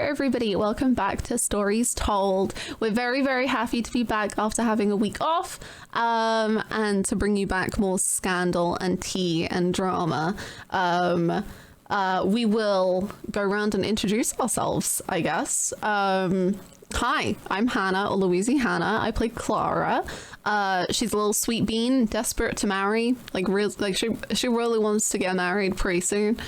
everybody. Welcome back to Stories Told. We're very, very happy to be back after having a week off, and to bring you back more scandal and tea and drama. We will go around and introduce ourselves, I guess. Hi, I'm Hannah, or Louise Hannah. I play Clara. She's a little sweet bean, desperate to marry. Like she really wants to get married pretty soon.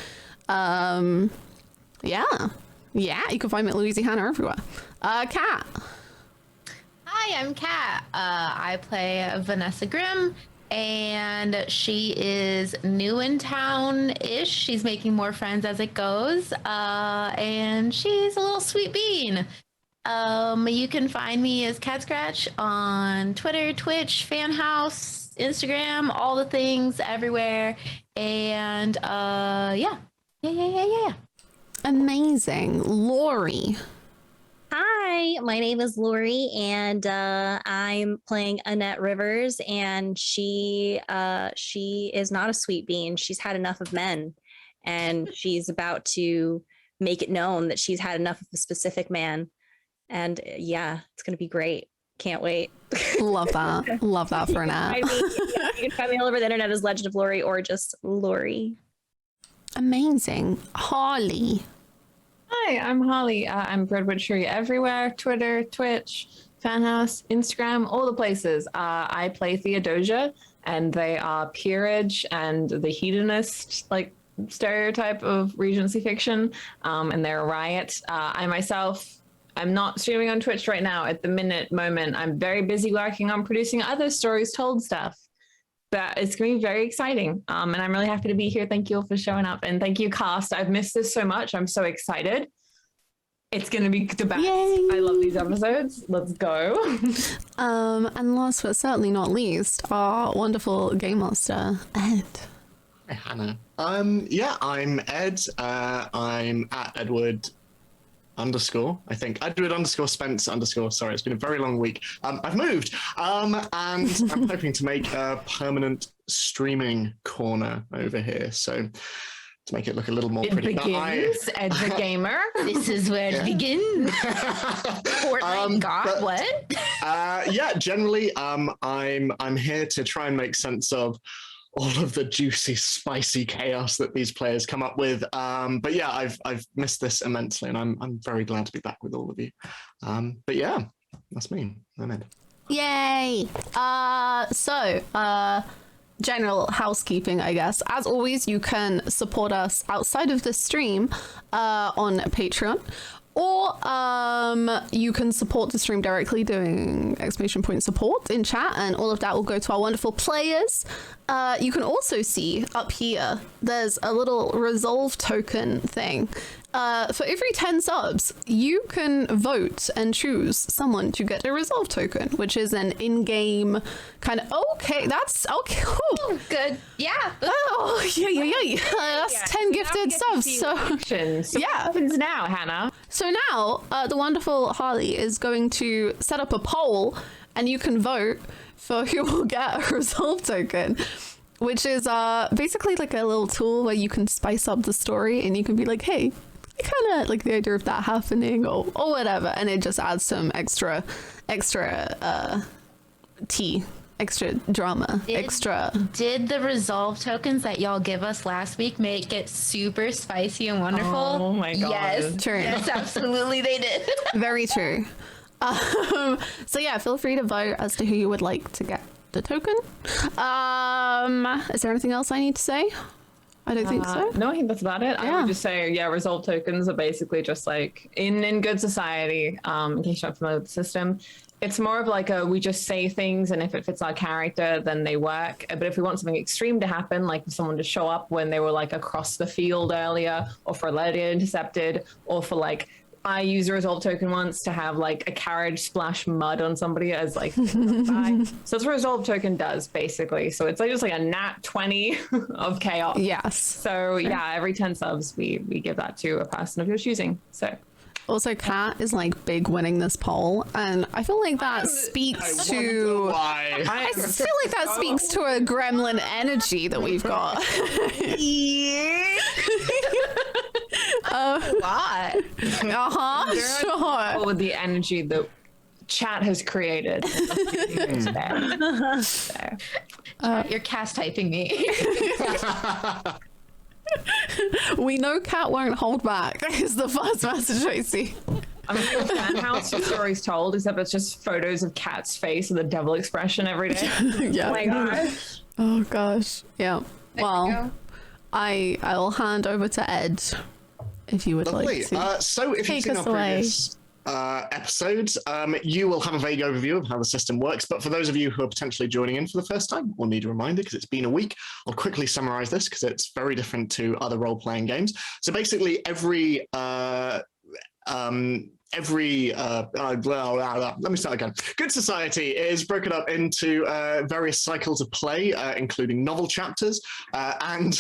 Yeah, you can find me at Louise Hannah everywhere. Kat. Hi, I'm Kat. I play Vanessa Grimm, and she is new in town-ish. She's making more friends as it goes, and she's a little sweet bean. You can find me as Cat Scratch on Twitter, Twitch, Fan House, Instagram, all the things everywhere. And yeah. Amazing. Lori. Hi, my name is Lori, and I'm playing Annette Rivers, and she is not a sweet bean. She's had enough of men, and she's about to make it known that she's had enough of a specific man. And yeah, it's going to be great. Can't wait. Love that. Love that for Annette. You can find me all over the internet as Legend of Lori or just Lori. Amazing. Harley. Hi, I'm Holly. I'm Breadwitchery everywhere. Twitter, Twitch, Fanhouse, Instagram, all the places. I play Theodosia, and they are peerage and the hedonist, like, stereotype of Regency fiction, and they're a riot. I myself, I'm not streaming on Twitch right now at the moment. I'm very busy working on producing other Stories Told stuff. But it's going to be very exciting. And I'm really happy to be here. Thank you all for showing up. And thank you, cast. I've missed this so much. I'm so excited. It's going to be the best. Yay. I love these episodes. Let's go. And last but certainly not least, our wonderful game master, Ed. Hi, Hannah. I'm Ed. I'm at Edward _ I think Edward _ Spence _ sorry, it's been a very long week. I've moved, and I'm hoping to make a permanent streaming corner over here, so to make it look a little more pretty. Begins, Ed the gamer. This is where it begins. Fortnite what? Yeah, generally, I'm here to try and make sense of all of the juicy, spicy chaos that these players come up with. But yeah, I've missed this immensely, and I'm very glad to be back with all of you. But yeah, that's me. I'm Ed. Yay! General housekeeping, I guess. As always, you can support us outside of the stream on Patreon. Or you can support the stream directly doing !support in chat, and all of that will go to our wonderful players. You can also see up here, there's a little resolve token thing. For every 10 subs, you can vote and choose someone to get a resolve token, which is an in-game kind of, okay, that's, okay. Oh, good. Yeah. Oh, yeah. That's 10 gifted subs, so So yeah. what happens now, Hannah? So now, the wonderful Harley is going to set up a poll, and you can vote for who will get a resolve token, which is basically like a little tool where you can spice up the story, and you can be like, hey, I kind of like the idea of that happening, or whatever, and it just adds some extra tea, extra drama, Did the resolve tokens that y'all give us last week make it super spicy and wonderful? Oh my god. Yes, True. yes, absolutely they did. Very true. So yeah, feel free to vote as to who you would like to get the token. Is there anything else I need to say? I don't think so. No, I think that's about it. Yeah. I would just say, yeah, resolve tokens are basically just like in good society, in case you're not familiar with the system. It's more of like we just say things, and if it fits our character, then they work. But if we want something extreme to happen, like someone to show up when they were like across the field earlier, or for a letter intercepted, or for like, I used a resolve token once to have like a carriage splash mud on somebody as like so that's what a resolve token does basically. So it's like just like a nat 20 of chaos. Yes. So yeah, every 10 subs we give that to a person of your choosing. So Also, Kat is like big winning this poll, and I feel like that speaks to. I feel like that speaks to a gremlin energy that we've got. What? Sure. With the energy that chat has created. You're cast typing me. We know Cat won't hold back. Is the first message I see. I'm in a fan house for stories told, except it's just photos of Cat's face with a devil expression every day. Yeah. Oh my gosh. Oh gosh. Yeah. Well, I'll hand over to Ed if you would Lovely. like to. So if you've take seen us our away. previous episodes, you will have a vague overview of how the system works. But for those of you who are potentially joining in for the first time or need a reminder because it's been a week, I'll quickly summarize this because it's very different to other role-playing games. So basically let me start again. Good Society is broken up into various cycles of play, including novel chapters, and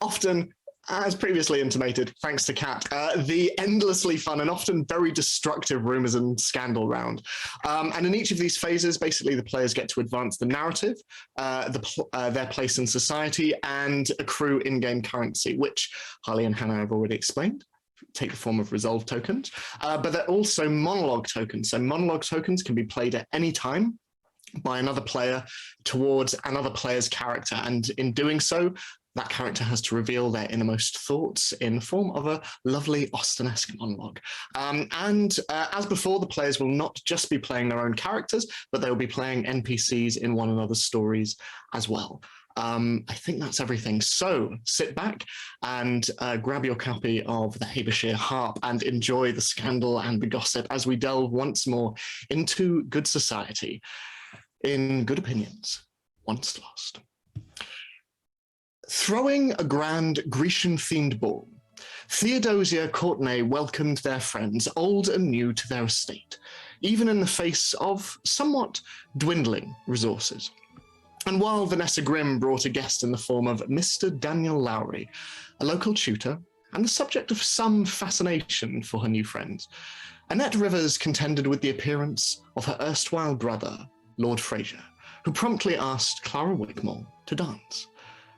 often, as previously intimated, thanks to Kat, the endlessly fun and often very destructive rumors and scandal round. And in each of these phases, basically the players get to advance the narrative, their place in society, and accrue in-game currency, which Harley and Hannah have already explained. Take the form of resolve tokens, but they're also monologue tokens. So monologue tokens can be played at any time by another player towards another player's character. And in doing so, that character has to reveal their innermost thoughts in the form of a lovely Austen-esque monologue. As before, the players will not just be playing their own characters, but they will be playing NPCs in one another's stories as well. I think that's everything. So sit back and grab your copy of the Habershire Harp and enjoy the scandal and the gossip as we delve once more into good society in good opinions, once lost. Throwing a grand Grecian-themed ball, Theodosia Courtenay welcomed their friends, old and new, to their estate, even in the face of somewhat dwindling resources. And while Vanessa Grimm brought a guest in the form of Mr. Daniel Lowry, a local tutor and the subject of some fascination for her new friends, Annette Rivers contended with the appearance of her erstwhile brother, Lord Fraser, who promptly asked Clara Wigmore to dance.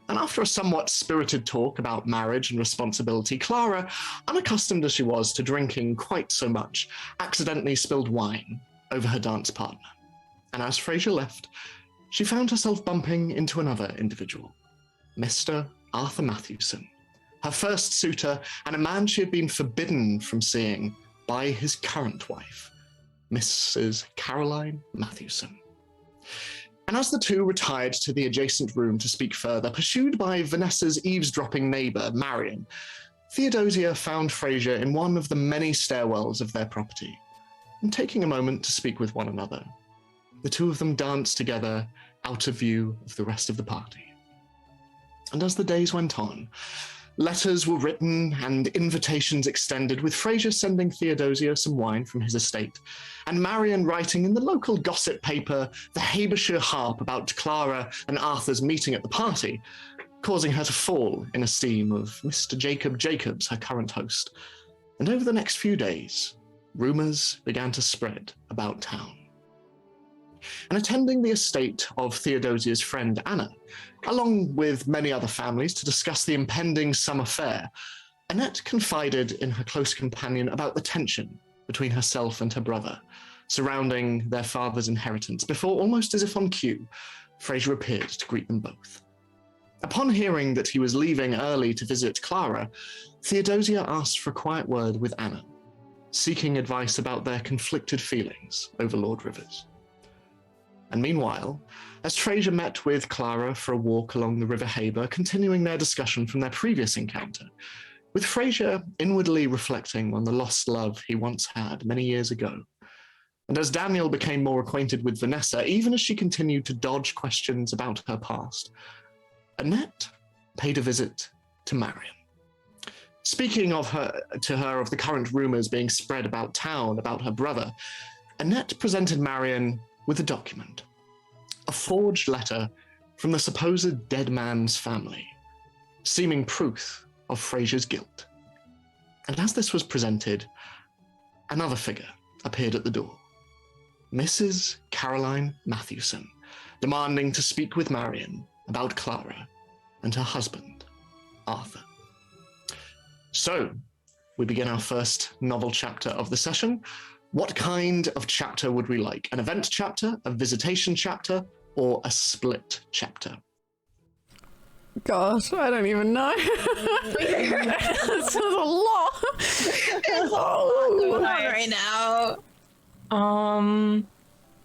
And after a somewhat spirited talk about marriage and responsibility, Clara, unaccustomed as she was to drinking quite so much, accidentally spilled wine over her dance partner. And as Fraser left, she found herself bumping into another individual, Mr. Arthur Matthewson, her first suitor and a man she had been forbidden from seeing by his current wife, Mrs. Caroline Matthewson. And as the two retired to the adjacent room to speak further, pursued by Vanessa's eavesdropping neighbour, Marion, Theodosia found Fraser in one of the many stairwells of their property, and taking a moment to speak with one another, the two of them danced together out of view of the rest of the party. And as the days went on, letters were written and invitations extended, with Fraser sending Theodosia some wine from his estate, and Marion writing in the local gossip paper the Habershire Harp about Clara and Arthur's meeting at the party, causing her to fall in esteem of Mr. Jacob Jacobs, her current host. And over the next few days, rumours began to spread about town. And attending the estate of Theodosia's friend Anna, along with many other families to discuss the impending summer fair, Annette confided in her close companion about the tension between herself and her brother, surrounding their father's inheritance, before, almost as if on cue, Fraser appeared to greet them both. Upon hearing that he was leaving early to visit Clara, Theodosia asked for a quiet word with Anna, seeking advice about their conflicted feelings over Lord Rivers. And meanwhile, as Fraser met with Clara for a walk along the River Haber, continuing their discussion from their previous encounter, with Fraser inwardly reflecting on the lost love he once had many years ago. And as Daniel became more acquainted with Vanessa, even as she continued to dodge questions about her past, Annette paid a visit to Marion. Speaking to her of the current rumors being spread about town about her brother, Annette presented Marion with a document, a forged letter from the supposed dead man's family, seeming proof of Fraser's guilt. And as this was presented, another figure appeared at the door, Mrs. Caroline Matthewson, demanding to speak with Marion about Clara and her husband, Arthur. So, we begin our first novel chapter of the session. What kind of chapter would we like? An event chapter, a visitation chapter, or a split chapter? Gosh, I don't even know. This is a lot. There's a lot going on right now.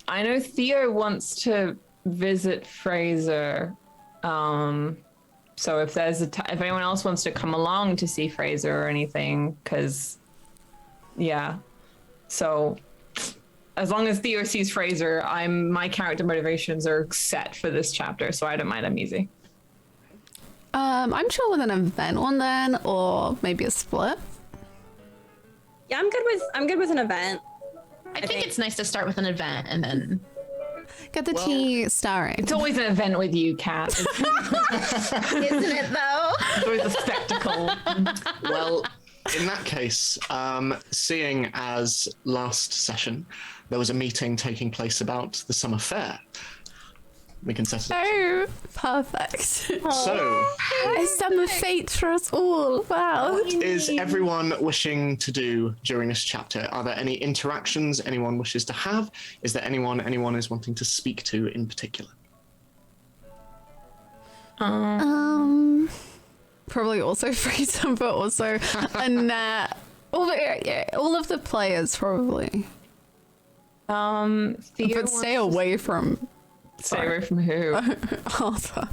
I know Theo wants to visit Fraser. So if there's if anyone else wants to come along to see Fraser or anything, because yeah. So as long as Theo sees Fraser, my character motivations are set for this chapter, so I don't mind. I'm easy. I'm sure with an event one then, or maybe a split. Yeah, I'm good with an event. I think it's nice to start with an event and then Get the tea starring. It's always an event with you, Kat. isn't it though? It's always a spectacle. Well, in that case, seeing as last session there was a meeting taking place about the summer fair, we can set it. Oh, perfect. So, A summer fate for us all. Wow. what is everyone wishing to do during this chapter? Are there any interactions anyone wishes to have? Is there anyone is wanting to speak to in particular? Probably also Freedom, but also Annette. All of the players probably. Theo But stay away from Stay away from who? Arthur.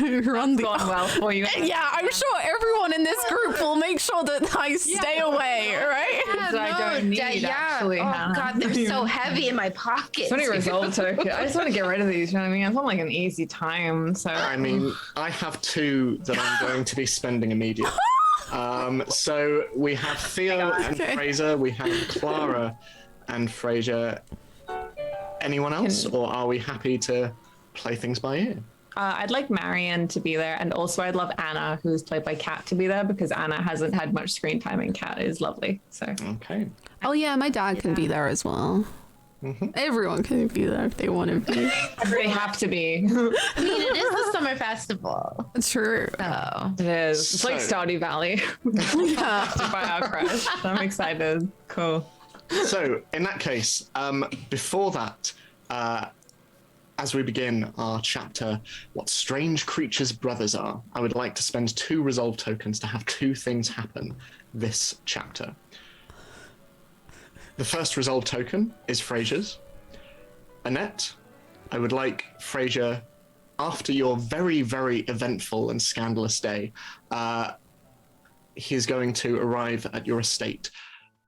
Run the. Gone well for you. Yeah, I'm sure everyone in this group will make sure that I stay away, right? I don't need, actually, Oh Hannah. god, they're so heavy in my pockets. So many resolve tokens. I just want to get rid of these. You know what I mean? It's not like an easy time. So I mean, I have two that I'm going to be spending immediately. So we have Theo and Okay. Fraser. We have Clara and Fraser. Anyone else, or are we happy to play things by ear? I'd like Marion to be there, and also I'd love Anna, who's played by Kat, to be there because Anna hasn't had much screen time, and Kat is lovely. So Okay. Oh yeah, my dad can be there as well. Everyone can be there if they want to be. they have to be. I mean, it is the summer festival. True. So It is. It's like So- Stardew Valley Yeah. by our crush. I'm excited. Cool. So, in that case, before that, as we begin our chapter, What Strange Creatures Brothers Are, I would like to spend 2 resolve tokens to have 2 things happen this chapter. The first resolve token is Fraser's. Annette, I would like Fraser, after your very, very eventful and scandalous day, he is going to arrive at your estate,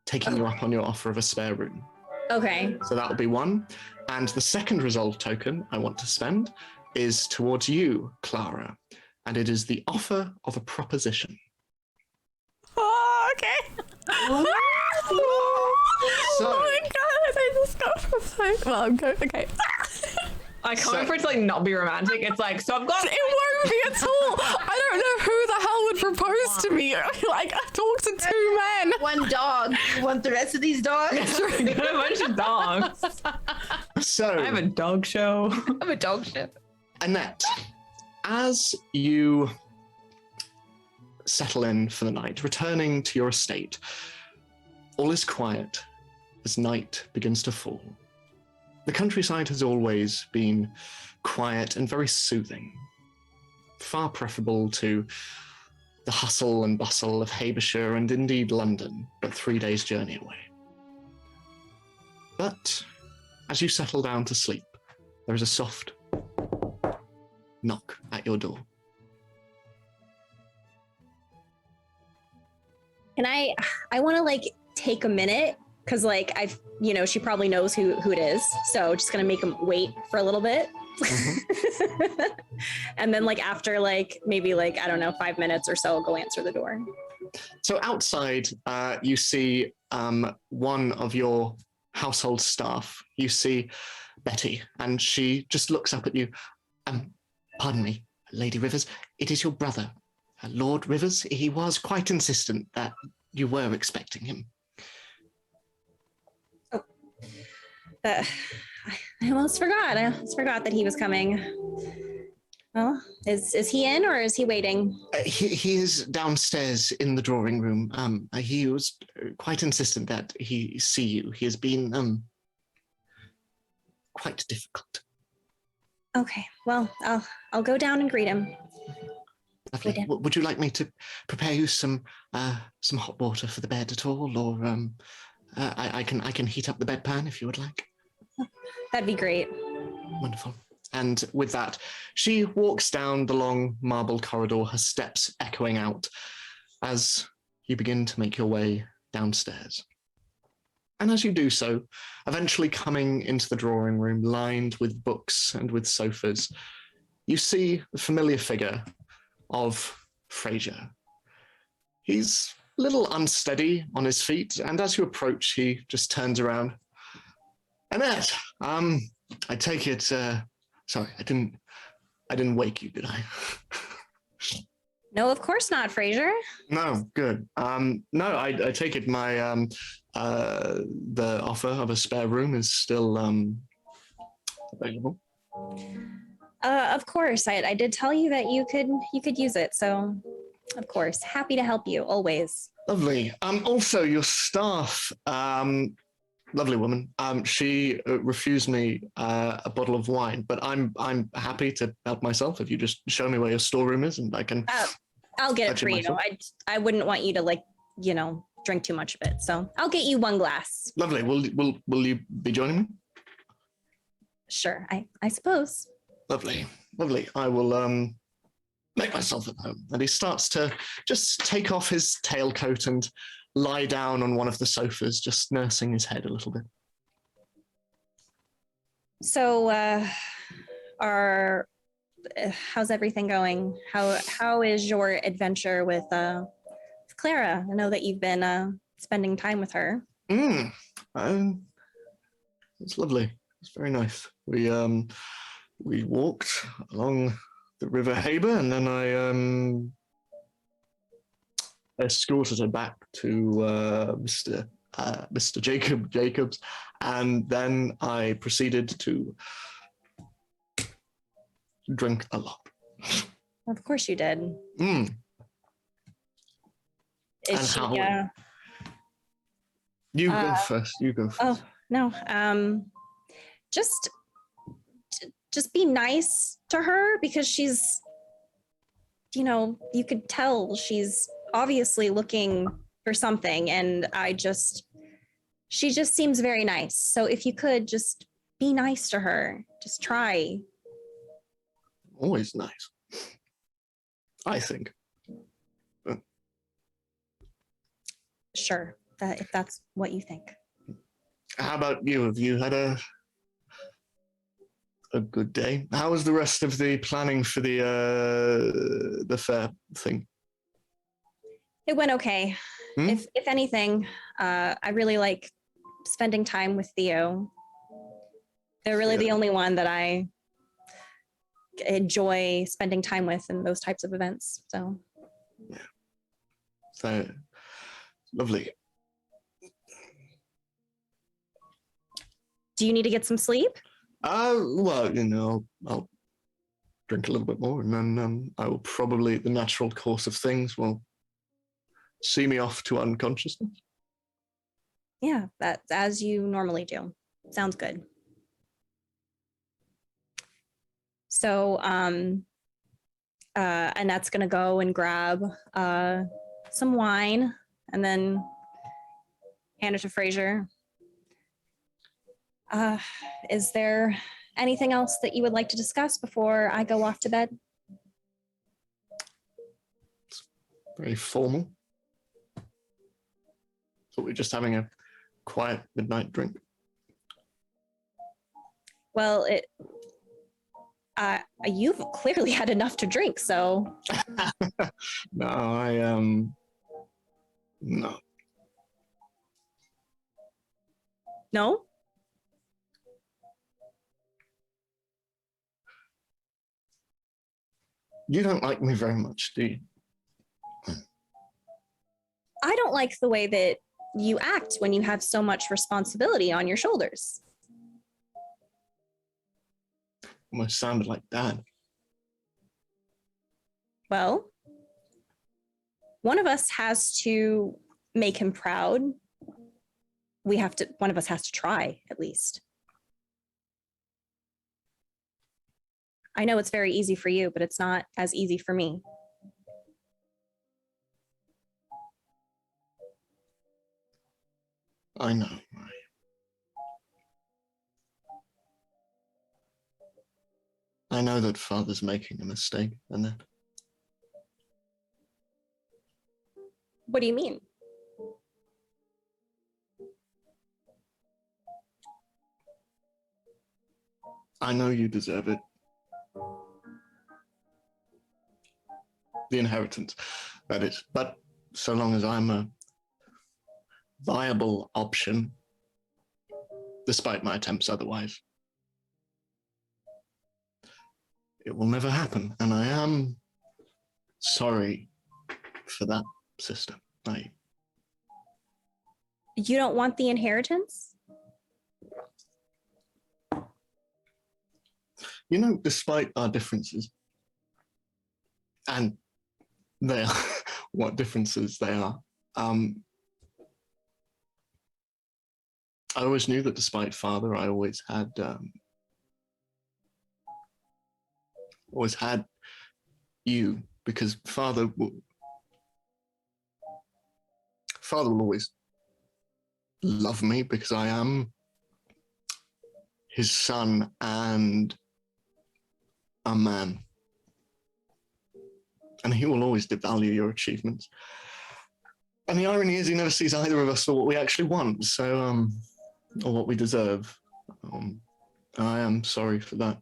taking you up on your offer of a spare room. Okay. So that will be 1. And the second resolve token I want to spend is towards you, Clara. And it is the offer of a proposition. Oh, okay. So, Oh my god, I just got so well. I'm good. Okay. I can't So- wait for it to like not be romantic. It's like, so I've got It won't be at all. I don't know who the hell would propose to me. Like, I talked to 2 men. one dog. You want the rest of these dogs? a bunch of dogs. so I have a dog show. I'm a dog ship. Annette, as you settle in for the night, returning to your estate, all is quiet as night begins to fall. The countryside has always been quiet and very soothing, far preferable to the hustle and bustle of Habershire and indeed London, but 3 days' journey away. But as you settle down to sleep, there is a soft knock at your door. Can I want to like take a minute because like she probably knows who it is. So just gonna make him wait for a little bit. And then like after like maybe like, I don't know, 5 minutes or so, I'll go answer the door. So outside, you see one of your household staff. You see Betty, and she just looks up at you. Pardon me, Lady Rivers, it is your brother, Lord Rivers. He was quite insistent that you were expecting him. I almost forgot. I almost forgot that he was coming. Oh, is he in or is he waiting? He is downstairs in the drawing room. He was quite insistent that he see you. He has been quite difficult. Okay, well, I'll go down and greet him. Lovely. Would you like me to prepare you some hot water for the bed at all, or I can heat up the bedpan if you would like. That'd be great. Wonderful. And with that, she walks down the long marble corridor, her steps echoing out as you begin to make your way downstairs. And as you do so, eventually coming into the drawing room lined with books and with sofas, you see the familiar figure of Fraser. He's a little unsteady on his feet, and as you approach, he just turns around. Annette, I take it, sorry, I didn't wake you, did I? No, of course not, Fraser. No, good. No, I take it my, the offer of a spare room is still, available. Of course, I did tell you that you could use it, so of course, happy to help you always. Lovely. Also, your staff, lovely woman. She refused me a bottle of wine, but I'm happy to help myself if you just show me where your storeroom is, and I can. I'll get it for you. I wouldn't want you to drink too much of it, so I'll get you one glass. Lovely. Will you be joining me? Sure. I suppose. Lovely. I will make myself at home. And he starts to just take off his tailcoat and lie down on one of the sofas, just nursing his head a little bit. So, how's everything going? How is your adventure with Clara? I know that you've been spending time with her. It's lovely. It's very nice. We walked along the River Haber, and then I escorted her back to Mr. Jacobs, and then I proceeded to drink a lot. Of course you did. Mm. Is and she? how? You go first. You go first. Oh no. Just be nice to her, because she's, you could tell she's obviously looking for something, and she just seems very nice. So if you could just be nice to her, just try. Always nice, I think. Sure, if that's what you think. How about you? Have you had a good day? How was the rest of the planning for the fair thing? It went okay. If anything, I really like spending time with Theo. They're really the only one that I enjoy spending time with in those types of events. So lovely. Do you need to get some sleep? Well, I'll drink a little bit more, and then I will probably, the natural course of things will see me off to unconsciousness. Yeah, that's as you normally do. Sounds good. So, Annette's gonna go and grab some wine and then hand it to Fraser. Is there anything else that you would like to discuss before I go off to bed? It's very formal. So we're just having a quiet midnight drink. Well, you've clearly had enough to drink, so. No, no. No? You don't like me very much, do you? I don't like the way that you act when you have so much responsibility on your shoulders. Almost sounded like Dad. Well, one of us has to make him proud. One of us has to try, at least. I know it's very easy for you, but it's not as easy for me. I know. I know that Father's making a mistake, Annette. What do you mean? I know you deserve it. The inheritance, that is. But so long as I'm a viable option, despite my attempts otherwise, it will never happen. And I am sorry for that, sister. You don't want the inheritance? You know, despite our differences, and they are what differences they are, I always knew that despite Father, I always had you, because Father will always love me because I am his son and a man. And he will always devalue your achievements. And the irony is he never sees either of us for what we actually want, so, or what we deserve. I am sorry for that.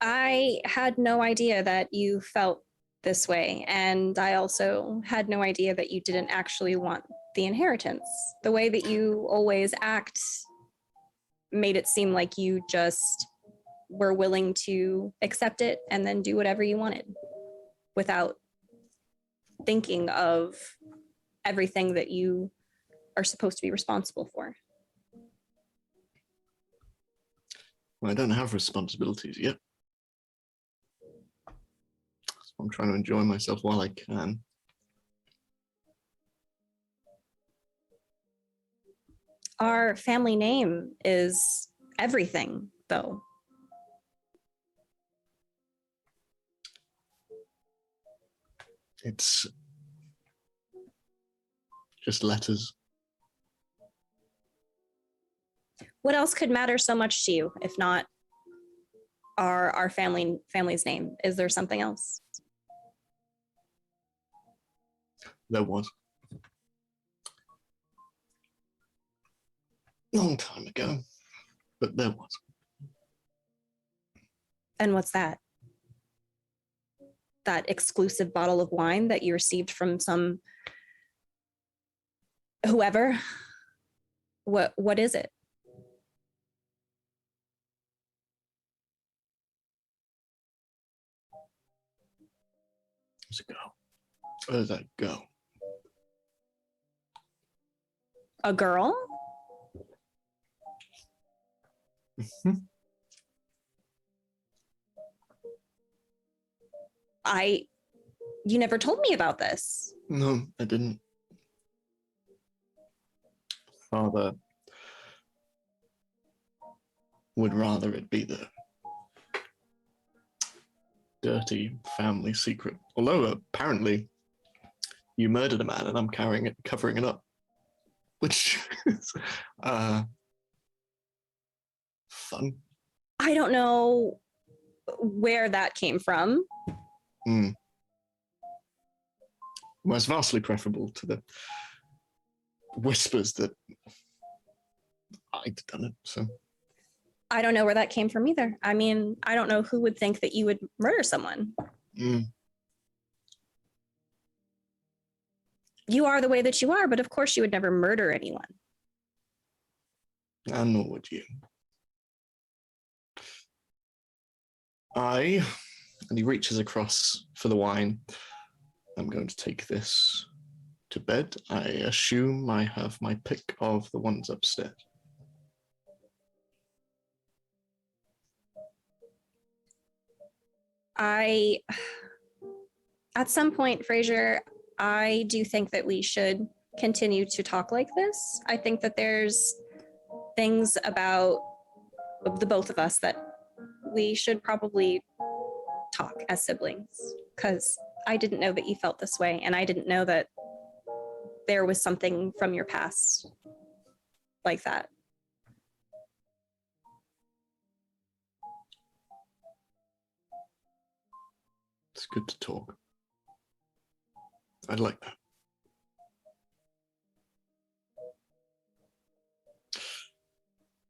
I had no idea that you felt this way. And I also had no idea that you didn't actually want the inheritance. The way that you always act made it seem like you just were willing to accept it and then do whatever you wanted without thinking of everything that you are supposed to be responsible for. Well, I don't have responsibilities yet. So I'm trying to enjoy myself while I can. Our family name is everything, though. It's just letters. What else could matter so much to you, if not our family's name? Is there something else? There was. Long time ago, but there was. And what's that? That exclusive bottle of wine that you received from some whoever? What is it? Where's it go? Where does that go? A girl? You never told me about this. No, I didn't. Father would rather it be the dirty family secret. Although apparently you murdered a man and I'm covering it up. Which is fun. I don't know where that came from. Well, it's vastly preferable to the whispers that I'd done it, so. I don't know where that came from either. I mean, I don't know who would think that you would murder someone. You are the way that you are, but of course you would never murder anyone. And nor would you. And he reaches across for the wine. I'm going to take this to bed. I assume I have my pick of the ones upstairs. At some point, Fraser, I do think that we should continue to talk like this. I think that there's things about the both of us that we should probably talk as siblings, because I didn't know that you felt this way, and I didn't know that there was something from your past like that. It's good to talk. I'd like that.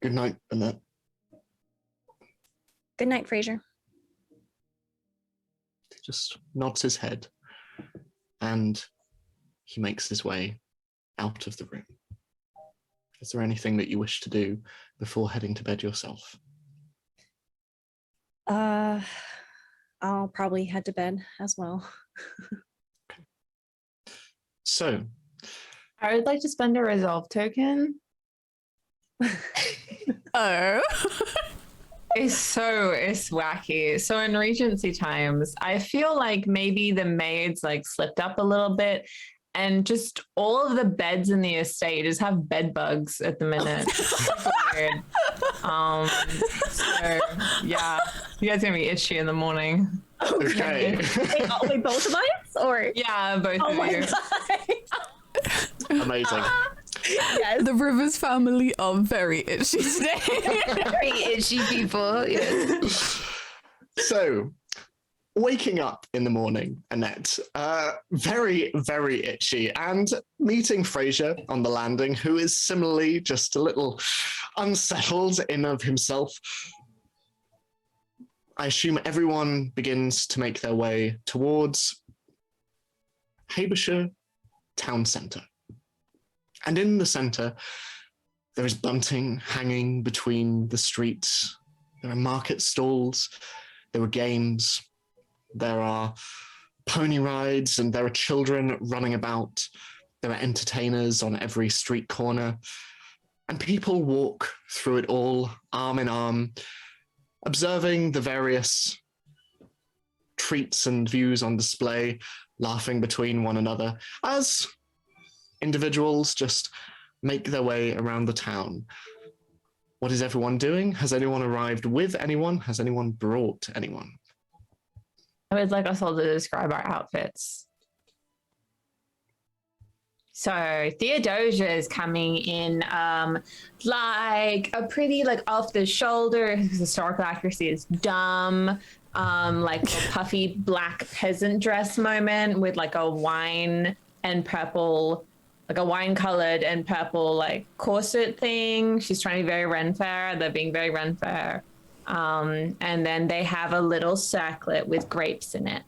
Good night, Annette. Good night, Fraser. He just nods his head and he makes his way out of the room. Is there anything that you wish to do before heading to bed yourself? I'll probably head to bed as well. Okay. So, I would like to spend a resolve token. Oh. It's wacky. So in Regency times, I feel like maybe the maids like slipped up a little bit, and just all of the beds in the estate just have bed bugs at the minute. Super weird. So yeah, you guys are gonna be itchy in the morning. okay. Wait, both of us, or Yeah, both oh of my you. god. Amazing. Yes. The Rivers family are very itchy today. Very itchy people. Yes. So, waking up in the morning, Annette, very, very itchy, and meeting Fraser on the landing, who is similarly just a little unsettled in of himself. I assume everyone begins to make their way towards Habershire town centre. And in the centre, there is bunting hanging between the streets. There are market stalls. There are games. There are pony rides, and there are children running about. There are entertainers on every street corner. And people walk through it all, arm in arm, observing the various treats and views on display, laughing between one another, as individuals just make their way around the town. What is everyone doing? Has anyone arrived with anyone? Has anyone brought anyone? I would like us all to describe our outfits. So Theodosia is coming in like a pretty like off the shoulder, historical accuracy is dumb, like a puffy black peasant dress moment with like a wine and purple, like a wine colored and purple like corset thing. She's trying to be very Ren Fair. They're being very Ren Fair. And then they have a little circlet with grapes in it.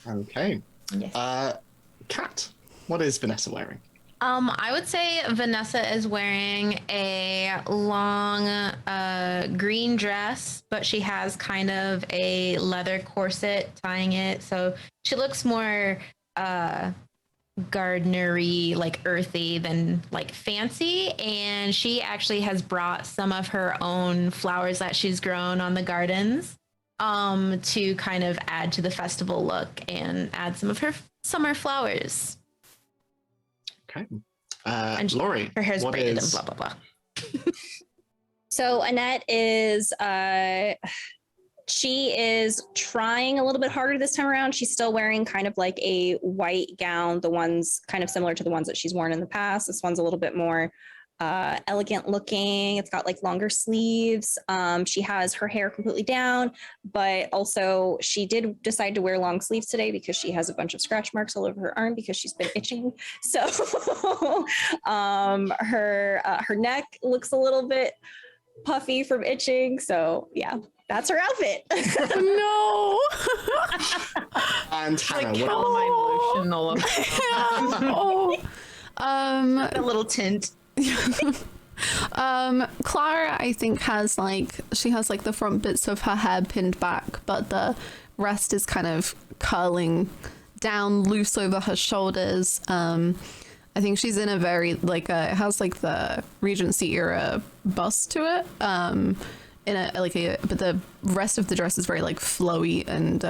Okay. Yes. Kat, what is Vanessa wearing? I would say Vanessa is wearing a long green dress, but she has kind of a leather corset tying it. So she looks more gardenery, like earthy than like fancy. And she actually has brought some of her own flowers that she's grown on the gardens to kind of add to the festival look and add some of her summer flowers. Okay. And Laurie, her hair's what braided is- and blah, blah, blah. So Annette is she is trying a little bit harder this time around. She's still wearing kind of like a white gown, the ones kind of similar to the ones that she's worn in the past. This one's a little bit more elegant looking. It's got like longer sleeves. She has her hair completely down, but also she did decide to wear long sleeves today because she has a bunch of scratch marks all over her arm because she's been itching. So her neck looks a little bit puffy from itching. So yeah, that's her outfit. No. And Hannah, Like what calamine lotion all over. Oh. A little tint. Clara, I think, has like the front bits of her hair pinned back, but the rest is kind of curling down loose over her shoulders. I think she's in a very it has like the Regency era bust to it. but the rest of the dress is very like flowy and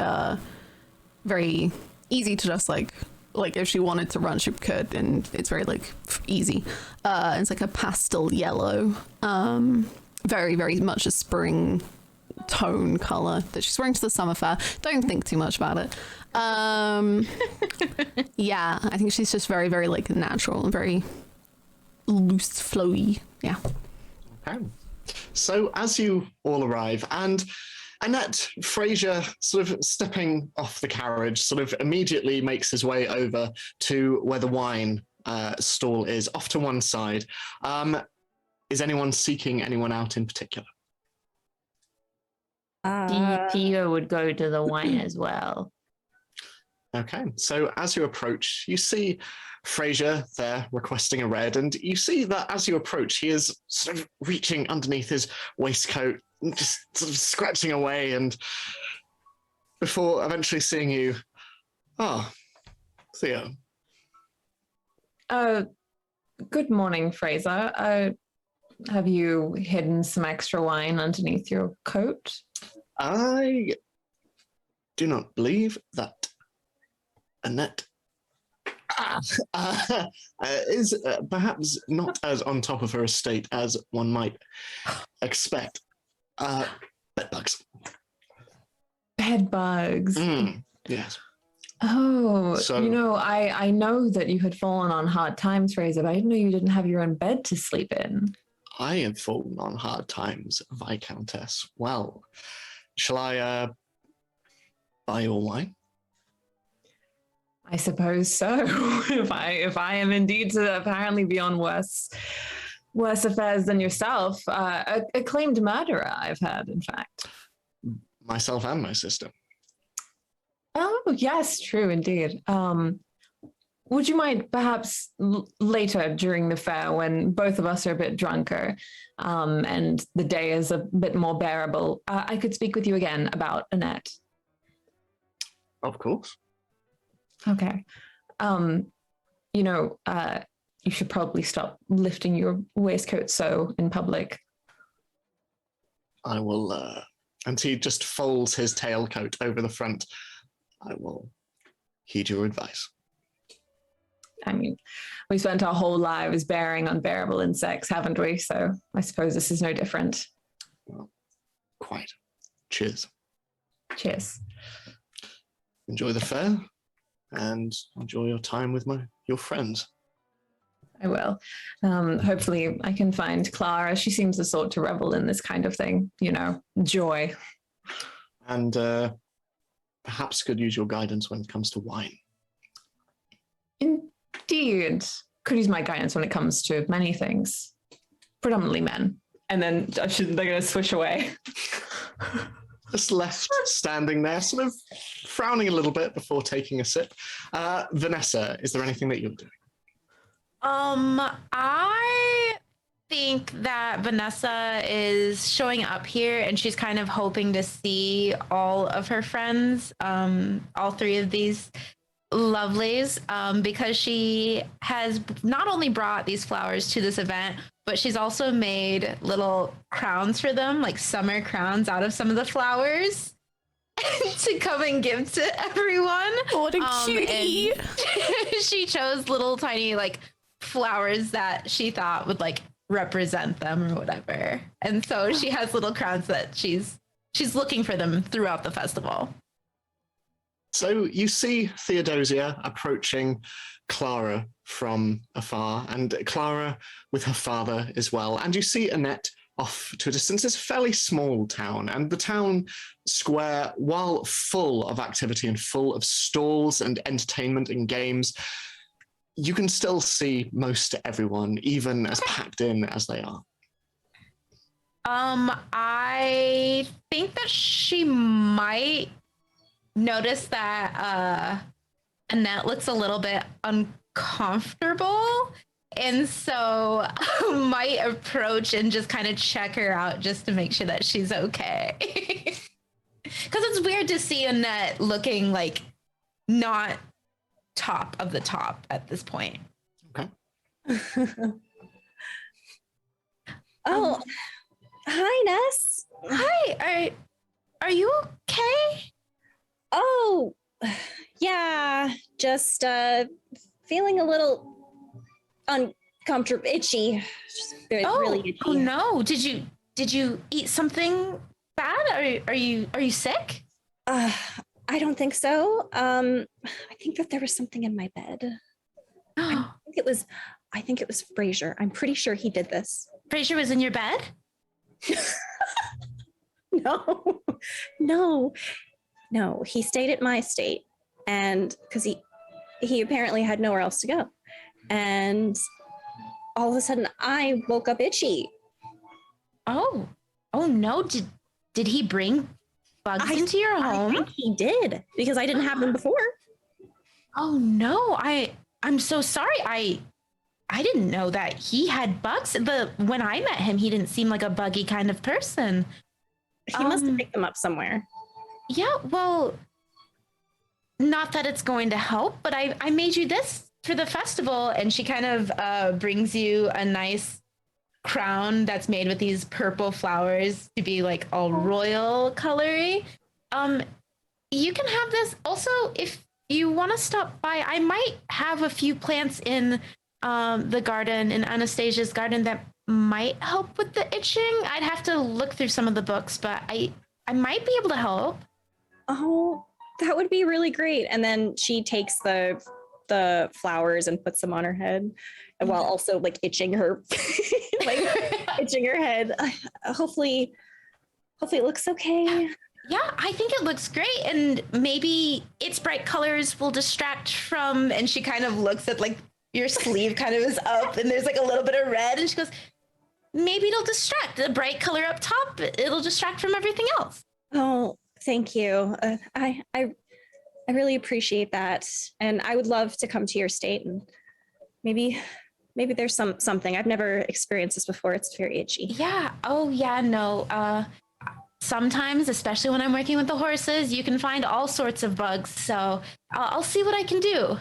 very easy to just like if she wanted to run she could, and it's very like easy. It's like a pastel yellow, very very much a spring tone color that she's wearing to the summer fair. Don't think too much about it. Yeah, I think she's just very very like natural and very loose, flowy. Yeah. Okay. So as you all arrive, and Annette, Fraser, sort of stepping off the carriage, sort of immediately makes his way over to where the wine stall is, off to one side. Is anyone seeking anyone out in particular? Theo would go to the wine as well. Okay, so as you approach, you see Fraser there requesting a red, and you see that as you approach, he is sort of reaching underneath his waistcoat, just sort of scratching away, and before eventually seeing you, Theo. Good morning, Fraser. Have you hidden some extra wine underneath your coat? I do not believe that Annette is perhaps not as on top of her estate as one might expect. Bedbugs. Bedbugs. Yes. Oh, So, I know that you had fallen on hard times, Fraser, but I didn't know you didn't have your own bed to sleep in. I have fallen on hard times, Viscountess. Well, shall I buy your wine? I suppose so. if I am indeed to apparently be on worse affairs than yourself, acclaimed murderer, I've heard, in fact. Myself and my sister. Oh, yes, true, indeed. Would you mind perhaps later during the fair, when both of us are a bit drunker and the day is a bit more bearable, I could speak with you again about Annette? Of course. Okay. You should probably stop lifting your waistcoat so in public. I will, and he just folds his tailcoat over the front. I will heed your advice. I mean, we spent our whole lives bearing unbearable insects, haven't we? So I suppose this is no different. Well, quite. Cheers. Cheers. Enjoy the fair and enjoy your time with your friends. I will. Hopefully I can find Clara. She seems the sort to revel in this kind of thing, joy. And perhaps could use your guidance when it comes to wine. Indeed. Could use my guidance when it comes to many things. Predominantly men. And then they're going to switch away. Just left standing there, sort of frowning a little bit before taking a sip. Vanessa, is there anything that you're doing? I think that Vanessa is showing up here and she's kind of hoping to see all of her friends, all three of these lovelies, because she has not only brought these flowers to this event, but she's also made little crowns for them, like summer crowns out of some of the flowers to come and give to everyone. What a cutie. She chose little tiny like flowers that she thought would like represent them or whatever. And so she has little crowns that she's looking for them throughout the festival. So you see Theodosia approaching Clara from afar, and Clara with her father as well. And you see Annette off to a distance. It's a fairly small town, and the town square, while full of activity and full of stalls and entertainment and games, you can still see most everyone, even as packed in as they are. I think that she might notice that Annette looks a little bit uncomfortable, and so might approach and just kind of check her out just to make sure that she's okay. Because it's weird to see Annette looking like not top of the top at this point. Okay. Oh, hi, Ness. Hi, are you okay? Oh, yeah, just feeling a little uncomfortable, itchy. Just really itchy. Oh no! Did you eat something bad? Are you sick? I don't think so. I think that there was something in my bed. I think it was Frasier. I'm pretty sure he did this. Frasier was in your bed? No, no. He stayed at my estate, and because he apparently had nowhere else to go, and all of a sudden I woke up itchy. Oh no! Did he bring bugs into your home? I think he did because I didn't have them before. Oh no! I'm so sorry. I didn't know that he had bugs. When I met him, he didn't seem like a buggy kind of person. He must have picked them up somewhere. Yeah, well, not that it's going to help, but I made you this for the festival. And she kind of brings you a nice crown that's made with these purple flowers to be like all royal colory. You can have this. Also, if you want to stop by, I might have a few plants in the garden, in Anastasia's garden, that might help with the itching. I'd have to look through some of the books, but I might be able to help. Oh, that would be really great. And then she takes the flowers and puts them on her head, and while also like itching her, itching her head. Hopefully it looks okay. Yeah, I think it looks great, and maybe its bright colors will distract from. And she kind of looks at like your sleeve kind of is up, and there's like a little bit of red, and she goes, maybe it'll distract. The bright color up top, it'll distract from everything else. Oh, thank you. I really appreciate that, and I would love to come to your state, and maybe there's something. I've never experienced this before. It's very itchy. Yeah. Oh yeah. No. Sometimes, especially when I'm working with the horses, you can find all sorts of bugs. So I'll see what I can do.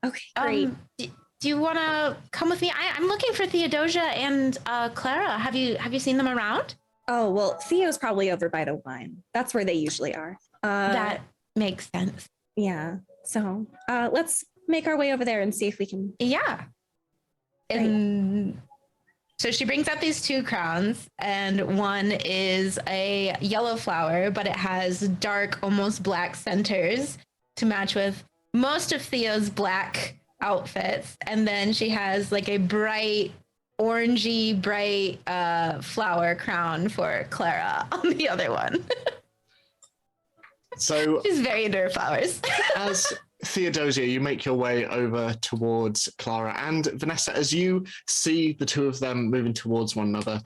Okay, great. Do you want to come with me? I'm looking for Theodosia and Clara. Have you seen them around? Oh, well, Theo's probably over by the wine. That's where they usually are. That makes sense. Yeah. So let's make our way over there and see if we can. Yeah. And so she brings out these two crowns, and one is a yellow flower, but it has dark, almost black centers to match with most of Theo's black outfits. And then she has like a bright, orangey, bright flower crown for Clara on the other one. So she's very into her flowers. as Theodosia, you make your way over towards Clara and Vanessa. As you see the two of them moving towards one another,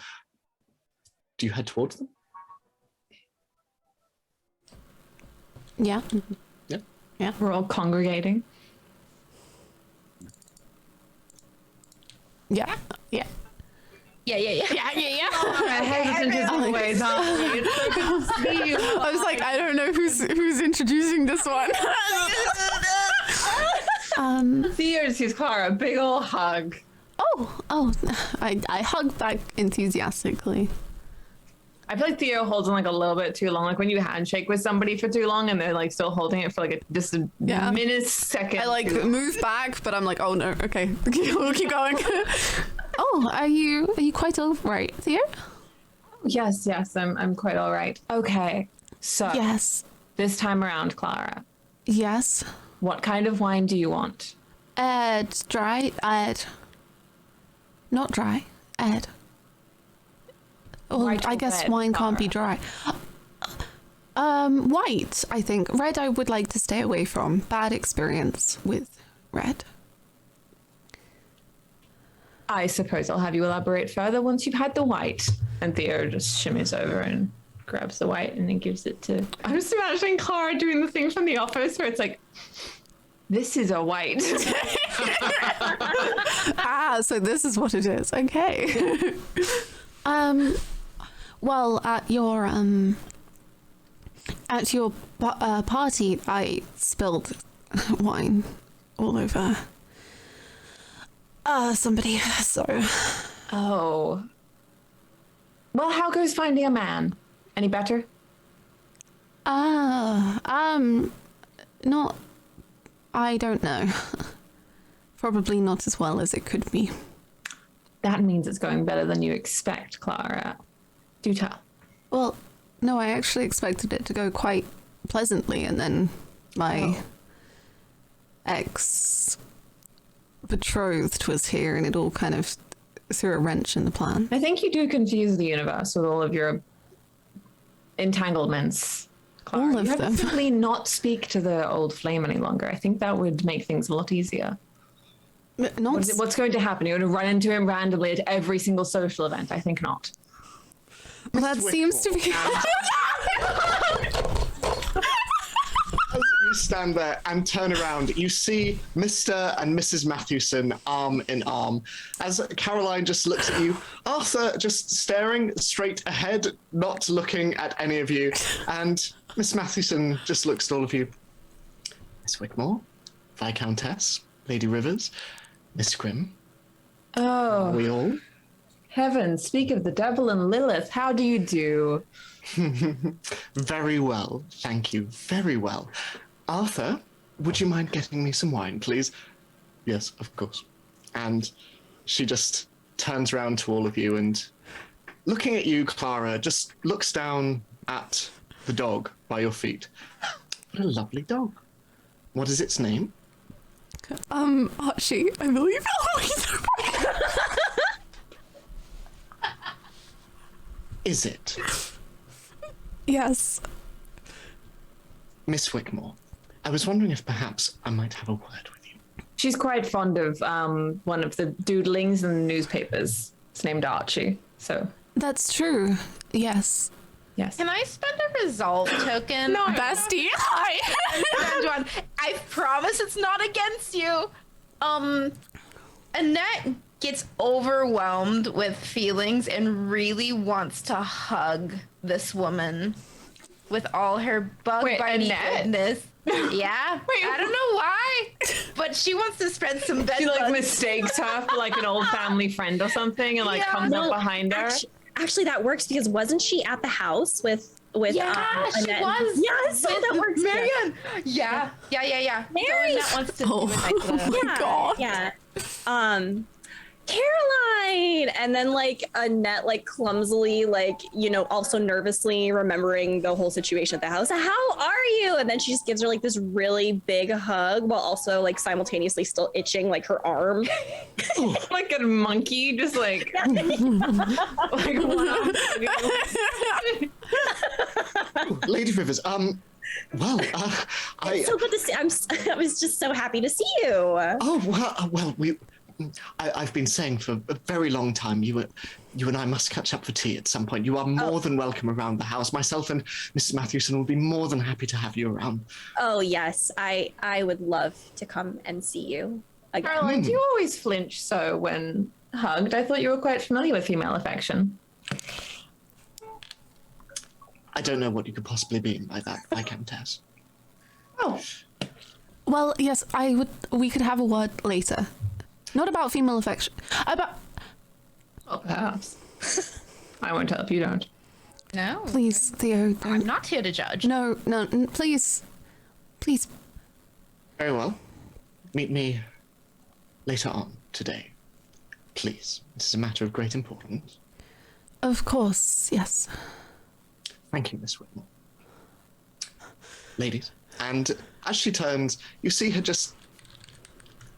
do you head towards them? Yeah. Yeah. We're all congregating. Yeah. Yeah. Yeah. I hesitant as always, aren't we? It's so good to see you. I was like, I don't know who's introducing this one. Theo's his Clara, big ol' hug. I hug back enthusiastically. I feel like Theo holds on like a little bit too long. Like when you handshake with somebody for too long and they're like still holding it for like just a minute, second. I like move back, but I'm like, oh no, okay, we'll keep going. Oh, are you quite all right, Theo? Yes, I'm quite all right. Okay, so Yes. this time around, Clara, Yes. what kind of wine do you want? Dry. Not dry. Well, White I or guess red, wine can't be dry. White, I think. Red I would like to stay away from. Bad experience with red. I suppose I'll have you elaborate further once you've had the white. And Theo just shimmies over and grabs the white and then gives it to... I'm just imagining Clara doing the thing from The Office where it's like, this is a white. So this is what it is. Okay. Well, at your party, I spilled wine all over somebody. So, Oh. Well, how goes finding a man? Any better? Not. I don't know. Probably not as well as it could be. That means it's going better than you expect, Clara. Do tell. Well, no, I actually expected it to go quite pleasantly, and then my ex-betrothed was here, and it all kind of threw a wrench in the plan. I think you do confuse the universe with all of your entanglements. Clara. All of you have them. to simply not speak to the old flame any longer. I think that would make things a lot easier. Not What's going to happen? You're going to run into him randomly at every single social event? I think not. that seems to be. As you stand there and turn around, you see Mr. and Mrs. Matthewson arm in arm. As Caroline just looks at you, Arthur just staring straight ahead, not looking at any of you. And Miss Matthewson just looks at all of you. Miss Wickmore, Viscountess, Lady Rivers, Miss Grimm, Oh, we all? heavens, speak of the devil and Lilith. How do you do? Very well, thank you, very well. Arthur, would you mind getting me some wine, please? Yes, of course. And she just turns around to all of you and, looking at you, Clara, just looks down at the dog by your feet. What a lovely dog. What is its name? Archie, I believe. Is it? Yes. Miss Wickmore, I was wondering if perhaps I might have a word with you. She's quite fond of one of the doodlings in the newspapers. It's named Archie. So, That's true. Yes. yes. Can I spend a resolve token? No, Bestie, hi. I promise it's not against you. Annette gets overwhelmed with feelings and really wants to hug this woman with all her bug bitey Annette? goodness. Yeah, I don't know why, but she wants to spread some bed She like bugs. mistakes her for like an old family friend or something and like Yeah. comes up behind her. Actually, that works because wasn't she at the house with Yeah, she Annette? was. Yes, so that works. Marianne. Yeah. Mary. So Annette wants to do Oh. like the, Yeah, God. yeah. Caroline, and then like Annette, like clumsily, like also nervously remembering the whole situation at the house. How are you? And then she just gives her like this really big hug while also like simultaneously still itching like her arm. Like a monkey, just like like one arm. Lady Rivers, well, It's so good to see. I was just so happy to see you. Oh, well, I've been saying for a very long time, you and I must catch up for tea at some point. You are more than welcome around the house. Myself and Mrs. Matthewson will be more than happy to have you around. Oh yes, I would love to come and see you again. Caroline, do you always flinch so when hugged? I thought you were quite familiar with female affection. I don't know what you could possibly mean by that, Viscountess. Oh, Well, yes, we could have a word later. Not about female affection. About. well, perhaps. I won't tell if you don't. no. Please, Theo, I'm don't. not here to judge. No, please. Please. Very well. Meet me later on today. Please. This is a matter of great importance. Of course, yes. Thank you, Miss Whitmore. Ladies. And as she turns, you see her just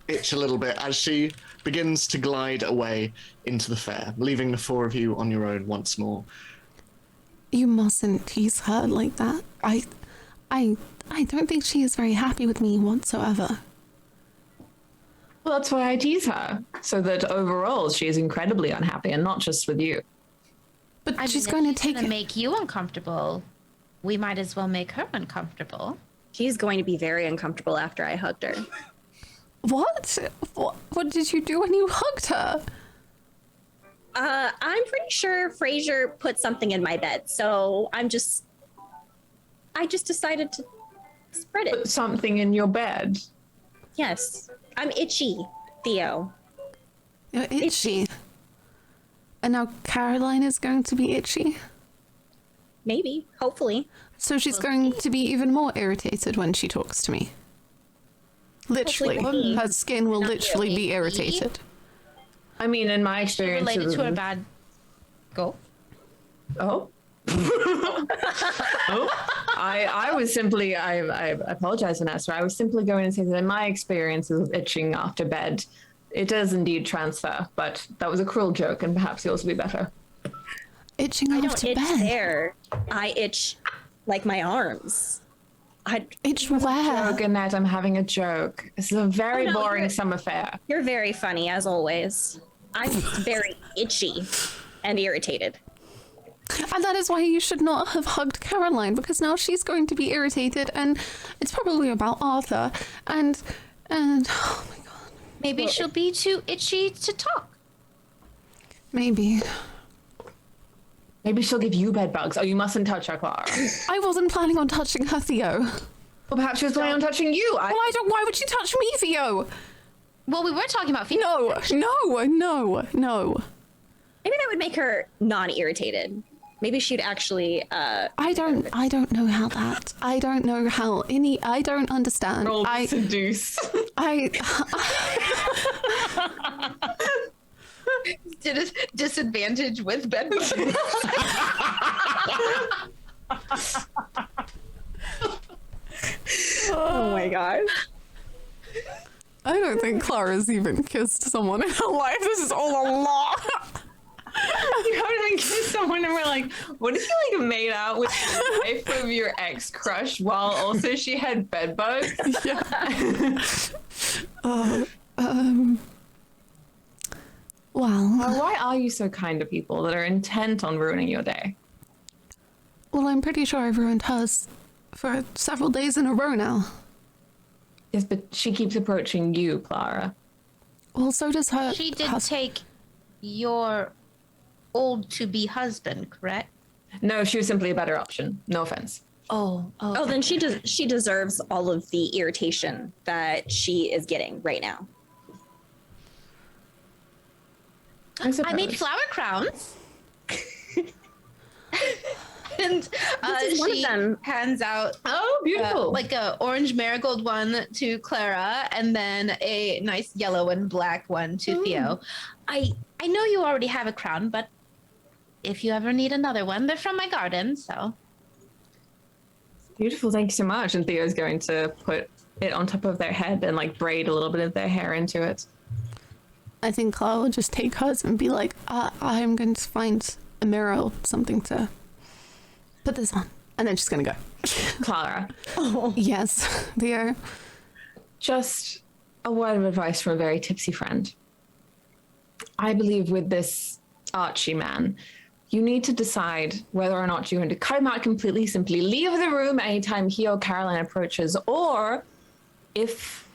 itch a little bit as she begins to glide away into the fair, leaving the four of you on your own once more. You mustn't tease her like that. I don't think she is very happy with me whatsoever. Well, that's why I tease her, so that overall she is incredibly unhappy, and not just with you. But I she's mean, going if to take gonna it. make you uncomfortable. We might as well make her uncomfortable. She's going to be very uncomfortable after I hugged her. What? What did you do when you hugged her? I'm pretty sure Frasier put something in my bed, so I just decided to spread Put it. something in your bed. Yes, I'm itchy, Theo. You're itchy. And now Caroline is going to be itchy? maybe, hopefully. So she's going to be even more irritated when she talks to me. Literally. Hopefully. Her skin will literally be irritated. I mean, in my experience, Related to her bad. Go. Oh. Oh, I was simply, I apologize, Vanessa. I was simply going to say that in my experience of itching after bed, it does indeed transfer, but that was a cruel joke, and perhaps yours will be better. Itching I don't after itch bed. there. I itch like my arms. Itch where? Joke, Annette, I'm having a joke. This is a very Oh, no, boring you're- summer fair. You're very funny, as always. I'm very itchy and irritated. And that is why you should not have hugged Caroline, because now she's going to be irritated, and it's probably about Arthur. And oh my god. Maybe she'll be too itchy to talk. Maybe. Maybe she'll give you bed bugs. Oh, you mustn't touch her, Clara. I wasn't planning on touching her, Theo. Well, perhaps she was planning on touching you. Well, I don't. Why would she touch me, Theo? Well, we were talking about feet. No. Maybe that would make her non-irritated. Maybe she'd actually. I don't know how that. I don't know how any. I don't understand. Roll seduce. Did a disadvantage with bed. Oh my god. I don't think Clara's even kissed someone in her life. This is all a lie. You haven't even kissed someone and we're like, what if you like made out with the wife of your ex crush while also she had bed bugs? Yeah. Well, Why are you so kind to people that are intent on ruining your day? well, I'm pretty sure I've ruined hers for several days in a row now. Yes, but she keeps approaching you, Clara. Well, so does her. She did hus- take your old-to-be husband, correct? No, she was simply a better option. No offense. Oh. Oh, then she deserves all of the irritation that she is getting right now. I made flower crowns. And This is one of she them. hands out Oh, beautiful. like a orange marigold one to Clara, and then a nice yellow and black one to Theo. I know you already have a crown, but if you ever need another one, they're from my garden, so. Beautiful, thank you so much. And Theo's going to put it on top of their head and like braid a little bit of their hair into it. I think Clara will just take hers and be like, I'm going to find a mirror or something to put this on. And then she's going to go. Clara, Yes, Theo. just a word of advice from a very tipsy friend. I believe with this Archie man, you need to decide whether or not you're going to cut him out completely, simply leave the room anytime he or Caroline approaches, or if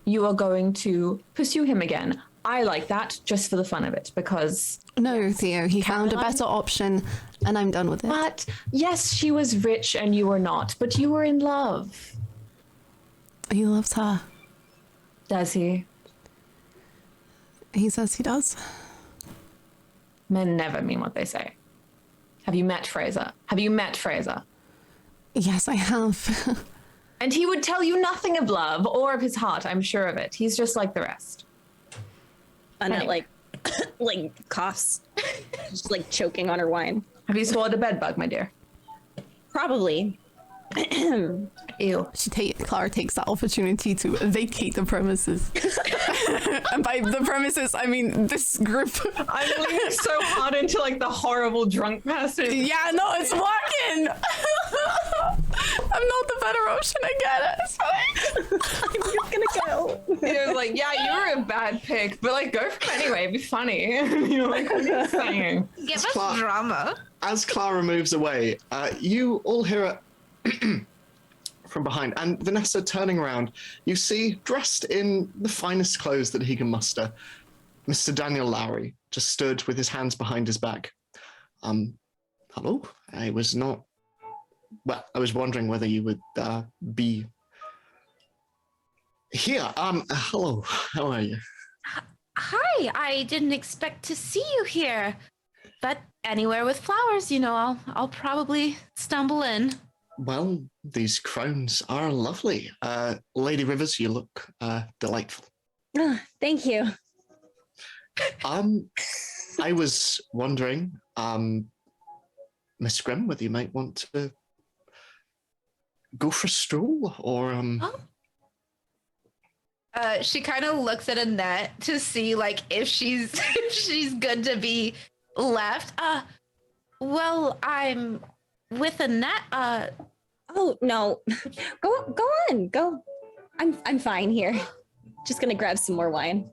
you are going to pursue him again. I like that just for the fun of it, because No, Theo, he found a better option, and I'm done with it. but yes, she was rich and you were not, but you were in love. He loves her. Does he? He says he does. Men never mean what they say. Have you met Fraser? Have you met Fraser? Yes, I have. And he would tell you nothing of love or of his heart, I'm sure of it. He's just like the rest. Annette like coughs, just like choking on her wine. Have you swallowed a bed bug, my dear? Probably. Ew. Clara takes that opportunity to vacate the premises. And by the premises, I mean this group. I'm leaning so hard into like the horrible drunk passage. Yeah, no, it's working. I'm not the better option. I get it. It's fine. I'm just gonna go. He was like, yeah, you were a bad pick, but like go for it anyway, be funny. You're like, what are you saying? Give us Cla- drama. As Clara moves away, you all hear it from behind, and Vanessa turning around, you see, dressed in the finest clothes that he can muster, Mr. Daniel Lowry just stood with his hands behind his back. Hello? I was wondering whether you would be here. Hello, how are you? Hi, I didn't expect to see you here. but anywhere with flowers, I'll probably stumble in. Well, these crowns are lovely. Lady Rivers, you look delightful. Thank you. I was wondering, Miss Grimm, whether you might want to go for a stroll or She kind of looks at Annette to see like if she's if she's good to be left. Well, I'm with Annette. Oh no, go on, go. I'm fine here. Just gonna grab some more wine.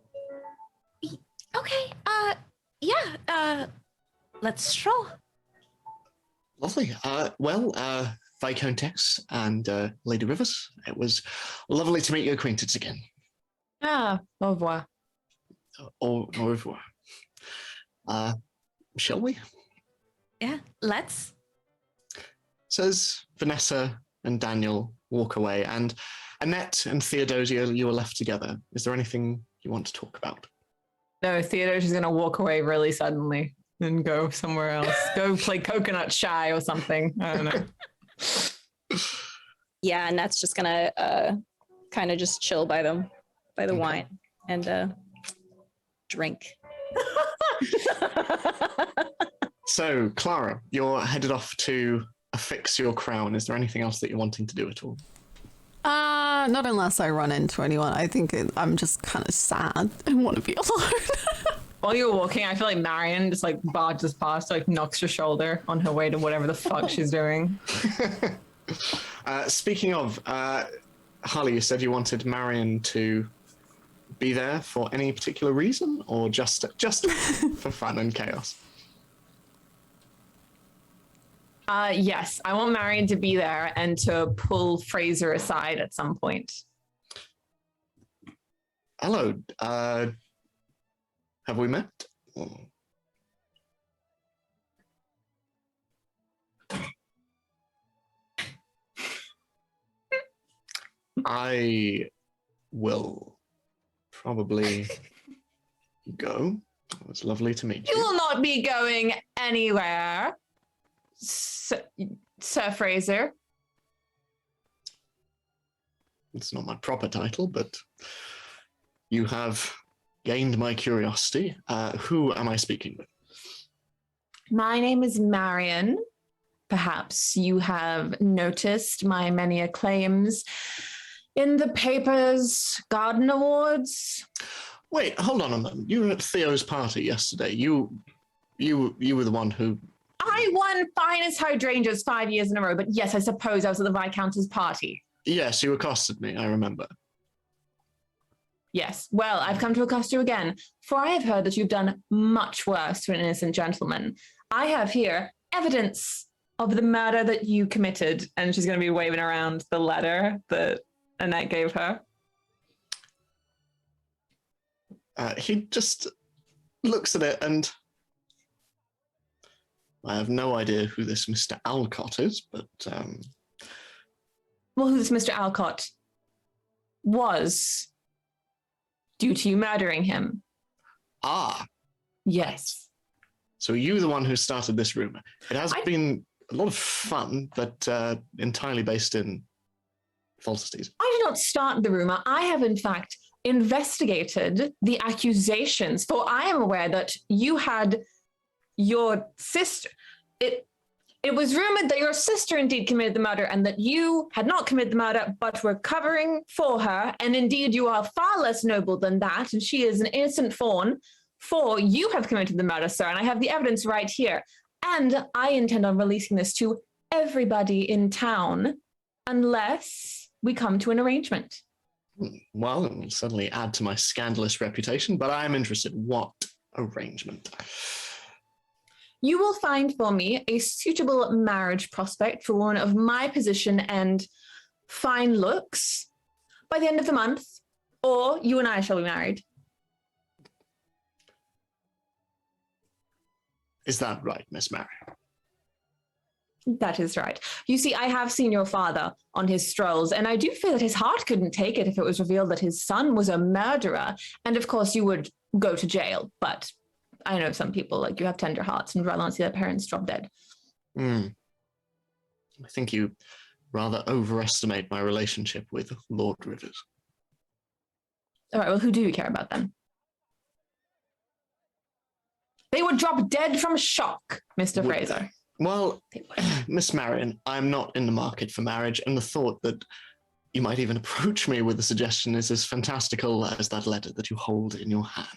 Okay. Yeah. Let's stroll. lovely. Viscountess and Lady Rivers, it was lovely to make your acquaintance again. Au revoir. Au revoir. Shall we? Yeah. Let's. Says Vanessa and Daniel walk away, and Annette and Theodosia, you are left together. Is there anything you want to talk about? No, Theodosia's going to walk away really suddenly and go somewhere else. Go play coconut shy or something. I don't know. Yeah, and that's just gonna kind of just chill by the wine and drink. So, Clara, you're headed off to affix your crown. Is there anything else that you're wanting to do at all? Not unless I run into anyone. I think I'm just kind of sad and want to be alone. While you're walking, I feel like Marion just like barges past, like knocks her shoulder on her way to whatever the fuck she's doing. Speaking of, Harley, you said you wanted Marion to be there for any particular reason, or just for fun and chaos? Yes, I want Marion to be there and to pull Fraser aside at some point. Hello, have we met? I will probably go. It was lovely to meet You you. will not be going anywhere, Sir Fraser. It's not my proper title, but you have gained my curiosity. Who am I speaking with? My name is Marion. Perhaps you have noticed my many acclaims in the papers, garden awards. Wait, hold on a moment. You were at Theo's party yesterday. You were the one who... I won finest hydrangeas 5 years in a row, but yes, I suppose I was at the Viscountess party. Yes, you accosted me, I remember. Yes, well, I've come to accost you again, for I have heard that you've done much worse to an innocent gentleman. I have here evidence of the murder that you committed, and she's going to be waving around the letter that Annette gave her. He just looks at it, and I have no idea who this Mr. Alcott is, but... Well, who this Mr. Alcott was due to you murdering him. Ah, Yes. so you the one who started this rumor. It has been a lot of fun, but entirely based in falsities. I did not start the rumor. I have, in fact, investigated the accusations, for I am aware that you had your sister. It was rumored that your sister indeed committed the murder and that you had not committed the murder, but were covering for her. And indeed, you are far less noble than that. And she is an innocent fawn, for you have committed the murder, sir. And I have the evidence right here. And I intend on releasing this to everybody in town unless we come to an arrangement. Well, it will certainly add to my scandalous reputation, but I am interested. What arrangement? You will find for me a suitable marriage prospect for one of my position and fine looks by the end of the month, or you and I shall be married. Is that right, Miss Mary? That is right. You see, I have seen your father on his strolls, and I do feel that his heart couldn't take it if it was revealed that his son was a murderer. And of course, you would go to jail, but I know some people, like, you have tender hearts and rather not see their parents drop dead. I think you rather overestimate my relationship with Lord Rivers. All right, well, who do you care about then? They would drop dead from shock, Mr. Would Fraser. Well, Miss Marion, I'm not in the market for marriage, and the thought that you might even approach me with a suggestion is as fantastical as that letter that you hold in your hand.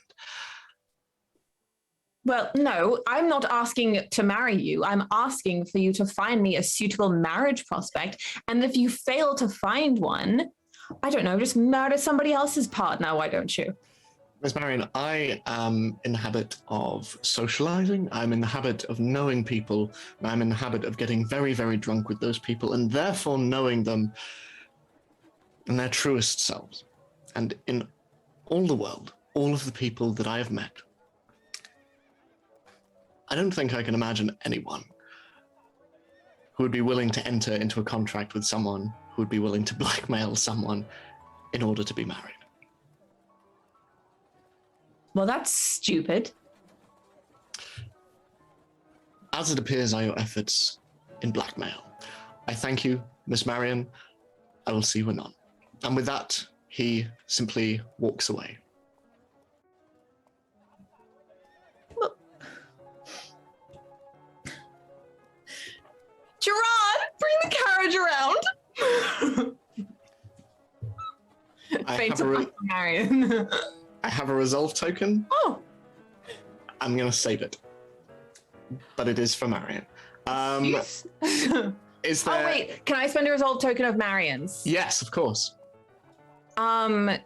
Well, no, I'm not asking to marry you. I'm asking for you to find me a suitable marriage prospect. And if you fail to find one, I don't know, just murder somebody else's partner, why don't you? Miss Marion, I am in the habit of socializing. I'm in the habit of knowing people. And I'm in the habit of getting very, very drunk with those people and therefore knowing them in their truest selves. And in all the world, all of the people that I have met, I don't think I can imagine anyone who would be willing to enter into a contract with someone who would be willing to blackmail someone in order to be married. Well, that's stupid. As it appears are your efforts in blackmail. I thank you, Miss Marion. I will see you anon. And with that, he simply walks away. Gerard, bring the carriage around. Fates of Marion. I have a resolve token. Oh. I'm going to save it. But it is for Marion. Yes. Is there... Oh, wait. Can I spend a resolve token of Marion's? Yes, of course. Can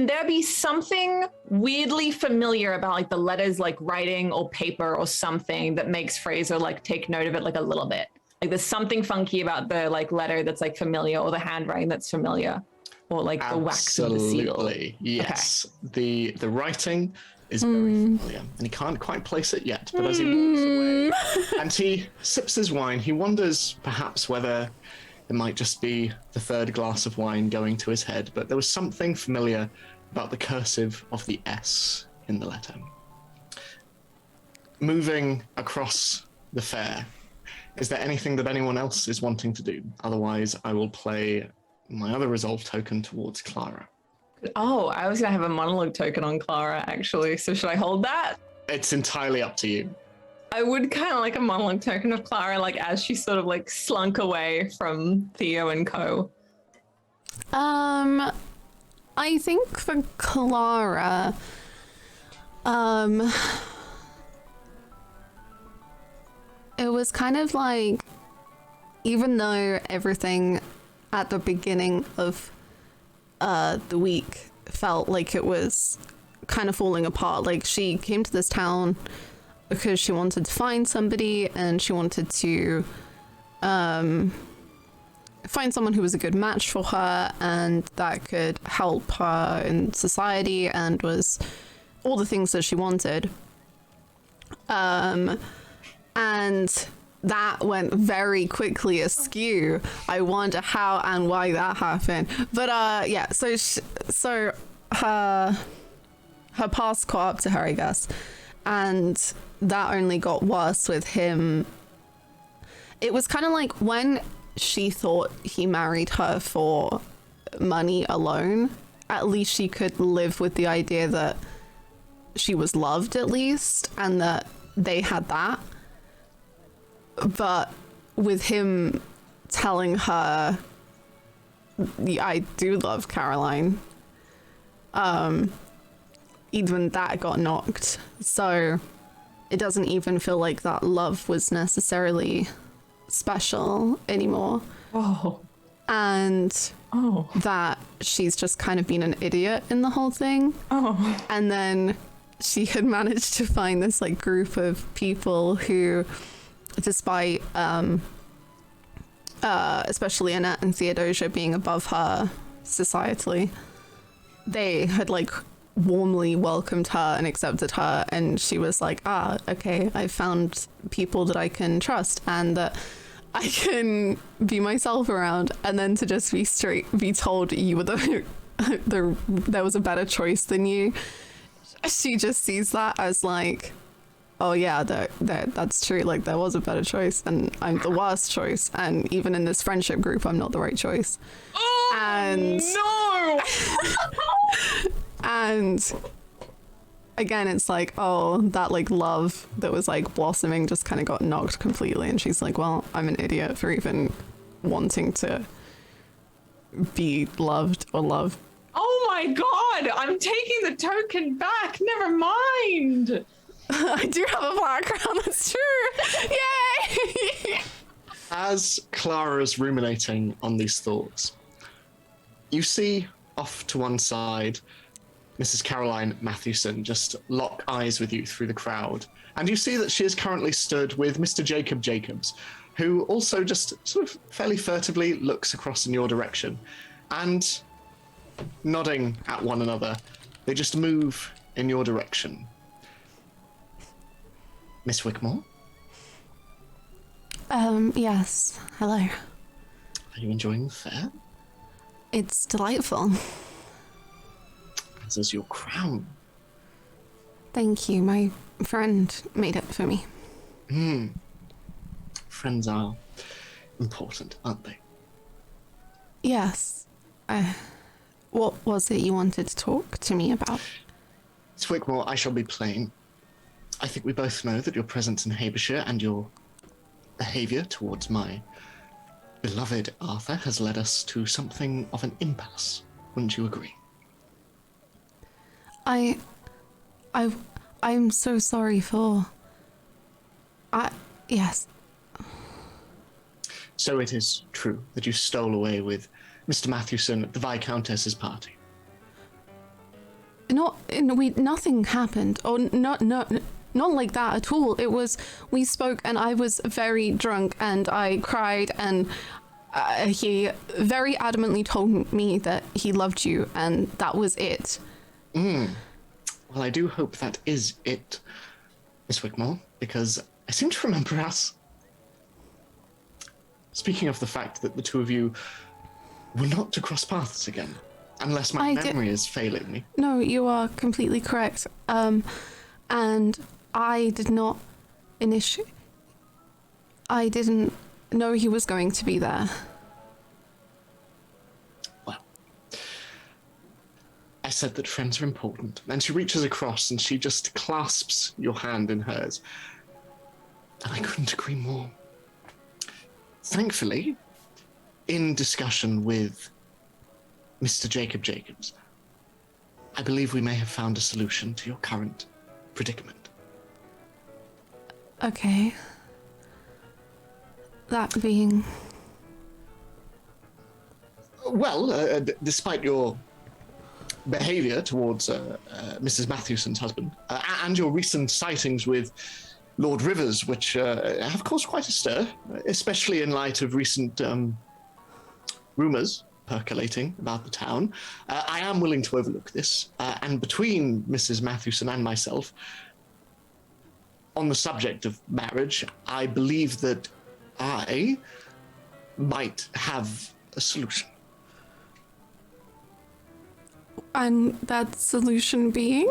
there be something weirdly familiar about like the letters, like writing or paper or something that makes Fraser like take note of it like a little bit? Like there's something funky about the like letter that's like familiar, or the handwriting that's familiar, or like the wax of the seal. Absolutely, yes. Okay. The writing is very familiar, and he can't quite place it yet. But as he walks away and he sips his wine, he wonders perhaps whether it might just be the third glass of wine going to his head. But there was something familiar about the cursive of the S in the letter. Moving across the fair, is there anything that anyone else is wanting to do? Otherwise, I will play my other resolve token towards Clara. Oh, I was going to have a monologue token on Clara, actually. So should I hold that? It's entirely up to you. I would kind of like a monologue token of Clara, like as she sort of like slunk away from Theo and co. I think for Clara, it was kind of like, even though everything at the beginning of the week felt like it was kind of falling apart, like she came to this town because she wanted to find somebody and she wanted to find someone who was a good match for her and that could help her in society and was all the things that she wanted. And that went very quickly askew. I wonder how and why that happened. But yeah, so her past caught up to her, I guess. And that only got worse with him. It was kind of like when she thought he married her for money alone, at least she could live with the idea that she was loved at least, and that they had that. But with him telling her, yeah, I do love Caroline, even that got knocked. So it doesn't even feel like that love was necessarily special anymore. Oh. And that she's just kind of been an idiot in the whole thing. Oh. And then she had managed to find this like group of people who, despite especially Annette and Theodosia being above her societally, they had like warmly welcomed her and accepted her, and she was like, okay, I found people that I can trust and that I can be myself around. And then to just be told you were there was a better choice than you, she just sees that as like oh yeah, that's true. Like, there was a better choice, and I'm the worst choice. And even in this friendship group, I'm not the right choice. Oh, And no! and again, it's like, oh, that like love that was like blossoming just kind of got knocked completely. And she's like, well, I'm an idiot for even wanting to be loved or love. Oh my god, I'm taking the token back. Never mind. I do have a background, that's true. Yay! As Clara is ruminating on these thoughts, you see off to one side Mrs. Caroline Mathewson just lock eyes with you through the crowd. And you see that she is currently stood with Mr. Jacob Jacobs, who also just sort of fairly furtively looks across in your direction. And nodding at one another, they just move in your direction. Miss Wickmore? Yes. Hello. Are you enjoying the fair? It's delightful. As is your crown. Thank you. My friend made it for me. Friends are important, aren't they? Yes. What was it you wanted to talk to me about? Miss Wickmore, I shall be plain. I think we both know that your presence in Habershire and your behaviour towards my beloved Arthur has led us to something of an impasse. Wouldn't you agree? I'm so sorry for... Yes. So it is true that you stole away with Mr. Mathewson at the Viscountess's party. Nothing happened. Oh, not like that at all. It was, we spoke and I was very drunk and I cried and he very adamantly told me that he loved you and that was it. Well, I do hope that is it, Miss Wickmore, because I seem to remember us speaking of the fact that the two of you were not to cross paths again, unless my memory is failing me. No, you are completely correct. And I did not I didn't know he was going to be there. Well, I said that friends are important, and she reaches across and she just clasps your hand in hers. And I couldn't agree more. Thankfully, in discussion with Mr. Jacob Jacobs, I believe we may have found a solution to your current predicament. Okay. That being... Well, despite your behavior towards Mrs. Mathewson's husband, and your recent sightings with Lord Rivers, which have caused quite a stir, especially in light of recent rumours percolating about the town, I am willing to overlook this. And between Mrs. Mathewson and myself, on the subject of marriage, I believe that I might have a solution. And that solution being?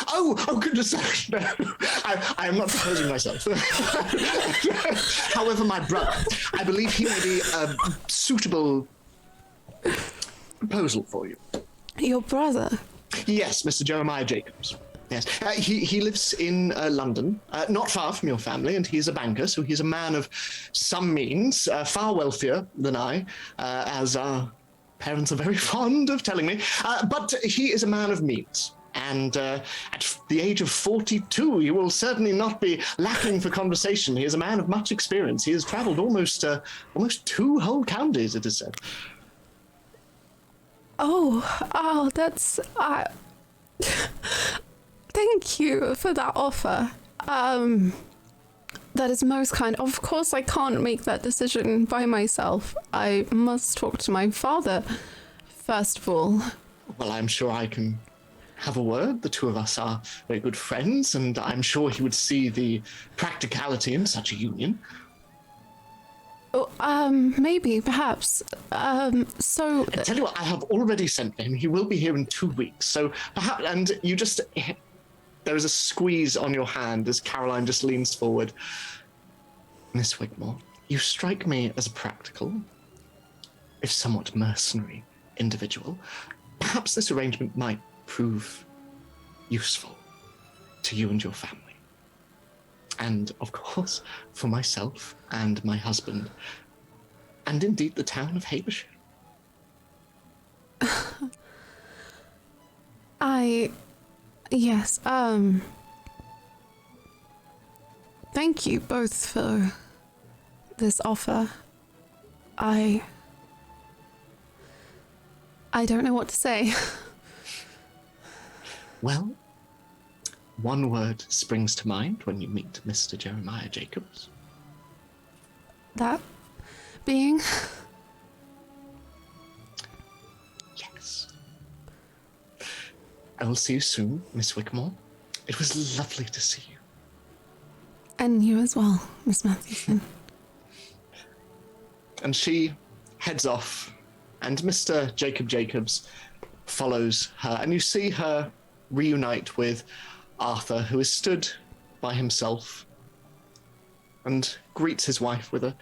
Oh goodness, no. I am not proposing myself. However, my brother, I believe he may be a suitable proposal for you. Your brother? Yes, Mr. Jeremiah Jacobs. Yes, he lives in London, not far from your family, and he's a banker, so he's a man of some means, far wealthier than I, as our parents are very fond of telling me. But he is a man of means. And at the age of 42, you will certainly not be lacking for conversation. He is a man of much experience. He has travelled almost 2 whole counties, it is said. Oh, that's... Thank you for that offer. That is most kind. Of course, I can't make that decision by myself. I must talk to my father, first of all. Well, I'm sure I can have a word. The two of us are very good friends, and I'm sure he would see the practicality in such a union. Oh, maybe, perhaps. So... I tell you what, I have already sent for him. He will be here in 2 weeks, so perhaps... And you just... there is a squeeze on your hand as Caroline just leans forward. Miss Wigmore, you strike me as a practical, if somewhat mercenary, individual. Perhaps this arrangement might prove useful to you and your family. And, of course, for myself and my husband, and indeed the town of Habershire. Yes, thank you both for this offer. I don't know what to say. Well, one word springs to mind when you meet Mr. Jeremiah Jacobs. That being? Yes. I will see you soon, Miss Wigmore. It was lovely to see you. And you as well, Miss Matthewson. And she heads off, and Mr. Jacob Jacobs follows her, and you see her reunite with Arthur, who is stood by himself and greets his wife with a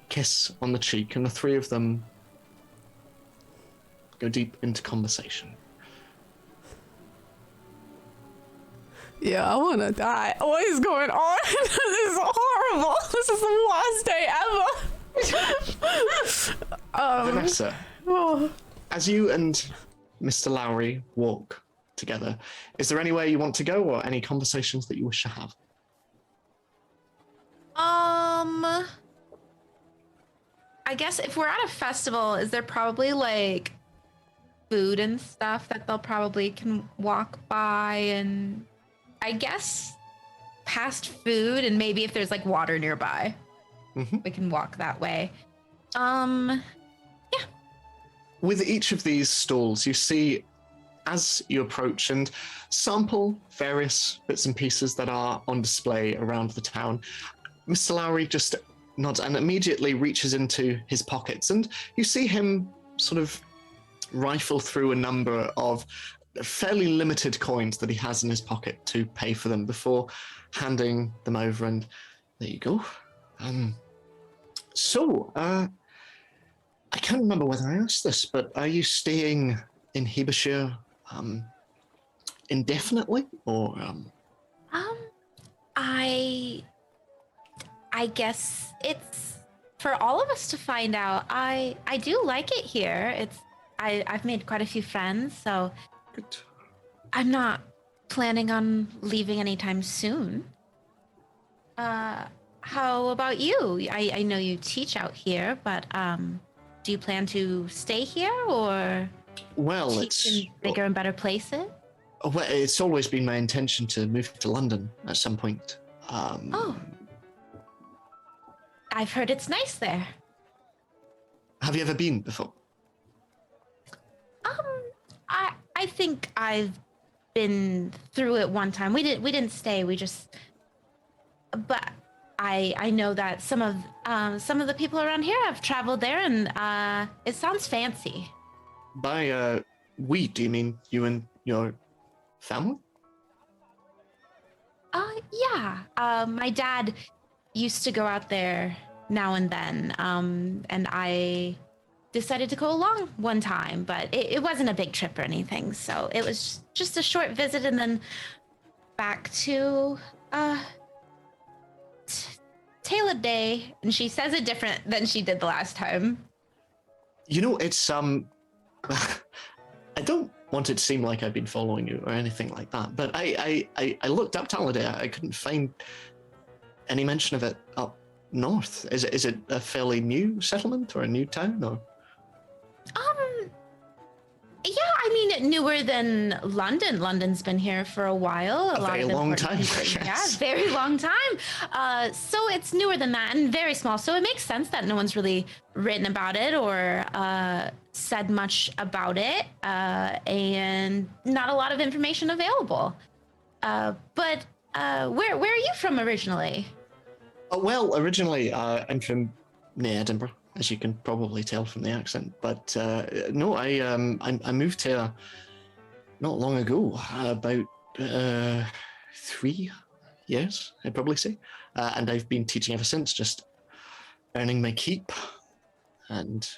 kiss on the cheek, and the three of them go deep into conversation. Yeah, I want to die. What is going on? This is horrible. This is the worst day ever. Vanessa, as you and Mr. Lowry walk together, is there anywhere you want to go or any conversations that you wish to have? I guess if we're at a festival, is there probably like food and stuff that they'll probably can walk by, and I guess past food, and maybe if there's like water nearby, we can walk that way. With each of these stalls, you see, as you approach and sample various bits and pieces that are on display around the town, Mr. Lowry just nods and immediately reaches into his pockets, and you see him sort of rifle through a number of fairly limited coins that he has in his pocket to pay for them before handing them over, and there you go. I can't remember whether I asked this, but are you staying in Hebershire indefinitely, or I guess it's for all of us to find out. I do like it here. I've made quite a few friends, so Good. I'm not planning on leaving anytime soon. How about you? I know you teach out here, but do you plan to stay here or Well, teach in bigger and better places? well, it's always been my intention to move to London at some point. Oh, I've heard it's nice there. Have you ever been before? I think I've been through it one time. We didn't stay. But I know that some of the people around here have traveled there, and it sounds fancy. By we, do you mean you and your family? Yeah. My dad used to go out there now and then, and I decided to go along one time, but it wasn't a big trip or anything, so it was just a short visit and then back to Taylor Day. And she says it different than she did the last time. You know, it's I don't want it to seem like I've been following you or anything like that, but I looked up Talladay. I couldn't find any mention of it up north. Is it a fairly new settlement or a new town, or? Yeah, I mean, newer than London. London's been here for a while. A very long time. Yes. Yeah, Yes. very long time. So it's newer than that and very small. So it makes sense that no one's really written about it or said much about it, and not a lot of information available. But where are you from originally? Well, originally I'm from near Edinburgh, as you can probably tell from the accent. But no, I moved here not long ago, about 3 years, I'd probably say. And I've been teaching ever since, just earning my keep. And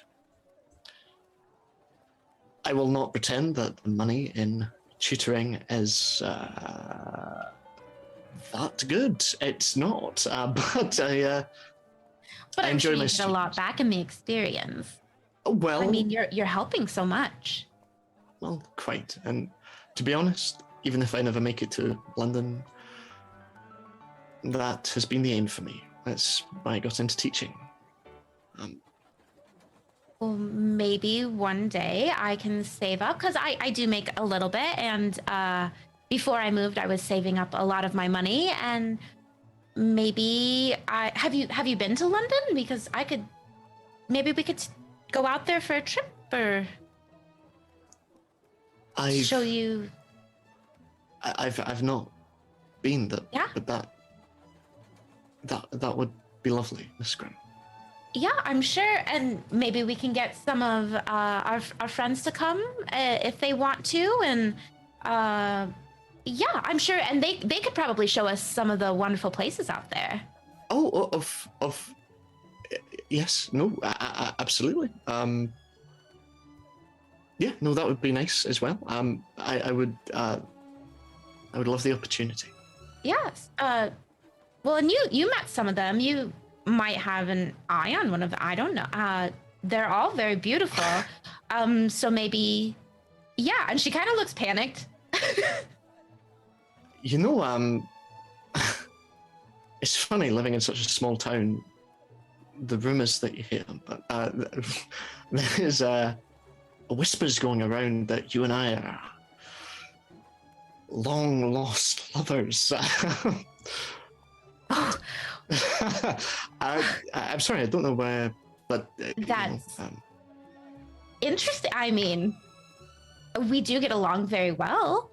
I will not pretend that the money in tutoring is that good. It's not. But I But I'm enjoy sure my you get a lot students. back in the experience. Well, I mean, you're helping so much. well, quite. And to be honest, even if I never make it to London, that has been the aim for me. That's why I got into teaching. Well, maybe one day I can save up because I do make a little bit. And before I moved, I was saving up a lot of my money. And maybe have you been to London? Because maybe we could go out there for a trip or show you. I've not been that. Yeah. But that would be lovely, Miss Grimm. Yeah, I'm sure, and maybe we can get some of our friends to come if they want to, and yeah, I'm sure, and they could probably show us some of the wonderful places out there. Oh, of yes, no, absolutely. Yeah, no, that would be nice as well. I would love the opportunity. Yes. Well, and you met some of them. You might have an eye on one of them. I don't know. They're all very beautiful. So maybe, yeah. And she kind of looks panicked. You know, it's funny living in such a small town. The rumors that you hear, there's whispers going around that you and I are long lost lovers. I'm sorry, I don't know where, but That's interesting. I mean, we do get along very well.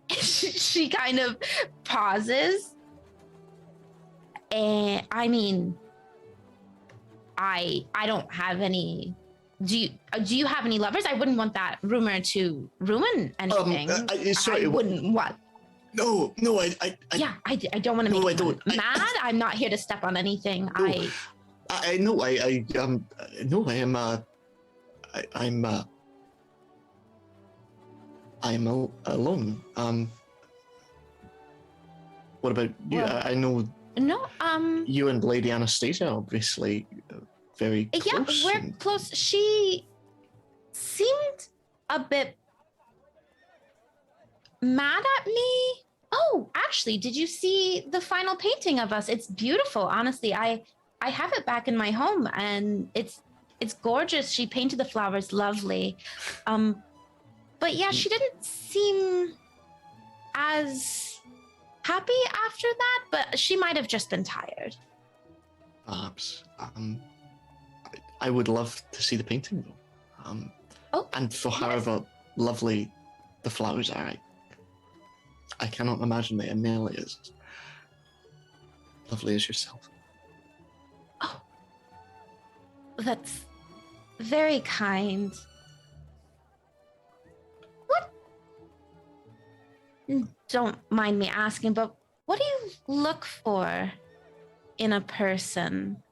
She kind of pauses, and I mean, I don't have any. Do you have any lovers? I wouldn't want that rumor to ruin anything. Sorry, I wouldn't want. No, I don't want to make No, I you don't. mad. I'm not here to step on anything. No. I know. No, I'm alone. What about you? Well, I know No, you and Lady Anastasia obviously very close. yeah, we're close. She seemed a bit mad at me. Oh, actually, did you see the final painting of us? It's beautiful. Honestly, I have it back in my home, and it's gorgeous. She painted the flowers lovely. But yeah, she didn't seem as happy after that, but she might have just been tired. Perhaps. I would love to see the painting though. And for however lovely the flowers are, I cannot imagine they are nearly as lovely as yourself. Oh, that's very kind. What? Don't mind me asking, but what do you look for in a person?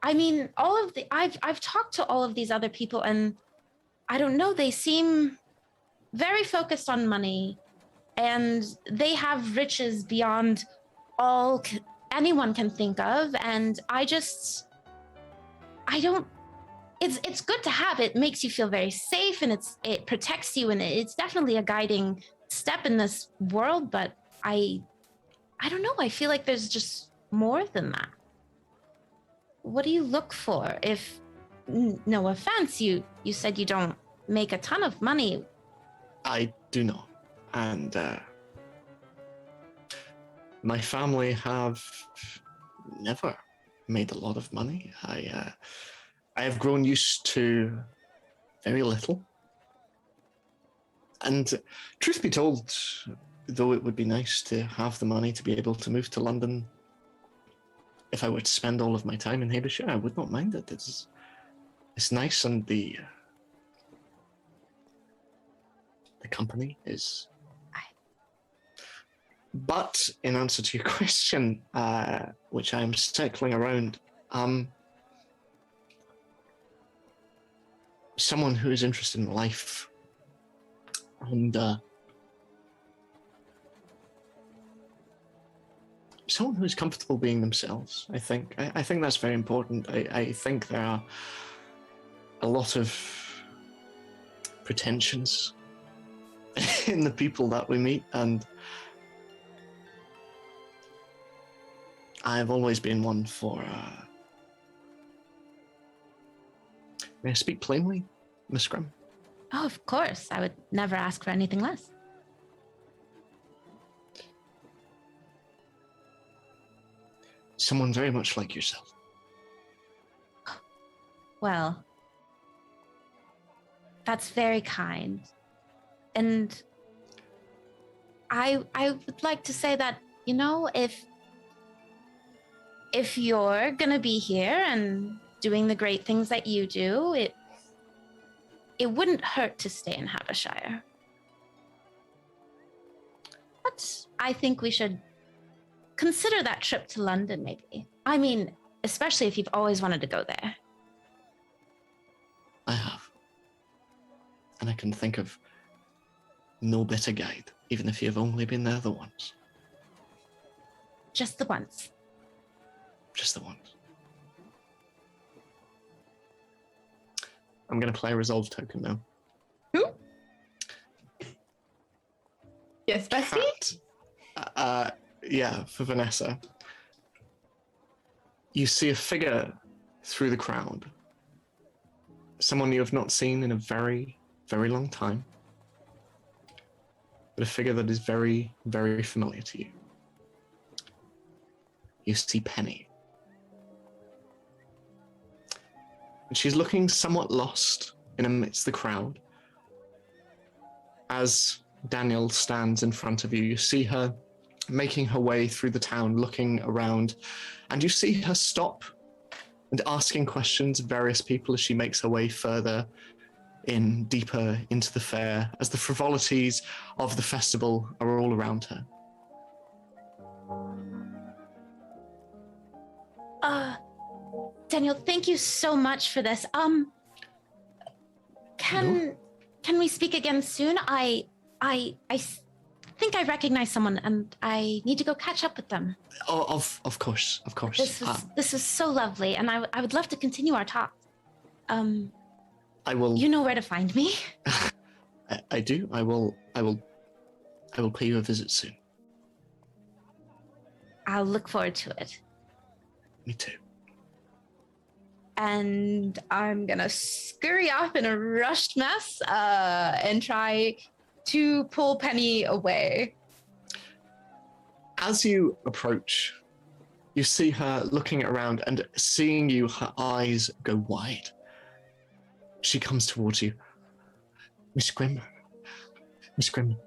I mean, I've talked to all of these other people, and I don't know, they seem very focused on money, and they have riches beyond all anyone can think of, and it's good to have. It makes you feel very safe, and it protects you, and it's definitely a guiding step in this world, but I don't know, I feel like there's just more than that. What do you look for? If no offense, you said you don't make a ton of money. I do not. And my family have never made a lot of money. I have grown used to very little. And truth be told, though it would be nice to have the money to be able to move to London, if I were to spend all of my time in Habershire, I would not mind it. It's nice, and the company is But in answer to your question, which I'm circling around, someone who is interested in life and someone who is comfortable being themselves. I think that's very important. I think there are a lot of pretensions in the people that we meet, and I've always been one for may I speak plainly, Miss Grimm? Oh, of course. I would never ask for anything less. Someone very much like yourself. Well, that's very kind. And I would like to say that, you know, if you're gonna be here and doing the great things that you do, it wouldn't hurt to stay in Havishire. But I think we should consider that trip to London, maybe. I mean, especially if you've always wanted to go there. I have. And I can think of no better guide, even if you've only been there the once. Just the once. Just the once. I'm going to play a resolve token now. Who? Yes, bestie? Cat. Yeah, for Vanessa. You see a figure through the crowd. Someone you have not seen in a very, very long time. But a figure that is very, very familiar to you. You see Penny. And she's looking somewhat lost in amidst the crowd. As Daniel stands in front of you, you see her making her way through the town, looking around, and you see her stop and asking questions of various people as she makes her way further in, deeper into the fair, as the frivolities of the festival are all around her. Daniel, thank you so much for this. Can we speak again soon? I think I recognize someone, and I need to go catch up with them. Oh, of course. This was so lovely, and I would love to continue our talk. I will. You know where to find me. I do. I will pay you a visit soon. I'll look forward to it. Me too. And I'm gonna scurry off in a rushed mess and try to pull Penny away. As you approach, you see her looking around, and seeing you, her eyes go wide. She comes towards you. Miss Grimm,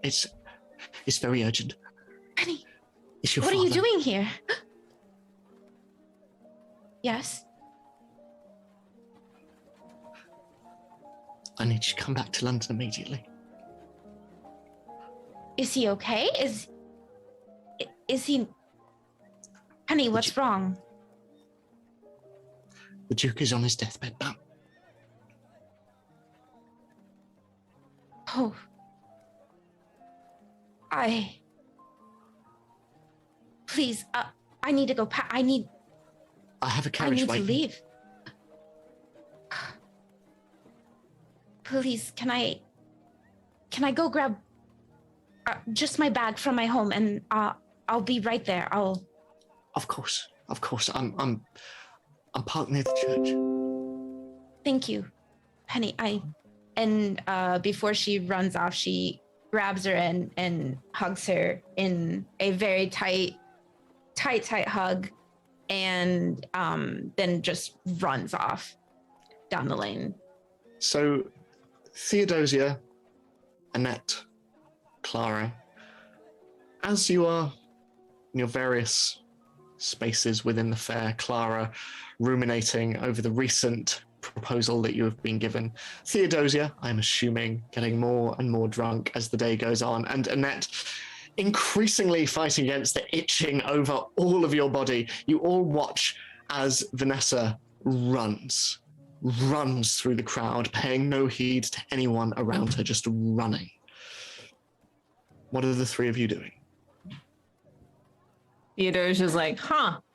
it's very urgent. Penny, It's your what father. are you doing here? Yes? I need you to come back to London immediately. Is he okay? Is he... Penny, what's wrong? The Duke is on his deathbed now. Oh. Please, I need to go I I have a I carriage need to waiting. leave. Please, can I go grab just my bag from my home, and I'll be right there. Of course. I'm parked near the church. Thank you, Penny. Before she runs off, she grabs her and hugs her in a very tight hug, and then just runs off down the lane. So, Theodosia, Annette, Clara, as you are in your various spaces within the fair, Clara ruminating over the recent proposal that you have been given. Theodosia, I'm assuming, getting more and more drunk as the day goes on. And Annette, increasingly fighting against the itching over all of your body, you all watch as Vanessa runs through the crowd, paying no heed to anyone around her, just running. What are the three of you doing? Theodosia's like,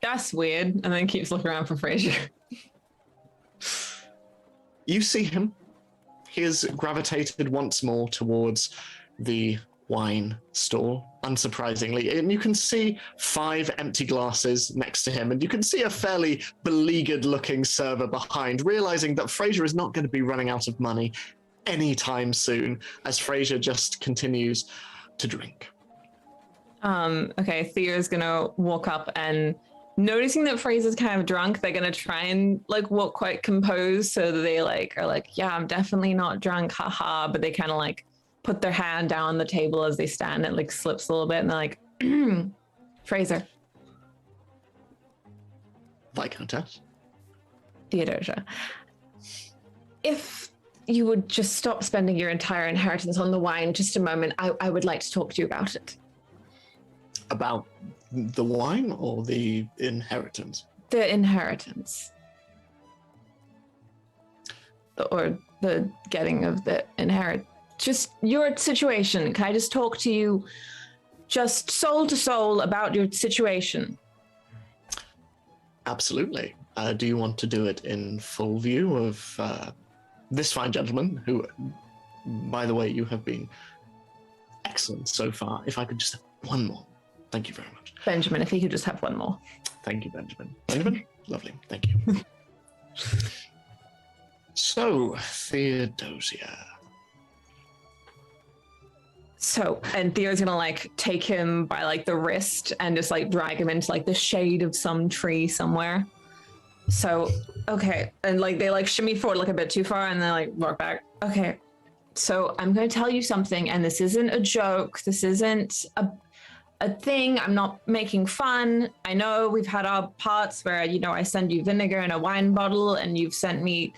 that's weird, and then keeps looking around for Fraser. You see him. He has gravitated once more towards the wine stall, unsurprisingly. And you can see 5 empty glasses next to him, and you can see a fairly beleaguered-looking server behind, realizing that Fraser is not going to be running out of money anytime soon, as Fraser just continues to drink. Okay, Theo's gonna walk up and noticing that Fraser's kind of drunk, they're gonna try and like walk quite composed so that they like are like, yeah, I'm definitely not drunk, haha, but they kind of like put their hand down on the table as they stand. It like slips a little bit and they're like, Fraser. Viscountess. Theodosia. If you would just stop spending your entire inheritance on the wine just a moment, I would like to talk to you about it. About the wine or the inheritance? The inheritance. Or the getting of the inherit. Just your situation. Can I just talk to you just soul to soul about your situation? Absolutely. Do you want to do it in full view of this fine gentleman, who, by the way, you have been excellent so far? If I could just have one more. Thank you very much. Benjamin, if he could just have one more. Thank you, Benjamin. Benjamin? Lovely. Thank you. So, Theodosia. So, and Theo's gonna like take him by like the wrist and just like drag him into like the shade of some tree somewhere. So, okay. And like they like shimmy forward like a bit too far and then like walk back. Okay. So I'm gonna tell you something, and this isn't a joke. This isn't a thing. I'm not making fun. I know we've had our parts where, you know, I send you vinegar in a wine bottle and you've sent me,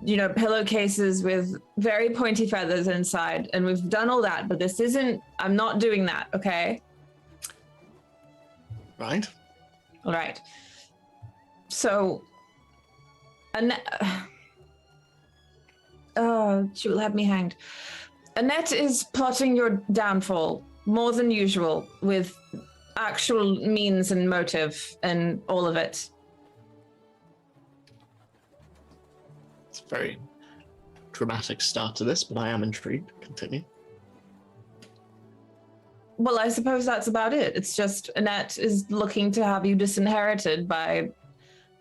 you know, pillowcases with very pointy feathers inside, and we've done all that, but this isn't, I'm not doing that, okay? Right. All right. So, Annette, oh, she will have me hanged. Annette is plotting your downfall more than usual with actual means and motive and all of it. It's a very dramatic start to this, but I am intrigued. Continue. Well, I suppose that's about it. It's just Annette is looking to have you disinherited by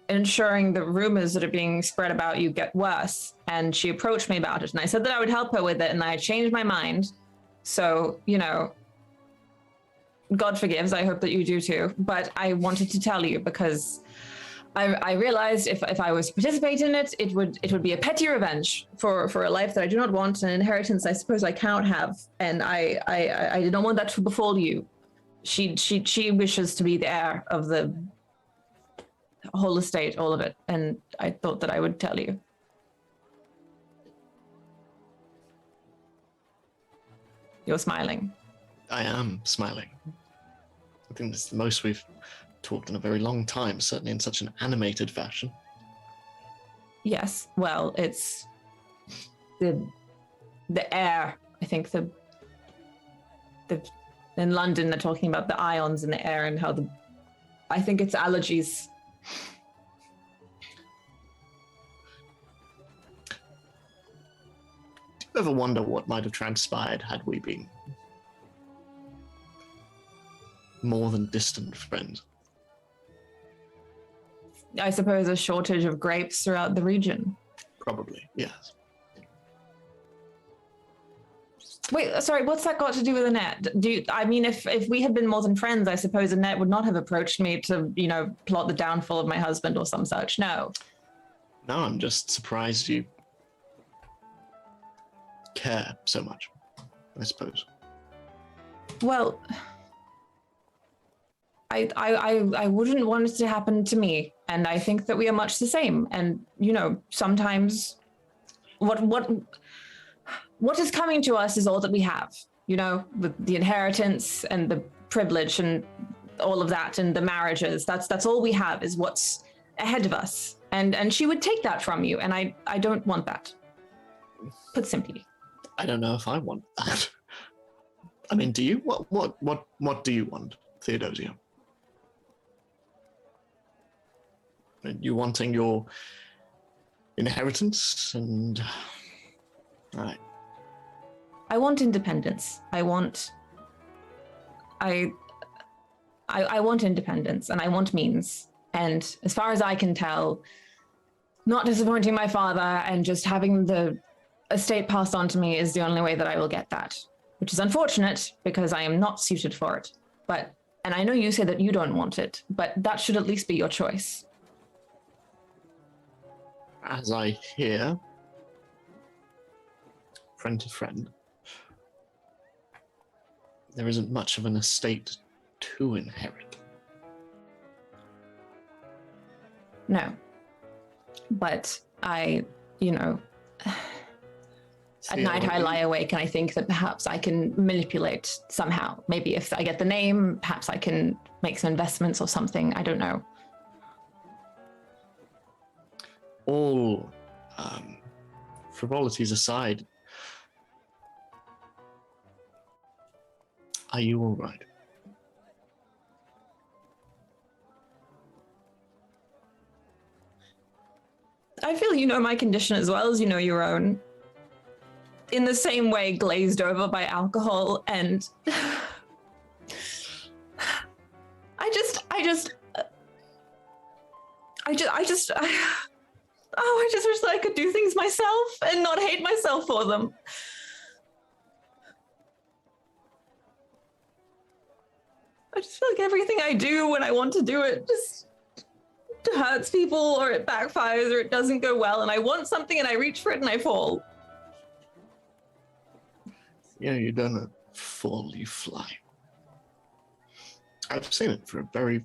ensuring the rumors that are being spread about you get worse. And she approached me about it, and I said that I would help her with it, and I changed my mind. So, you know, God forgives. I hope that you do too. But I wanted to tell you because I realized if I was to participate in it, it would be a petty revenge for a life that I do not want, an inheritance I suppose I cannot have, and I did not want that to befall you. She wishes to be the heir of the whole estate, all of it, and I thought that I would tell you. You're smiling. I am smiling. I think this is the most we've talked in a very long time, certainly in such an animated fashion. Yes, well, it's the air. I think the in London they're talking about the ions in the air and how I think it's allergies. Do you ever wonder what might have transpired had we been more than distant friends? I suppose a shortage of grapes throughout the region. Probably, yes. Wait, sorry, what's that got to do with Annette? I mean, if we had been more than friends, I suppose Annette would not have approached me to, you know, plot the downfall of my husband or some such. No. No, I'm just surprised you care so much, I suppose. Well, I wouldn't want it to happen to me, and I think that we are much the same. And you know, sometimes what is coming to us is all that we have, you know, the inheritance and the privilege and all of that and the marriages. That's all we have is what's ahead of us. And she would take that from you, and I don't want that. Put simply. I don't know if I want that. I mean, do you? What do you want, Theodosia? Are you wanting your inheritance and... All right. I want independence. I want independence, and I want means. And as far as I can tell, not disappointing my father and just having the estate passed on to me is the only way that I will get that, which is unfortunate because I am not suited for it. And I know you say that you don't want it, but that should at least be your choice. As I hear, friend to friend, there isn't much of an estate to inherit. No. But at night I lie awake and I think that perhaps I can manipulate somehow. Maybe if I get the name, perhaps I can make some investments or something. I don't know. All frivolities aside, are you all right? I feel you know my condition as well as you know your own. In the same way, glazed over by alcohol, and I just wish that I could do things myself and not hate myself for them. I just feel like everything I do when I want to do it just hurts people, or it backfires, or it doesn't go well, and I want something and I reach for it and I fall. Yeah, you don't fall, you fly. I've seen it for a very,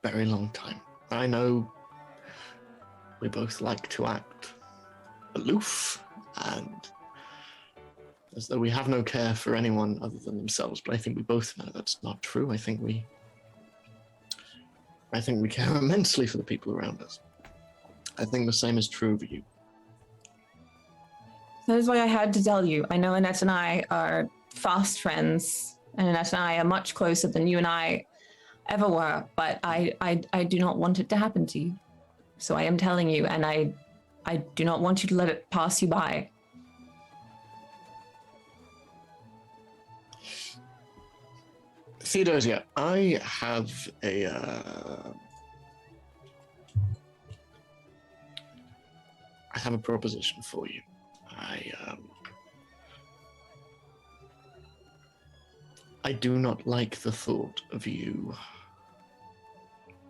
very long time. I know we both like to act aloof and as though we have no care for anyone other than themselves, but I think we both know that's not true. I think we care immensely for the people around us. I think the same is true of you. That is why I had to tell you. I know Annette and I are fast friends, and Annette and I are much closer than you and I ever were, but I do not want it to happen to you. So I am telling you, and I do not want you to let it pass you by. Theodosia, I have a proposition for you. I do not like the thought of you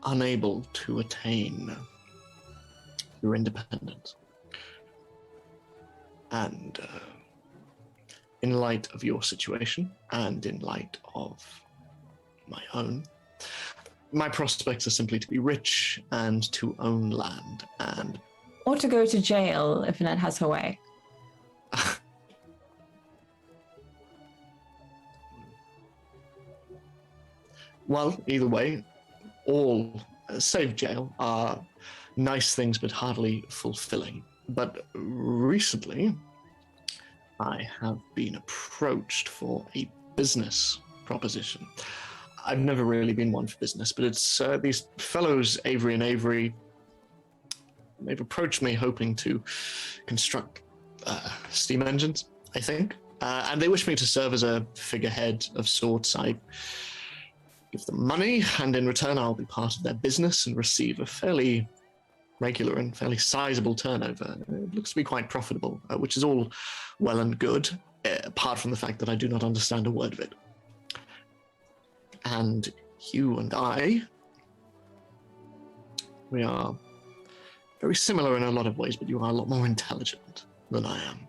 unable to attain your independence. And in light of your situation and in light of my own, my prospects are simply to be rich and to own land and... Or to go to jail if Annette has her way. Well, either way, all, save jail, are nice things but hardly fulfilling. But recently, I have been approached for a business proposition. I've never really been one for business, but it's these fellows, Avery and Avery, they've approached me hoping to construct steam engines, I think. And they wish me to serve as a figurehead of sorts. I give them money, and in return I'll be part of their business and receive a fairly regular and fairly sizable turnover. It looks to be quite profitable, which is all well and good, apart from the fact that I do not understand a word of it. And you and I, we are very similar in a lot of ways, but you are a lot more intelligent than I am.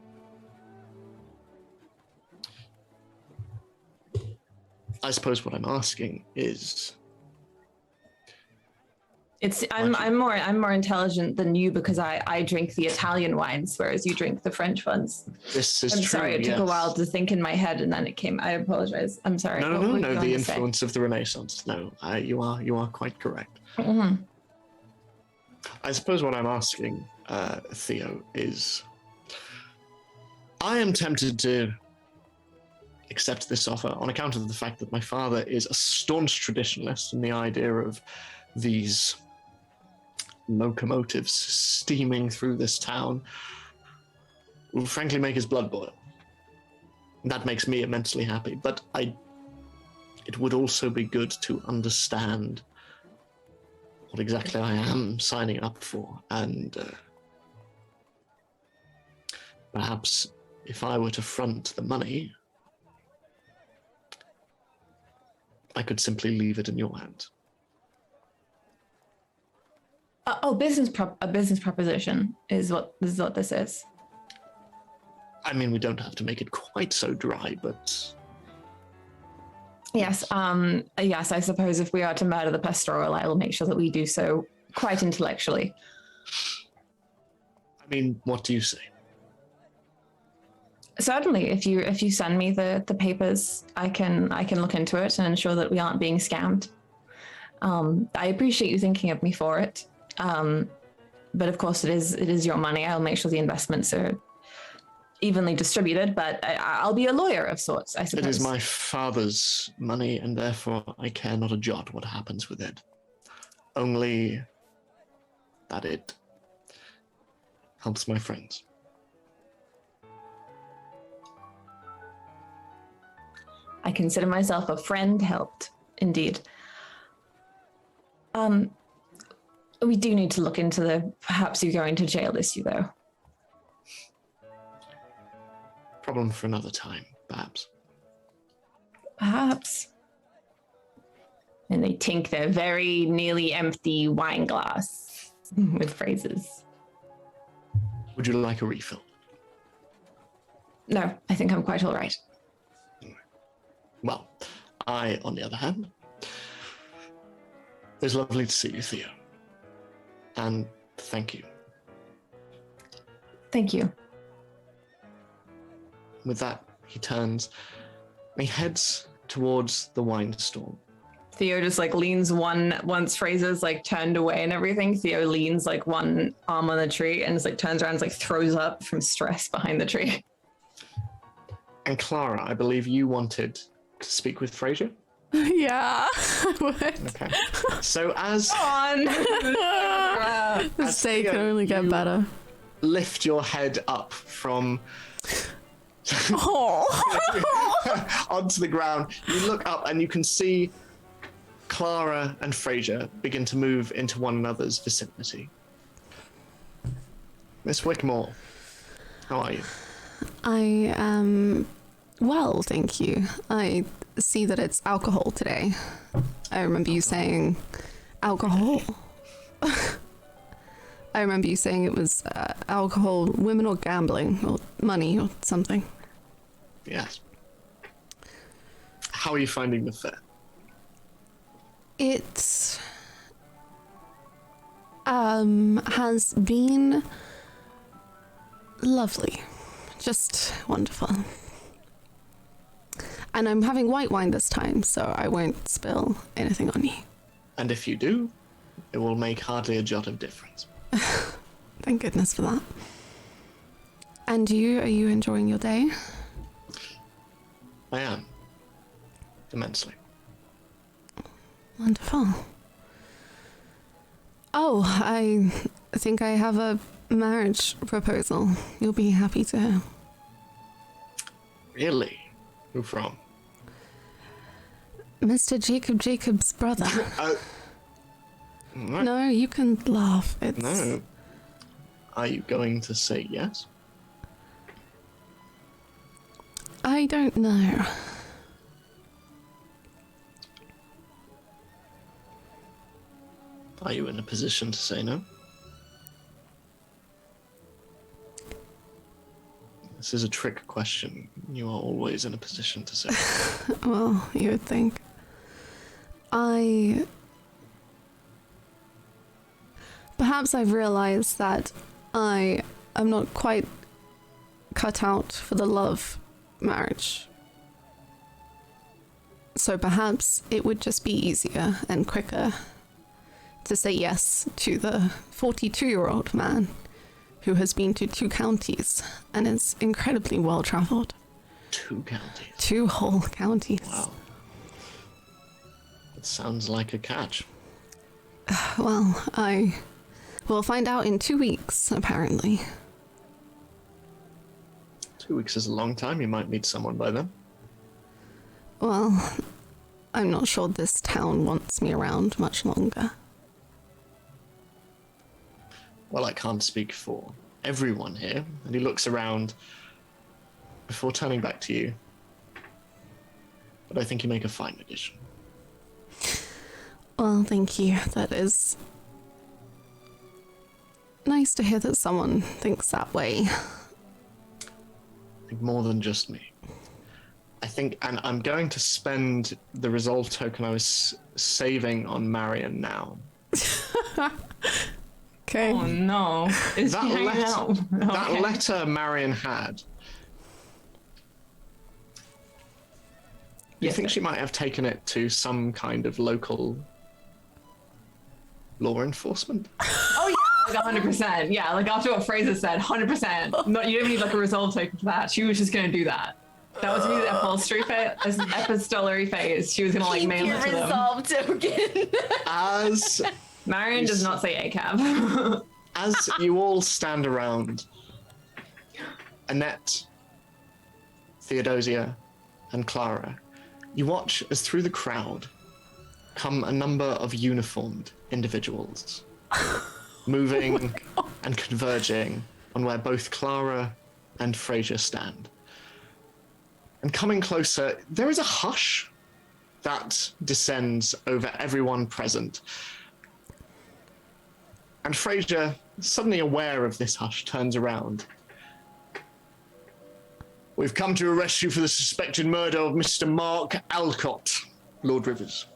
I suppose what I'm asking is, I'm more intelligent than you because I drink the Italian wines, whereas you drink the French ones. This is I'm true. sorry, it took a yes. while to think in my head, and then it came. I apologize. I'm sorry. No, What were you no. going The to say? influence of the Renaissance. No, you are quite correct. Mhm. I suppose what I'm asking, Theo, is I am tempted to accept this offer on account of the fact that my father is a staunch traditionalist, and the idea of these locomotives steaming through this town will frankly make his blood boil. That makes me immensely happy, but it would also be good to understand what exactly I am signing up for, and perhaps if I were to front the money, I could simply leave it in your hands. A business proposition is what this is. I mean, we don't have to make it quite so dry, but Yes. Yes. I suppose if we are to murder the pastoral, I will make sure that we do so quite intellectually. I mean, what do you say? Certainly, if you send me the papers, I can look into it and ensure that we aren't being scammed. I appreciate you thinking of me for it, but of course it is your money. I'll make sure the investments are evenly distributed. But I'll be a lawyer of sorts, I suppose. It is my father's money, and therefore I care not a jot what happens with it. Only that it helps my friends. I consider myself a friend helped, indeed. We do need to look into the perhaps you going to jail issue, though. Problem for another time, perhaps. Perhaps. And they tink their very nearly empty wine glass with phrases. Would you like a refill? No, I think I'm quite all right. Well, I, on the other hand, it's lovely to see you, Theo. And thank you. Thank you. With that, he turns and he heads towards the wine stall. Theo just like leans once Fraser's like turned away and everything. Theo leans like one arm on the tree and just like turns around and like throws up from stress behind the tree. And Clara, I believe you wanted to speak with Fraser? Yeah, I would. Okay. So as This day can Theo, only get you better. lift your head up from Oh. onto the ground, you look up and you can see Clara and Fraser begin to move into one another's vicinity. Miss Wickmore, how are you? I am well, thank you. I see that it's alcohol today. I remember you saying alcohol. I remember you saying it was alcohol, women, or gambling, or money, or something. Yes. How are you finding the fair? It has been lovely, just wonderful. And I'm having white wine this time, so I won't spill anything on you. And if you do, it will make hardly a jot of difference. Thank goodness for that. And you, are you enjoying your day? I am. Immensely. Wonderful. Oh, I think I have a marriage proposal. You'll be happy to hear. Really? Who from? Mr. Jacob's brother. What? No, you can laugh. It's... No. Are you going to say yes? I don't know. Are you in a position to say no? This is a trick question. You are always in a position to say no. Well, you would think. I Perhaps I've realized that I am not quite cut out for the love marriage. So perhaps it would just be easier and quicker to say yes to the 42-year-old man who has been to 2 counties and is incredibly well-traveled. 2 counties? 2 whole counties. Wow. That sounds like a catch. Well, I will find out in 2 weeks, apparently. 2 weeks is a long time. You might meet someone by then. Well, I'm not sure this town wants me around much longer. Well, I can't speak for everyone here. And he looks around before turning back to you. But I think you make a fine addition. Well, thank you. That is nice to hear that someone thinks that way. I think more than just me. I think, and I'm going to spend the resolve token I was saving on Marion now. Okay. Oh no. Is That he hanging letter- out? That Okay. letter Marion had. Do you Yes, think she might have taken it to some kind of local law enforcement? Oh yeah, like 100%. Yeah, like after what Fraser said, 100%. Not, you don't need like a resolve token for that. She was just gonna do that. That was gonna be the epistolary phase. She was gonna like mail Your it to them. resolve token. As Marion does not say ACAB. as you all stand around, Annette, Theodosia, and Clara, you watch as through the crowd come a number of uniformed individuals, moving and converging on where both Clara and Fraser stand. And coming closer, there is a hush that descends over everyone present. And Fraser, suddenly aware of this hush, turns around. We've come to arrest you for the suspected murder of Mr. Mark Alcott, Lord Rivers.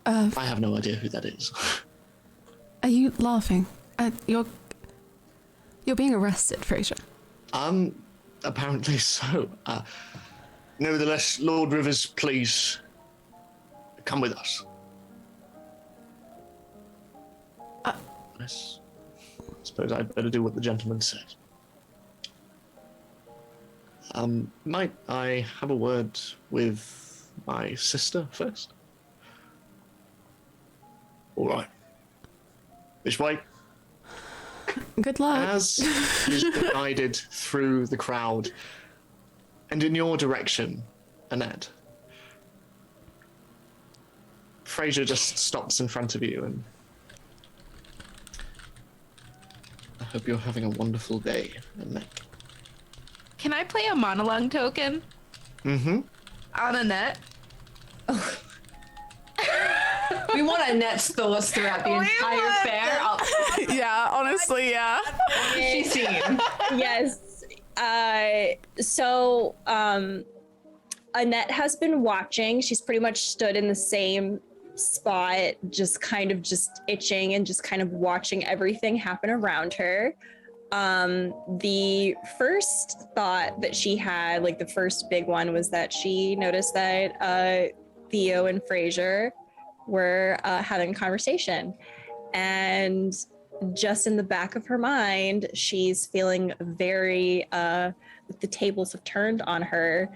I have no idea who that is. Are you laughing? You're being arrested, Fraser. Apparently so. Nevertheless, Lord Rivers, please come with us. Yes. Suppose I'd better do what the gentleman said. Might I have a word with my sister first? All right. This way. Good luck. As is guided through the crowd, and in your direction, Annette, Fraser just stops in front of you and I hope you're having a wonderful day, Annette. Can I play a monologue token Mm-hmm. on Annette? We want Annette's thoughts throughout the entire fair. Yeah, honestly, yeah. What has she seen? Yes. So Annette has been watching. She's pretty much stood in the same spot, just kind of just itching and just kind of watching everything happen around her. The first thought that she had, like the first big one, was that she noticed that Theo and Fraser were having a conversation. And just in the back of her mind, she's feeling very, the tables have turned on her.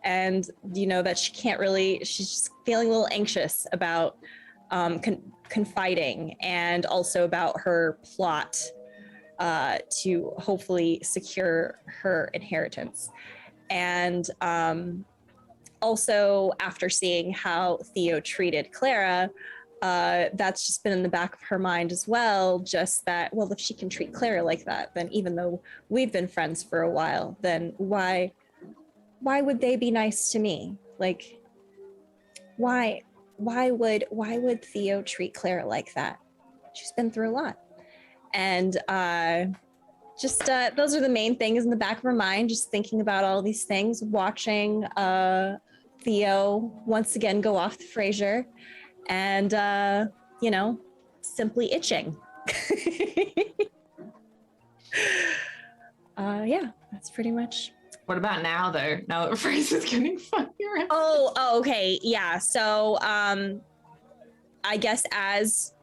And you know that she can't really, she's just feeling a little anxious about confiding, and also about her plot to hopefully secure her inheritance. And also after seeing how Theo treated Clara, that's just been in the back of her mind as well, just that, well, if she can treat Clara like that, then even though we've been friends for a while, then why would they be nice to me? Like, why would Theo treat Clara like that? She's been through a lot. And just those are the main things in the back of her mind, just thinking about all these things, watching Theo once again go off the Fraser, and you know, simply itching. Yeah, that's pretty much. What about now, though? Now that Fraser's getting funnier. Okay. Yeah. So, I guess as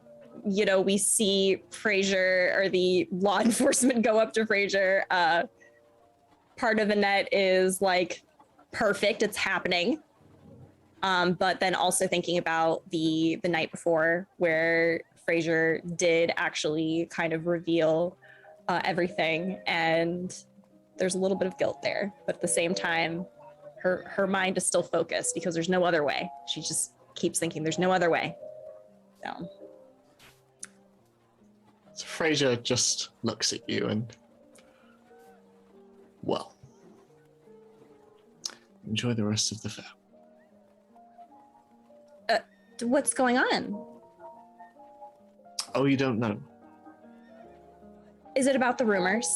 you know, we see Frasier or the law enforcement go up to Frasier. Part of Annette is like, perfect, it's happening. But then also thinking about the night before, where Frasier did actually kind of reveal everything, and there's a little bit of guilt there, but at the same time, her mind is still focused because there's no other way. She just keeps thinking there's no other way. So Frasier just looks at you and, well, enjoy the rest of the fair. What's going on? Oh, you don't know? Is it about the rumors?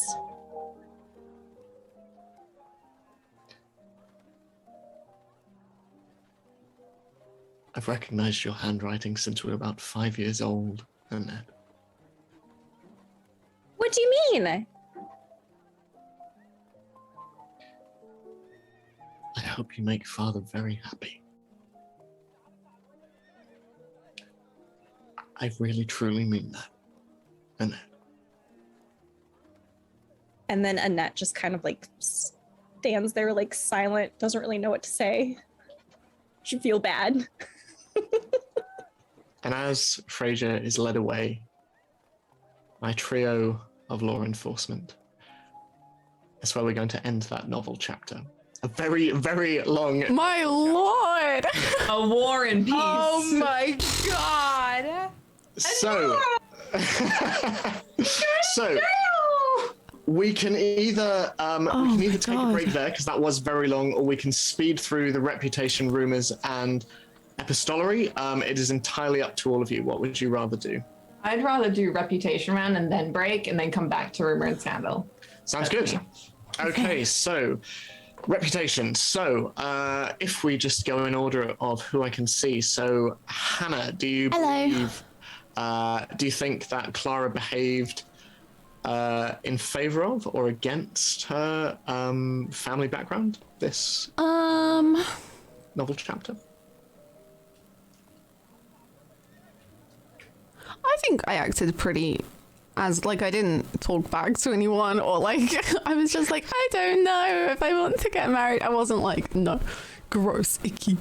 I've recognized your handwriting since we were about 5 years old, Annette. What do you mean? I hope you make Father very happy. I really, truly mean that, Annette. And then Annette just kind of like stands there like silent, doesn't really know what to say. She feel bad. And as Frasier is led away, my trio of law enforcement, that's where we're going to end that novel chapter. A very, very long... My lord! A war and peace. Oh my god. So... so... We can either take a break there, because that was very long, or we can speed through the reputation, rumors, and epistolary. It is entirely up to all of you. What would you rather do? I'd rather do reputation round and then break and then come back to rumor and scandal. Sounds good. Okay, so reputation. So if we just go in order of who I can see. So Hannah, do you believe? Do you think that Clara behaved in favor of or against her family background? This novel chapter. I think I acted pretty as like I didn't talk back to anyone, or like I was just like, I don't know if I want to get married. I wasn't like, no, gross, icky.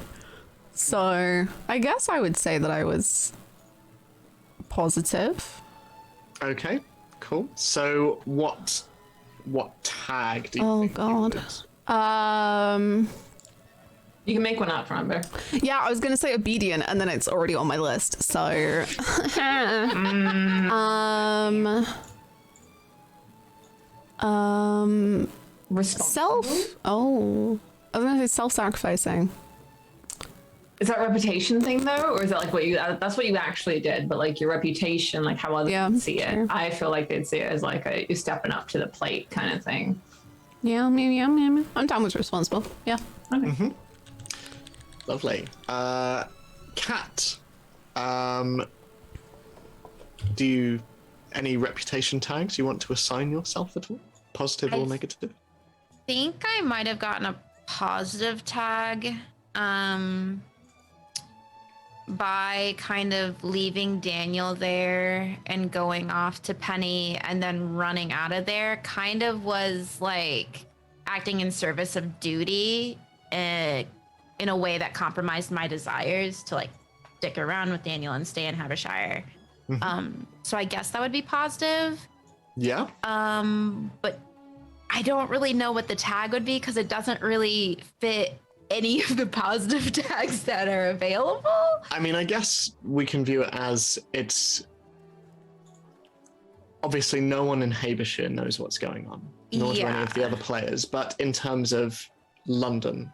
So I guess I would say that I was positive. Okay, cool. So what tag do you think you would? You can make one up, remember? Yeah, I was gonna say obedient, and then it's already on my list. So, self. Oh, I was gonna say self-sacrificing. Is that reputation thing though, or is that like what you? That's what you actually did, but like your reputation, like how others see it. Sure. I feel like they'd see it as like you stepping up to the plate kind of thing. Yeah, maybe. I'm down with responsible. Yeah. Okay. Mm-hmm. Lovely. Kat, do you any reputation tags you want to assign yourself at all? Positive or negative? I think I might have gotten a positive tag by kind of leaving Daniel there and going off to Penny and then running out of there. Kind of was like acting in service of duty in a way that compromised my desires to like stick around with Daniel and stay in Havershire. Mm-hmm. So I guess that would be positive. Yeah. But I don't really know what the tag would be because it doesn't really fit any of the positive tags that are available. I mean, I guess we can view it as it's obviously no one in Havershire knows what's going on, nor do any of the other players. But in terms of London,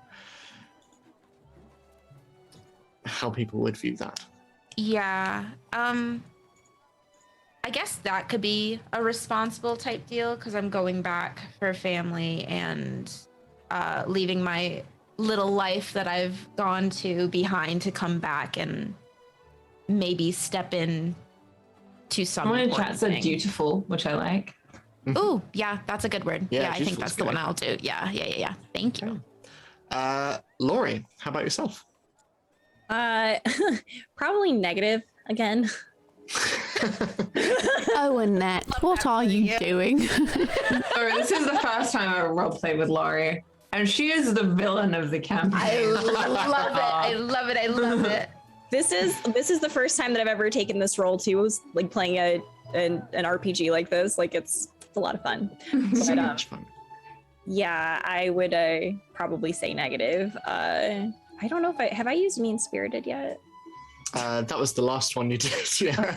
how people would view that. Yeah. I guess that could be a responsible type deal because I'm going back for family and leaving my little life that I've gone to behind to come back and maybe step in to some I'm gonna important chat so thing. dutiful, which I like. Ooh, yeah, that's a good word. Yeah, Yeah, I think dutiful's that's the one great. I'll do. Yeah. Thank you. Laurie, how about yourself? Probably negative again. Oh, Annette, what are you doing? So this is the first time I roleplayed with Laurie, and she is the villain of the campaign. I love it. This is the first time that I've ever taken this role too. It was like playing an RPG like this. Like it's a lot of fun. So But, much fun. yeah, I would probably say negative. I don't know if I used mean spirited yet. That was the last one you did. Yeah.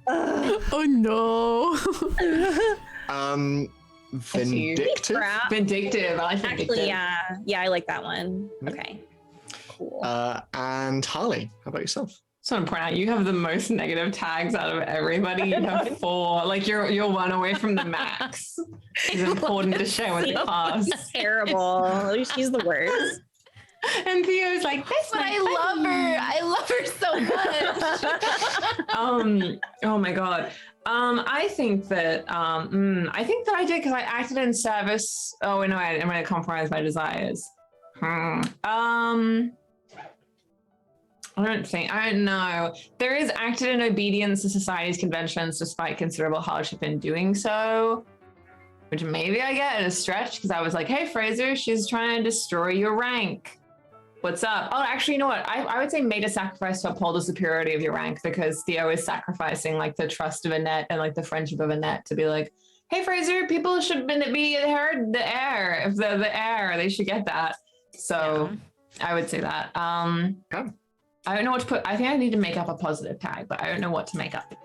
Oh no. Vindictive. Crap. Vindictive. I like Actually, vindictive. yeah, I like that one. Okay, cool. And Harley, how about yourself? Just want to point out you have the most negative tags out of everybody. You have 4. Like you're 1 away from the max. It's important to share with the class. Terrible. She's the worst. And Theo's like, this But I love her. I love her so much. Oh my god. I think that I did because I acted in service. Oh no, I'm gonna compromise my desires. I don't know. There is acted in obedience to society's conventions despite considerable hardship in doing so. Which maybe I get at a stretch because I was like, hey Fraser, she's trying to destroy your rank. What's up? Oh, actually, you know what? I would say made a sacrifice to uphold the superiority of your rank because Theo is sacrificing like the trust of Annette and like the friendship of Annette to be like, hey Fraser, people should be heard the heir. If they're the heir, they should get that. So I would say that. Okay. I don't know what to put. I think I need to make up a positive tag, but I don't know what to make up.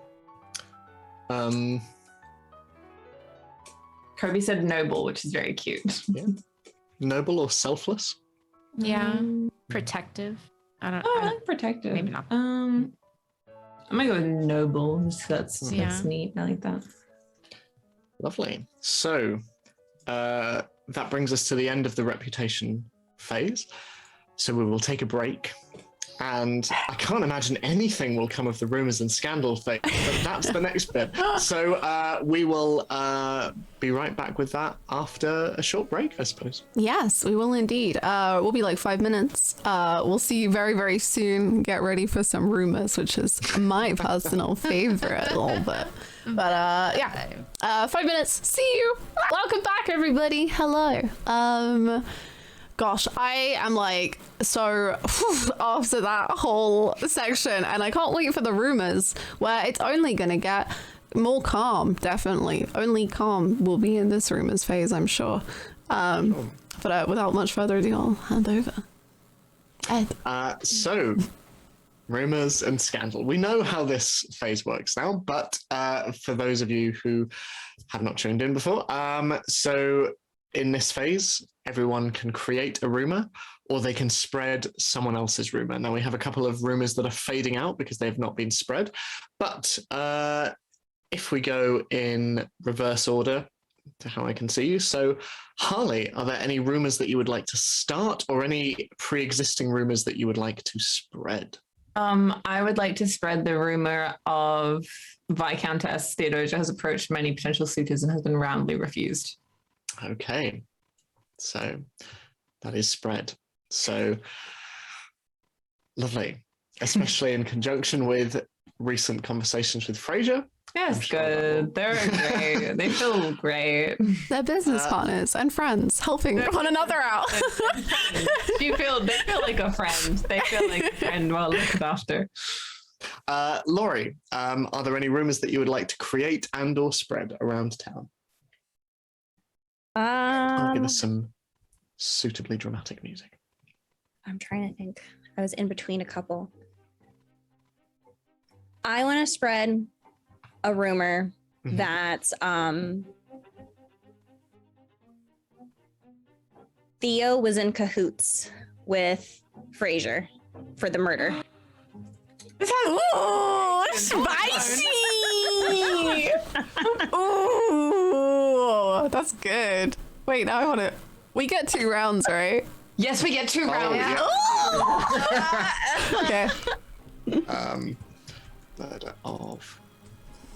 Kobe said noble, which is very cute. Yeah. Noble or selfless? Yeah. Protective. I don't Oh, I know. like protective. Maybe not. I'm gonna go with noble. That's Yeah. neat. I like that. Lovely. So that brings us to the end of the reputation phase. So we will take a break. And I can't imagine anything will come of the rumors and scandal phase, but that's the next bit. So we will be right back with that after a short break, I suppose. Yes, we will indeed. We'll be like 5 minutes. We'll see you very, very soon. Get ready for some rumors, which is my personal favorite a little bit. But yeah, 5 minutes. See you. Welcome back, everybody. Hello. Gosh, I am like so after that whole section, and I can't wait for the rumors where it's only gonna get more calm. Definitely, only calm will be in this rumors phase, I'm sure. But without much further ado, I'll hand over. Ed. So, rumors and scandal. We know how this phase works now, but for those of you who have not tuned in before, so in this phase, everyone can create a rumor or they can spread someone else's rumor. Now we have a couple of rumors that are fading out because they have not been spread. But if we go in reverse order to how I can see you. So Harley, are there any rumors that you would like to start or any pre-existing rumors that you would like to spread? I would like to spread the rumor of Viscountess Theodosia has approached many potential suitors and has been roundly refused. Okay, so that is spread. So lovely, especially in conjunction with recent conversations with Fraser. Yes, sure good. They're great. They feel great. They're business partners and friends, helping one another out. They feel like a friend. They feel like a friend well looked after. Laurie, are there any rumors that you would like to create and or spread around town? I'll give us some suitably dramatic music. I'm trying to think. I was in between a couple. I want to spread a rumor that Theo was in cahoots with Fraser for the murder. Ooh, spicy! Ooh, that's good. Wait, now I want to. We get 2 rounds, right? Yes, we get 2 rounds. Yeah. Okay. Murder of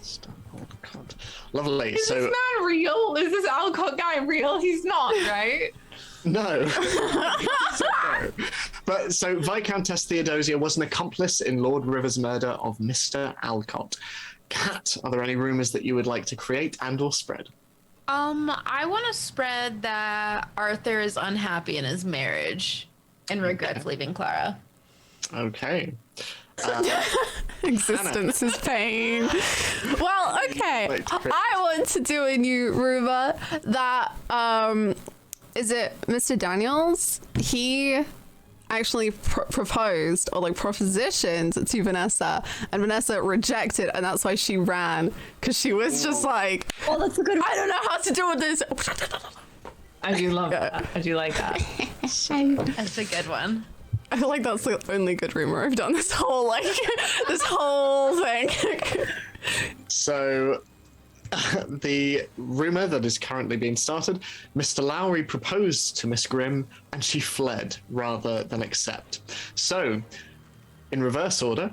Mr. Alcott. Lovely. Is So this man real? Is this Alcott guy real? He's not, right? no. But so Viscountess Theodosia was an accomplice in Lord Rivers' murder of Mr. Alcott. Kat, are there any rumors that you would like to create and or spread? I want to spread that Arthur is unhappy in his marriage and regrets leaving Clara. Okay. Existence is pain. Well, okay. Like to create- I want to do a new rumor that is it Mr. Daniels? He actually proposed or like propositioned to Vanessa, and Vanessa rejected, and that's why she ran, because she was just like, Oh, that's a good I don't know how to deal with this. I do love that. I do like that. That's a good one. I feel like that's the only good rumor I've done this whole this whole thing. So, the rumor that is currently being started, Mr. Lowry proposed to Miss Grimm and she fled rather than accept. So, in reverse order,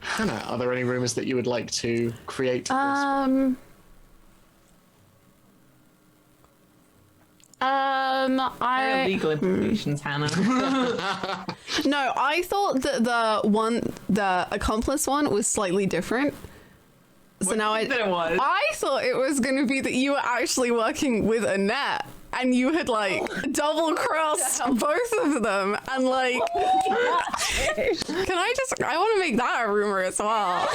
Hannah, are there any rumors that you would like to create? There are I legal implications, Hannah. no, I thought that the accomplice one was slightly different. So now that it was. I thought it was going to be that you were actually working with Annette and you had like double crossed both of them, and like I want to make that a rumor as well.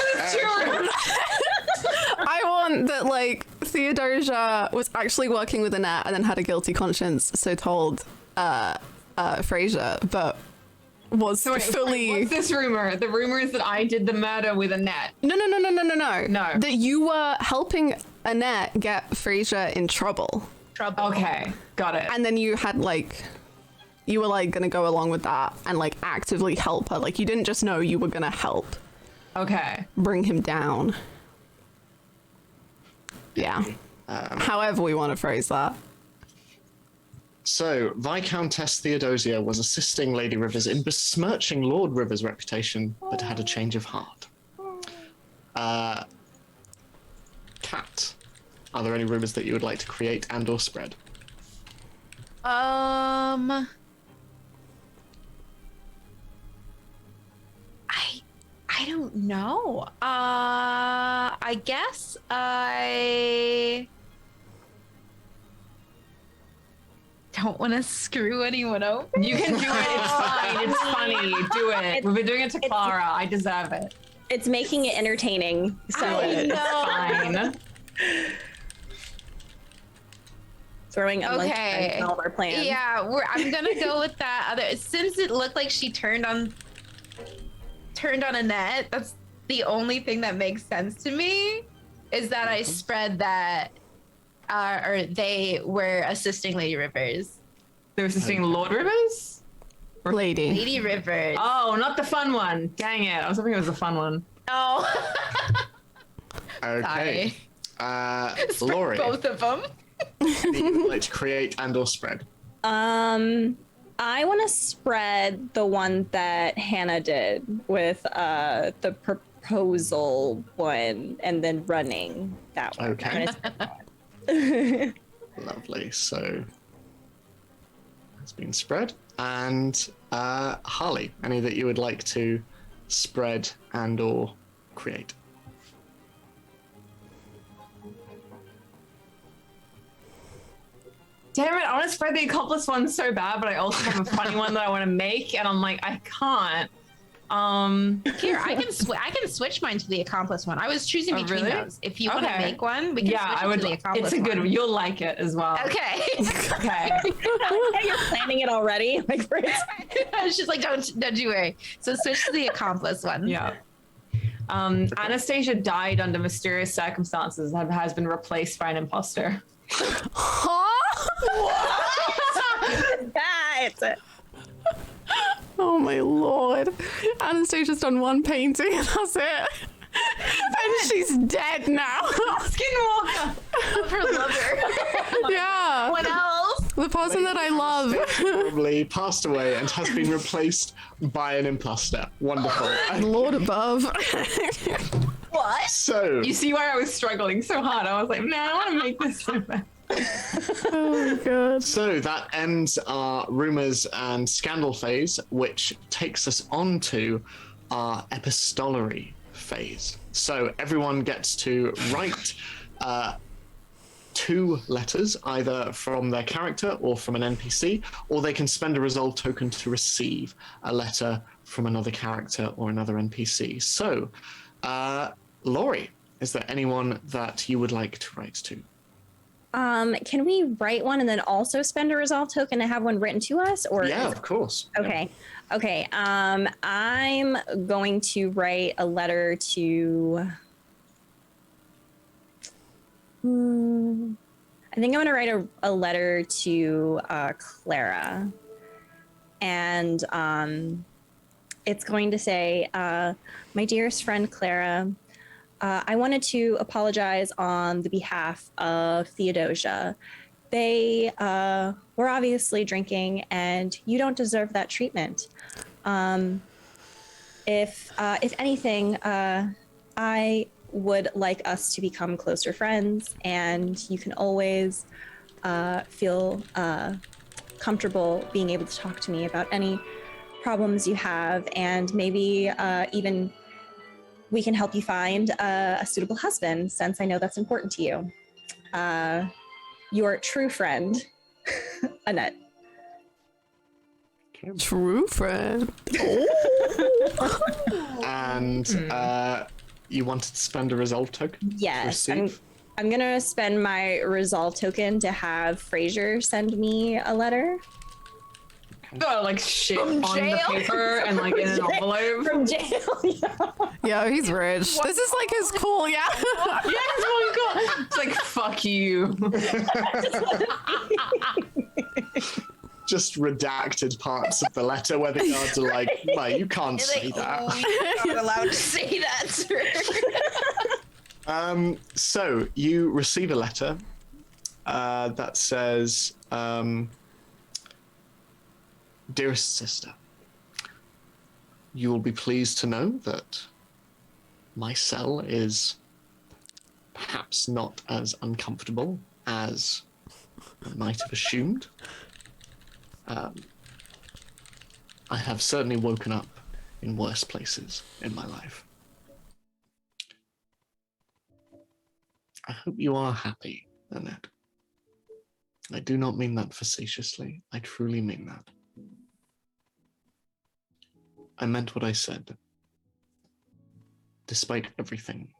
I want that like Theodosia was actually working with Annette and then had a guilty conscience, so told Frasier, but was fully. What's this rumor? The rumor is that I did the murder with Annette. No. No. That you were helping Annette get Frasier in trouble. Okay, got it. And then you had like, you were like gonna go along with that and like actively help her. Like you didn't just know, you were gonna help Okay. bring him down. Yeah. However we want to phrase that. So, Viscountess Theodosia was assisting Lady Rivers in besmirching Lord Rivers' reputation, but had a change of heart. Kat, are there any rumors that you would like to create and or spread? I don't know. I guess I don't want to screw anyone over. You can do it. It's fine. It's funny. Do it. We've been doing it to Clara. I deserve it. It's making it entertaining. So I know. Fine. throwing a monkey Okay. wrench in all of our plans. Yeah, I'm gonna go with that other. Since it looked like she turned on Annette, that's the only thing that makes sense to me. Is that I spread that, or they were assisting Lady Rivers. They're assisting Lord Rivers? Lady. Lady Rivers. Oh, not the fun one. Dang it. I was hoping it was the fun one. Oh. Okay. Spread Laurie, both of them. any you would like to create and or spread? I want to spread the one that Hannah did with the proposal one and then running that one. Okay. I'm gonna spread that one. Lovely. So, it's been spread. And Harley, any that you would like to spread and or create? Damn it. I want to spread the accomplice one so bad, but I also have a funny one that I want to make, and I'm like, I can't. Here, I can switch mine to the accomplice one. I was choosing Oh, between really? those. If you want to Okay. make one, we can Yeah, switch I it would. to the accomplice It's a good one. one. You'll like it as well. Okay. Okay. You're planning it already. Like, She's like, don't you worry. So switch to the accomplice one. Yeah. Anastasia died under mysterious circumstances and has been replaced by an imposter. Huh? that. Oh my lord. Anastasia's done one painting and that's it. And she's dead now. Skinwalker. Her lover. Yeah. What else? The person that I love. Probably passed away and has been replaced by an imposter. Wonderful. Lord above. What? So, You see why I was struggling so hard? I was like, man, I want to make this so bad. Oh my god. so that ends our rumors and scandal phase, which takes us on to our epistolary phase. So everyone gets to write 2 letters, either from their character or from an NPC, or they can spend a resolve token to receive a letter from another character or another NPC. So, Laurie, is there anyone that you would like to write to? Can we write one and then also spend a resolve token to have one written to us? Or Yeah, of course. Okay. Okay. I'm going to write a letter to. I think I'm going to write a letter to Clara, and it's going to say, "My dearest friend Clara, I wanted to apologize on the behalf of Theodosia. They were obviously drinking, and you don't deserve that treatment. If anything, I would like us to become closer friends, and you can always feel comfortable being able to talk to me about any problems you have, and maybe even we can help you find a suitable husband, since I know that's important to you. Your true friend, Annette." True friend. And you wanted to spend a resolve token? to Yes, receive? I'm gonna spend my resolve token to have Fraser send me a letter Got like shit From on jail? the paper and like in an envelope. from jail. Yeah, he's rich. This is like his cool, yeah. Yes, oh my god! It's like fuck you. Just redacted parts of the letter where the guards are like, "No, you can't say that." You're not allowed to say that, sir. So you receive a letter that says, "Dearest sister, you will be pleased to know that my cell is perhaps not as uncomfortable as I might have assumed. I have certainly woken up in worse places in my life. I hope you are happy, Annette. I do not mean that facetiously. I truly mean that. I meant what I said. Despite everything,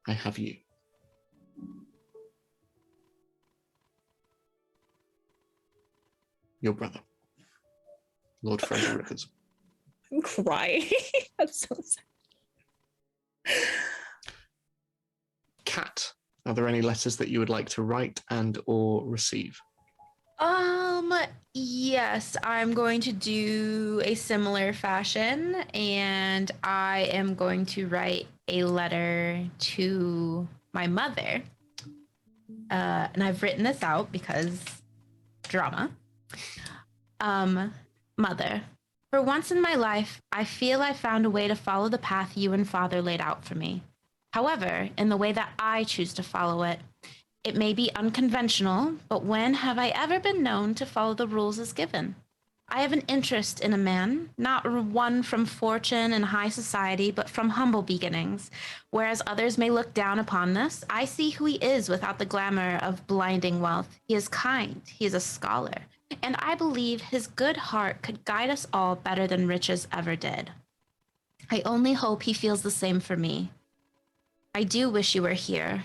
I have you. Your brother, Lord Fraser Rivers." I'm crying. That's so sad. Kat, are there any letters that you would like to write and or receive? Yes, I'm going to do a similar fashion, and I am going to write a letter to my mother. And I've written this out because drama. Mother, for once in my life, I feel I found a way to follow the path you and Father laid out for me. However, in the way that I choose to follow it, it may be unconventional, but when have I ever been known to follow the rules as given? I have an interest in a man, not one from fortune and high society, but from humble beginnings. Whereas others may look down upon this, I see who he is without the glamour of blinding wealth. He is kind, he is a scholar, and I believe his good heart could guide us all better than riches ever did. I only hope he feels the same for me. I do wish you were here.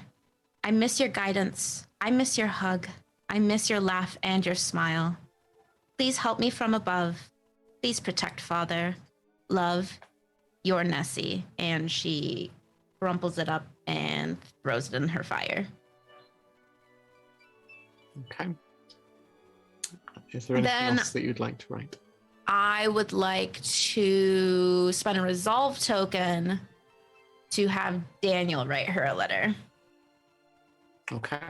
I miss your guidance. I miss your hug. I miss your laugh and your smile. Please help me from above. Please protect Father. Love, your Nessie. And she crumples it up and throws it in her fire. Okay. Is there anything else that you'd like to write? I would like to spend a resolve token to have Daniel write her a letter. Okay.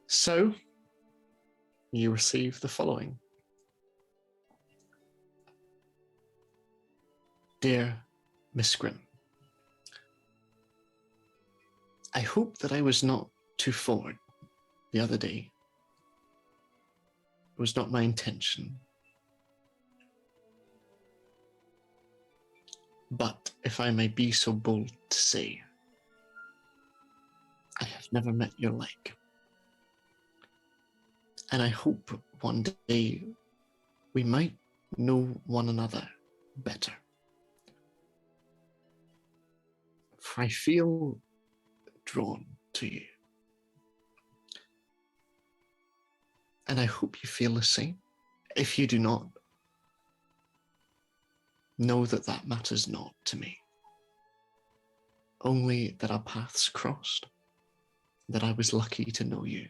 So, you receive the following. Dear Miss Grimm, I hope that I was not too forward the other day. It was not my intention. But if I may be so bold to say, I have never met your like. And I hope one day we might know one another better. For I feel drawn to you. And I hope you feel the same. If you do not, know that that matters not to me. Only that our paths crossed, that I was lucky to know you,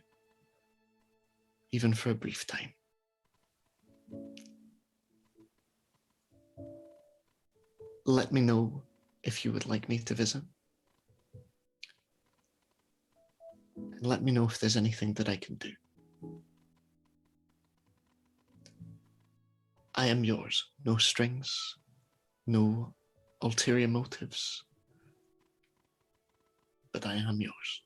even for a brief time. Let me know if you would like me to visit. And let me know if there's anything that I can do. I am yours. No strings, no ulterior motives. But I am yours.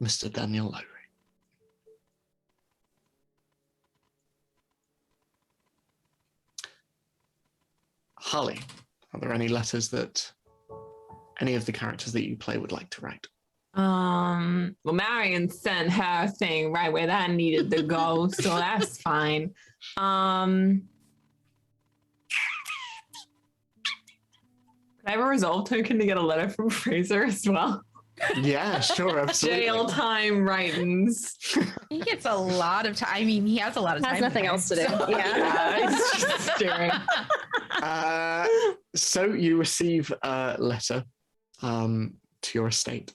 Mr. Daniel Lowry. Holly, are there any letters that any of the characters that you play would like to write? Well, Marion sent her thing right where that needed to go, so that's fine. Could I have a resolve token to get a letter from Fraser as well? Yeah, sure, absolutely. Jail time writings. He gets a lot of time. I mean, he has a lot of time. Has nothing there, else to do. so- Yeah. It's just staring. So you receive a letter to your estate,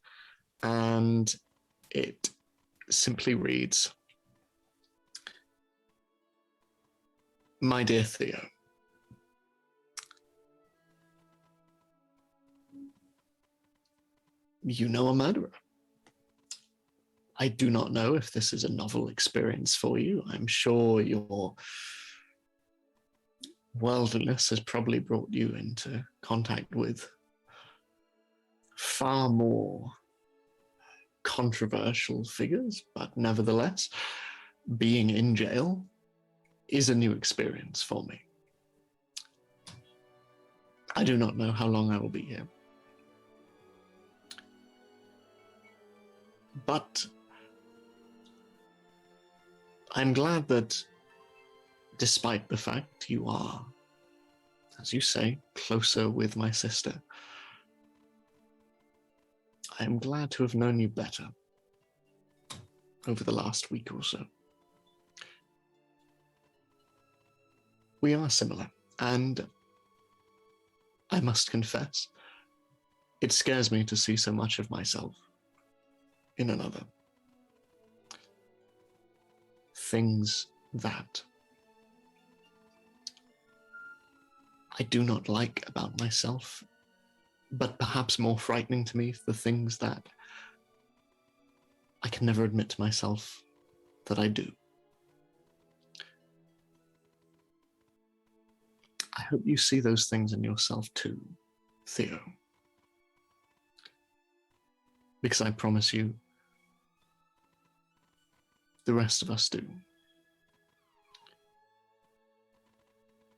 and it simply reads, "My dear Theo, you know a murderer. I do not know if this is a novel experience for you. I'm sure your worldliness has probably brought you into contact with far more controversial figures, but nevertheless, being in jail is a new experience for me. I do not know how long I will be here. But I'm glad that despite the fact you are, as you say, closer with my sister, I am glad to have known you better over the last week or so. We are similar, and I must confess, it scares me to see so much of myself in another. Things that I do not like about myself, but perhaps more frightening to me, the things that I can never admit to myself that I do. I hope you see those things in yourself too, Theo. Because I promise you, the rest of us do.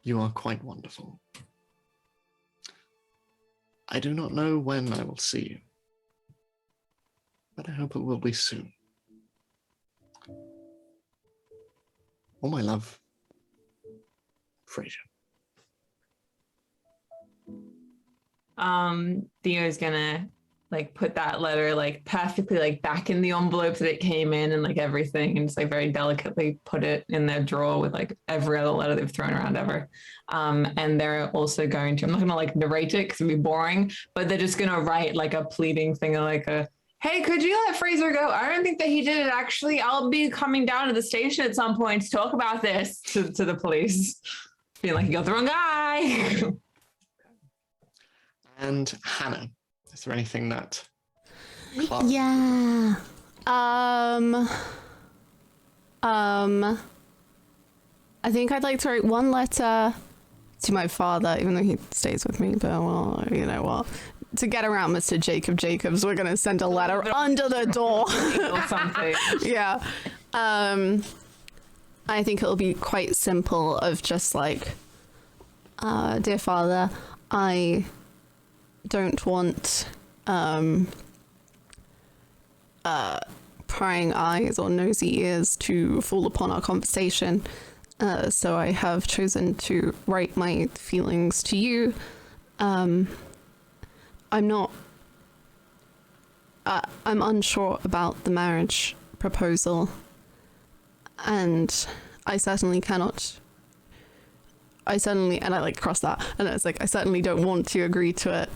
You are quite wonderful. I do not know when I will see you, but I hope it will be soon. All my love, Fraser. Theo's gonna put that letter perfectly back in the envelope that it came in and everything, and just very delicately put it in their drawer with every other letter they've thrown around ever. And they're also going to, I'm not gonna narrate it because it'd be boring, but they're just gonna write a pleading thing hey, could you let Fraser go? I don't think that he did it actually. I'll be coming down to the station at some point to talk about this to the police. Being you got the wrong guy. And Hannah, is there anything that Yeah. I think I'd like to write one letter to my father, even though he stays with me, but well, you know what? to get around Mr. Jacob Jacobs, we're gonna send a letter under the door. Or something. Yeah. I think it'll be quite simple of just like, dear father, I don't want prying eyes or nosy ears to fall upon our conversation. So I have chosen to write my feelings to you. I'm unsure about the marriage proposal, and I certainly, and I like cross that, and it's like, I certainly don't want to agree to it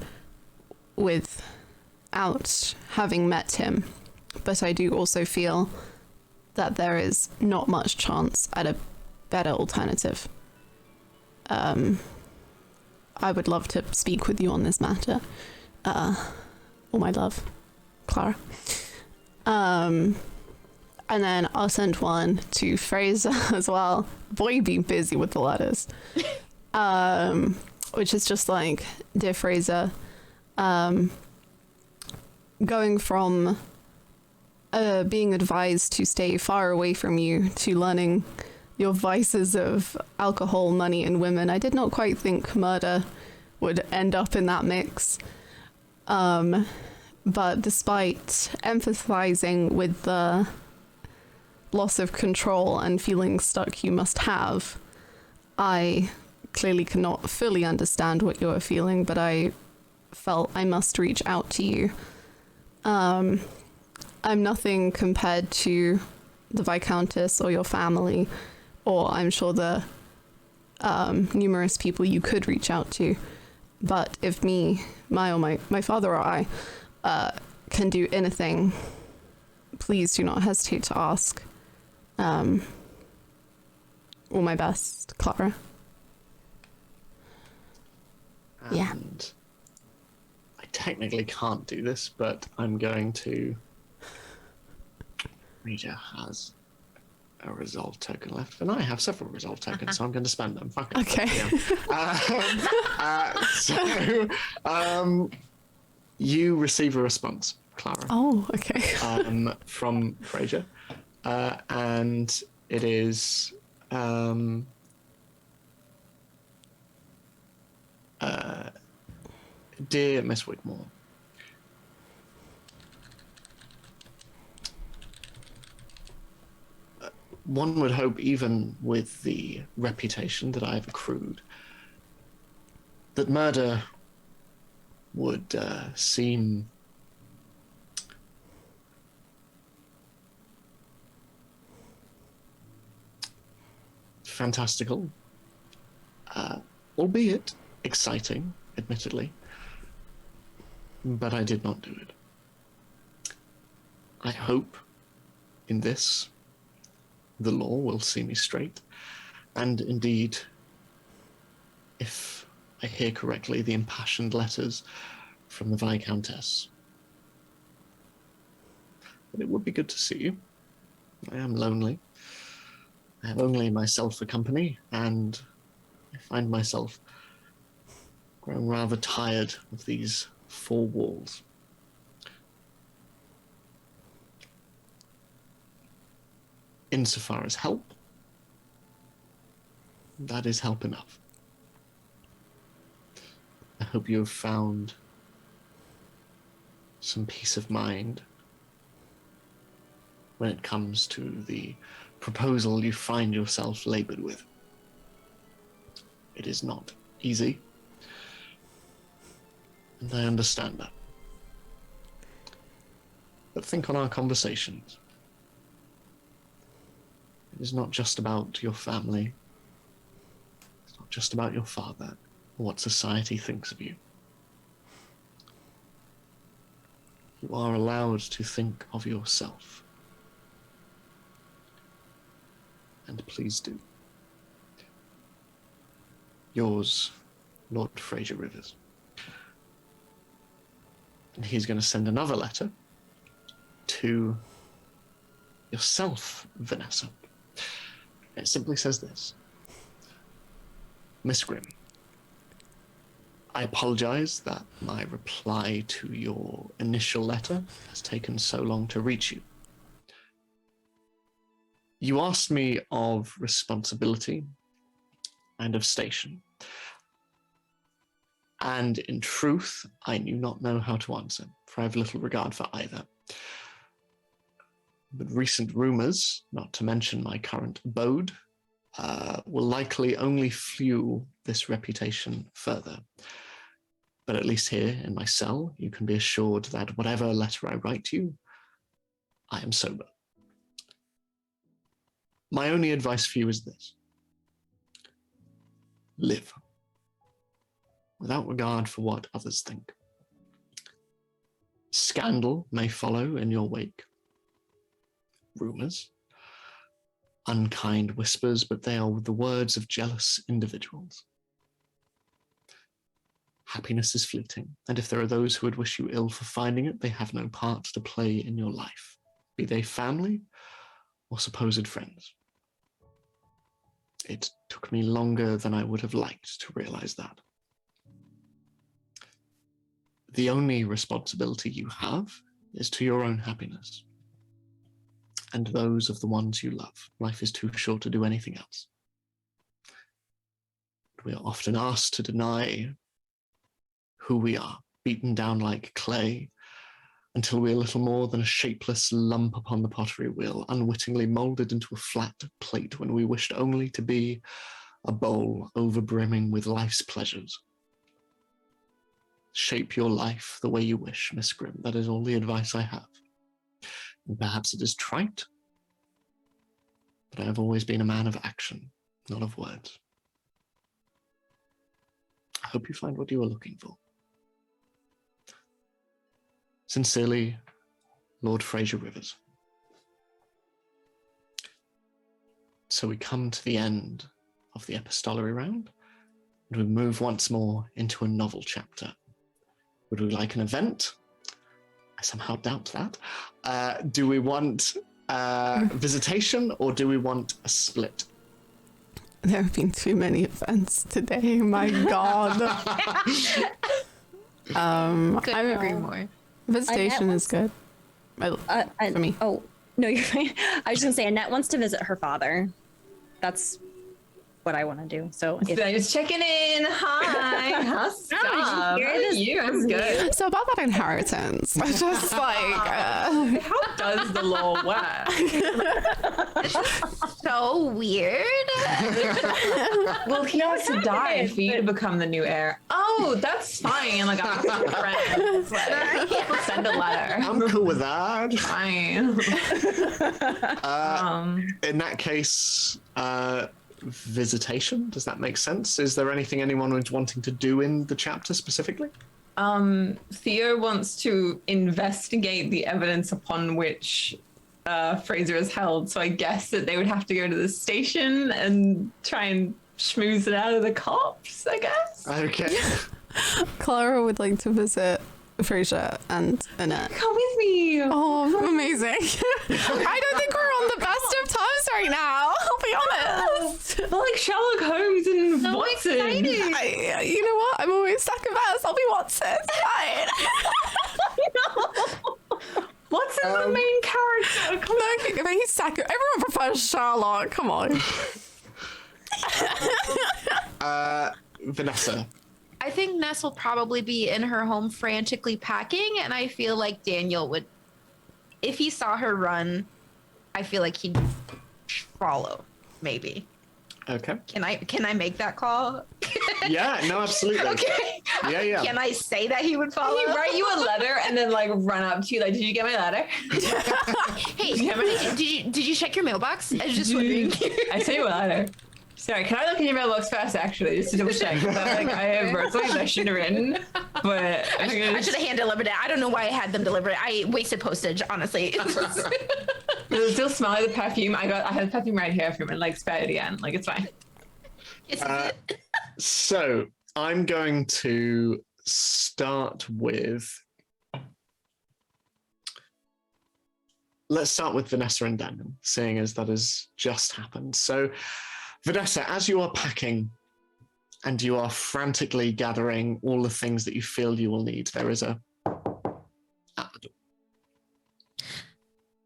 without having met him, but I do also feel that there is not much chance at a better alternative. I would love to speak with you on this matter. All my love, Clara. And then I'll send one to Fraser as well. Boy, be busy with the letters. Which is just like, dear Fraser, going from being advised to stay far away from you to learning your vices of alcohol, money, and women, I did not quite think murder would end up in that mix. But despite empathizing with the loss of control and feeling stuck you must have, I clearly cannot fully understand what you are feeling, but I felt I must reach out to you. I'm nothing compared to the Viscountess or your family, or I'm sure the numerous people you could reach out to. But if my father or I can do anything, please do not hesitate to ask. All my best, Clara. Yeah. And I technically can't do this, but I'm going to. Reader has a resolve token left, and I have several resolve tokens, so I'm going to spend them. Fuck it. Okay. You receive a response, Clara. Oh, okay. From Fraser, and it is dear Miss Wigmore. One would hope, even with the reputation that I have accrued, that murder would seem fantastical, albeit exciting, admittedly, but I did not do it. I hope in this the law will see me straight, and indeed, if I hear correctly, the impassioned letters from the Viscountess. But it would be good to see you. I am lonely. I have only myself for company, and I find myself growing rather tired of these four walls. Insofar as help, that is help enough. I hope you have found some peace of mind when it comes to the proposal you find yourself labored with. It is not easy, and I understand that. But think on our conversations. It is not just about your family. It's not just about your father or what society thinks of you. You are allowed to think of yourself. And please do. Yours, Lord Fraser Rivers. And he's going to send another letter to yourself, Vanessa. It simply says this. Miss Grimm, I apologize that my reply to your initial letter has taken so long to reach you. You asked me of responsibility and of station. And in truth, I knew not know how to answer, for I have little regard for either. But recent rumors, not to mention my current abode, will likely only fuel this reputation further. But at least here in my cell, you can be assured that whatever letter I write you, I am sober. My only advice for you is this. Live, without regard for what others think. Scandal may follow in your wake. Rumors, unkind whispers, but they are the words of jealous individuals. Happiness is fleeting, and if there are those who would wish you ill for finding it, they have no part to play in your life, be they family or supposed friends. It took me longer than I would have liked to realize that. The only responsibility you have is to your own happiness and those of the ones you love. Life is too short to do anything else. We are often asked to deny who we are, beaten down like clay, until we are little more than a shapeless lump upon the pottery wheel, unwittingly molded into a flat plate when we wished only to be a bowl overbrimming with life's pleasures. Shape your life the way you wish, Miss Grimm. That is all the advice I have. And perhaps it is trite, but I have always been a man of action, not of words. I hope you find what you are looking for. Sincerely, Lord Fraser Rivers. So we come to the end of the epistolary round, and we move once more into a novel chapter. Would we like an event? I somehow doubt that. Do we want visitation, or do we want a split? There have been too many events today. My God. Couldn't agree more. Visitation is good. For me. Oh, no, you're fine. I was just gonna say Annette wants to visit her father. That's what I want to do. So if Just checking in. Hi. How's stuff? How are you? I'm good. So about that inheritance, it's just like How does the law work? So weird. Well, he has to die for you to become the new heir. Oh, that's fine. Like, I'm your friend. Like, we'll send a letter. I'm cool with that. Fine. In that case, visitation, does that make sense? Is there anything anyone was wanting to do in the chapter specifically? Theo wants to investigate the evidence upon which Fraser is held, so I guess that they would have to go to the station and try and schmooze it out of the cops, I guess. Okay. Clara would like to visit Fraser and Annette. Come with me. Oh, amazing. I don't think we're on the best of terms right now, I'll be honest. But like Sherlock Holmes and So Watson. exciting. You know what? I'm always second best. I'll be Watson. Fine. Watson's the main character. Come on. Look, he's second. Everyone prefers Sherlock. Come on. Vanessa. I think Ness will probably be in her home frantically packing, and I feel like Daniel would, if he saw her run, I feel like he'd follow, maybe. Okay. Can I make that call? Yeah, no, absolutely. Okay. Yeah. Can I say that he would follow? He write you a letter and then like run up to you like, did you get my letter? Hey, did you check your mailbox? I was just wondering. I sent you a letter. Sorry, can I look in your mailbox fast actually, just to double check? Like I have wrote something that I shouldn't have written, but I should have hand delivered it. I don't know why I had them deliver it. I wasted postage, honestly. Does it still smell like the perfume? I had the perfume right here from it, like spare it again. Like it's fine. So I'm going to start with. Let's start with Vanessa and Daniel, seeing as that has just happened. So, Vanessa, as you are packing and you are frantically gathering all the things that you feel you will need. There is a...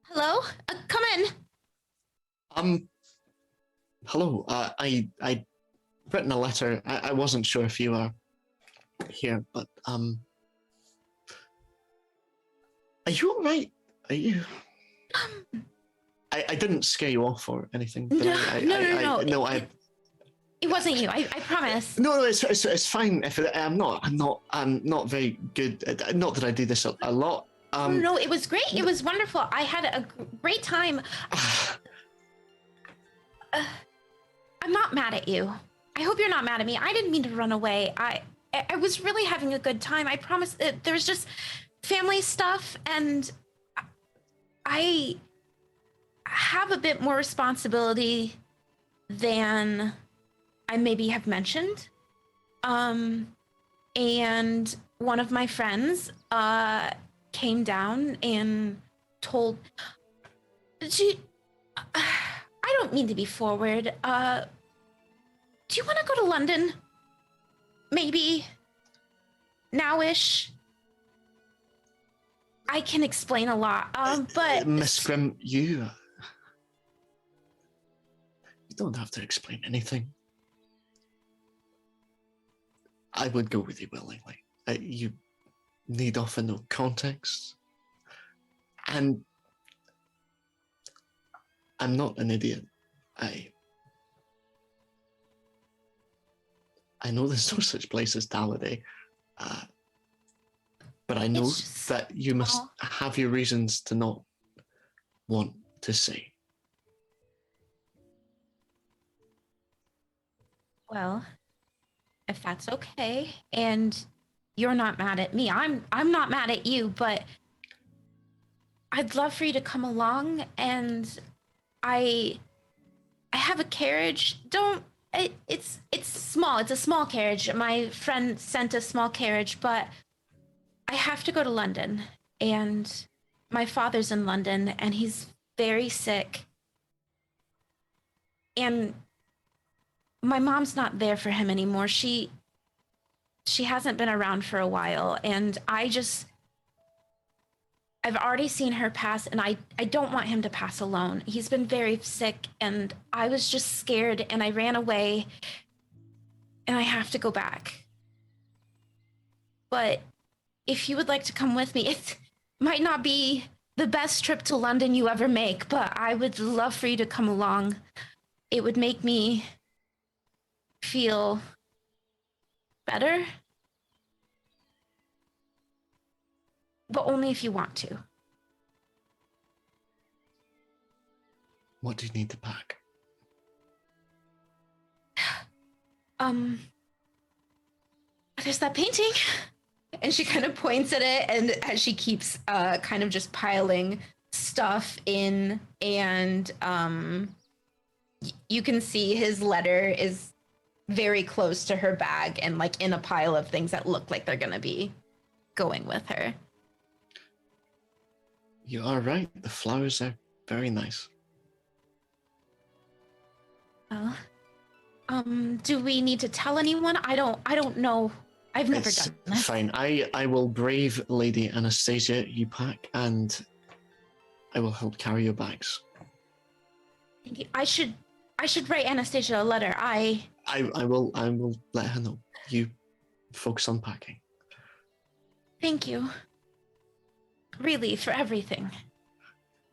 Hello? Come in. Hello. I written a letter. I wasn't sure if you were here, but are you all right? Are you? I didn't scare you off or anything. Did No, I? no. No, It wasn't you. I promise. No, it's fine. If I'm not very good. Not that I do this a lot. No, it was great. It was wonderful. I had a great time. I'm not mad at you. I hope you're not mad at me. I didn't mean to run away. I was really having a good time. I promise. There was just family stuff, and I have a bit more responsibility than I maybe have mentioned. And one of my friends came down and told... I don't mean to be forward. Do you want to go to London? Maybe now-ish? I can explain a lot, but... Miss Grimm, you don't have to explain anything. I would go with you willingly. You need offer no context. And I'm not an idiot. I know there's no such place as Halliday, but I know that you must have your reasons to not want to say. Well, if that's okay, and you're not mad at me, I'm not mad at you, but I'd love for you to come along, and I have a carriage. It's small. It's a small carriage. My friend sent a small carriage, but I have to go to London, and my father's in London, and he's very sick, and my mom's not there for him anymore. She hasn't been around for a while, and I've already seen her pass, and I don't want him to pass alone. He's been very sick, and I was just scared, and I ran away, and I have to go back. But if you would like to come with me, it might not be the best trip to London you ever make, but I would love for you to come along. It would make me feel better. But only if you want to. What do you need to pack? There's that painting. And she kind of points at it, and as she keeps kind of just piling stuff in, and you can see his letter is very close to her bag and like in a pile of things that look like they're gonna be going with her. You are right. The flowers are very nice. Well, do we need to tell anyone? I don't know. I've never done this. Fine. I will brave Lady Anastasia. You pack, and I will help carry your bags. Thank you. I should write Anastasia a letter. I will let her know. You focus on packing. Thank you. Really, for everything.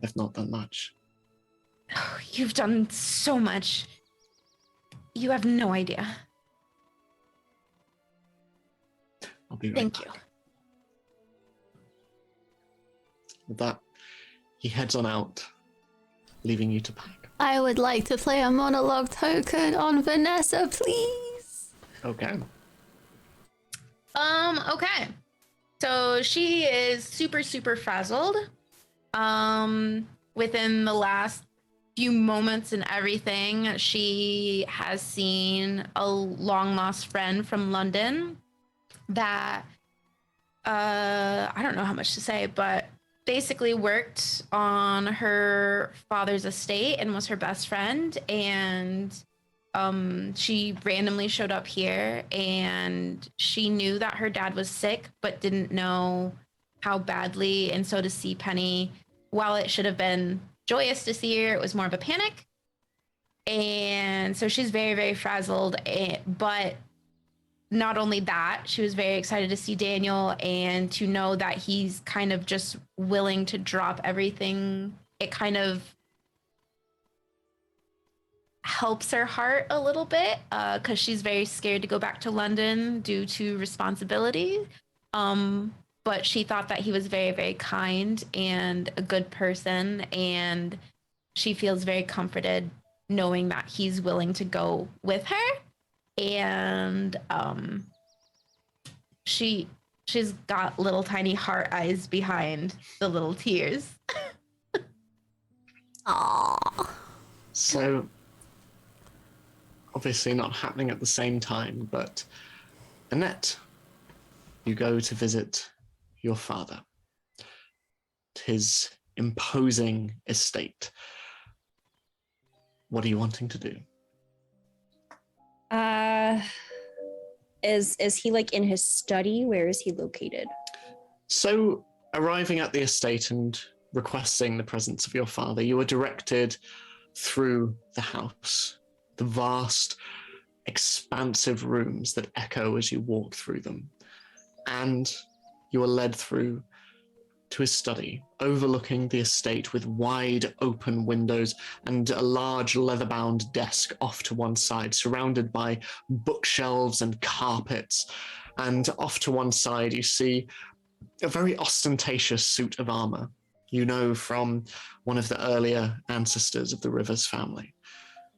I've not done much. Oh, you've done so much. You have no idea. I'll be right Thank back. you. With that, he heads on out, leaving you to pack. I would like to play a monologue token on Vanessa, please. Okay. Okay. So she is super, super frazzled. Within the last few moments and everything, she has seen a long lost friend from London that I don't know how much to say, but basically worked on her father's estate and was her best friend, and She randomly showed up here and she knew that her dad was sick, but didn't know how badly. And so to see Penny, while it should have been joyous to see her, it was more of a panic. And so she's very, very frazzled. But not only that, she was very excited to see Daniel and to know that he's kind of just willing to drop everything. It kind of helps her heart a little bit because she's very scared to go back to London due to responsibility. But she thought that he was very, very kind and a good person, and she feels very comforted knowing that he's willing to go with her. And she's got little tiny heart eyes behind the little tears. Aww. So, obviously not happening at the same time, but Annette, you go to visit your father, his imposing estate. What are you wanting to do? Is he like in his study? Where is he located? So, arriving at the estate and requesting the presence of your father, you are directed through the house, the vast, expansive rooms that echo as you walk through them. And you are led through to his study, overlooking the estate with wide open windows and a large leather-bound desk off to one side, surrounded by bookshelves and carpets. And off to one side, you see a very ostentatious suit of armor, you know, from one of the earlier ancestors of the Rivers family.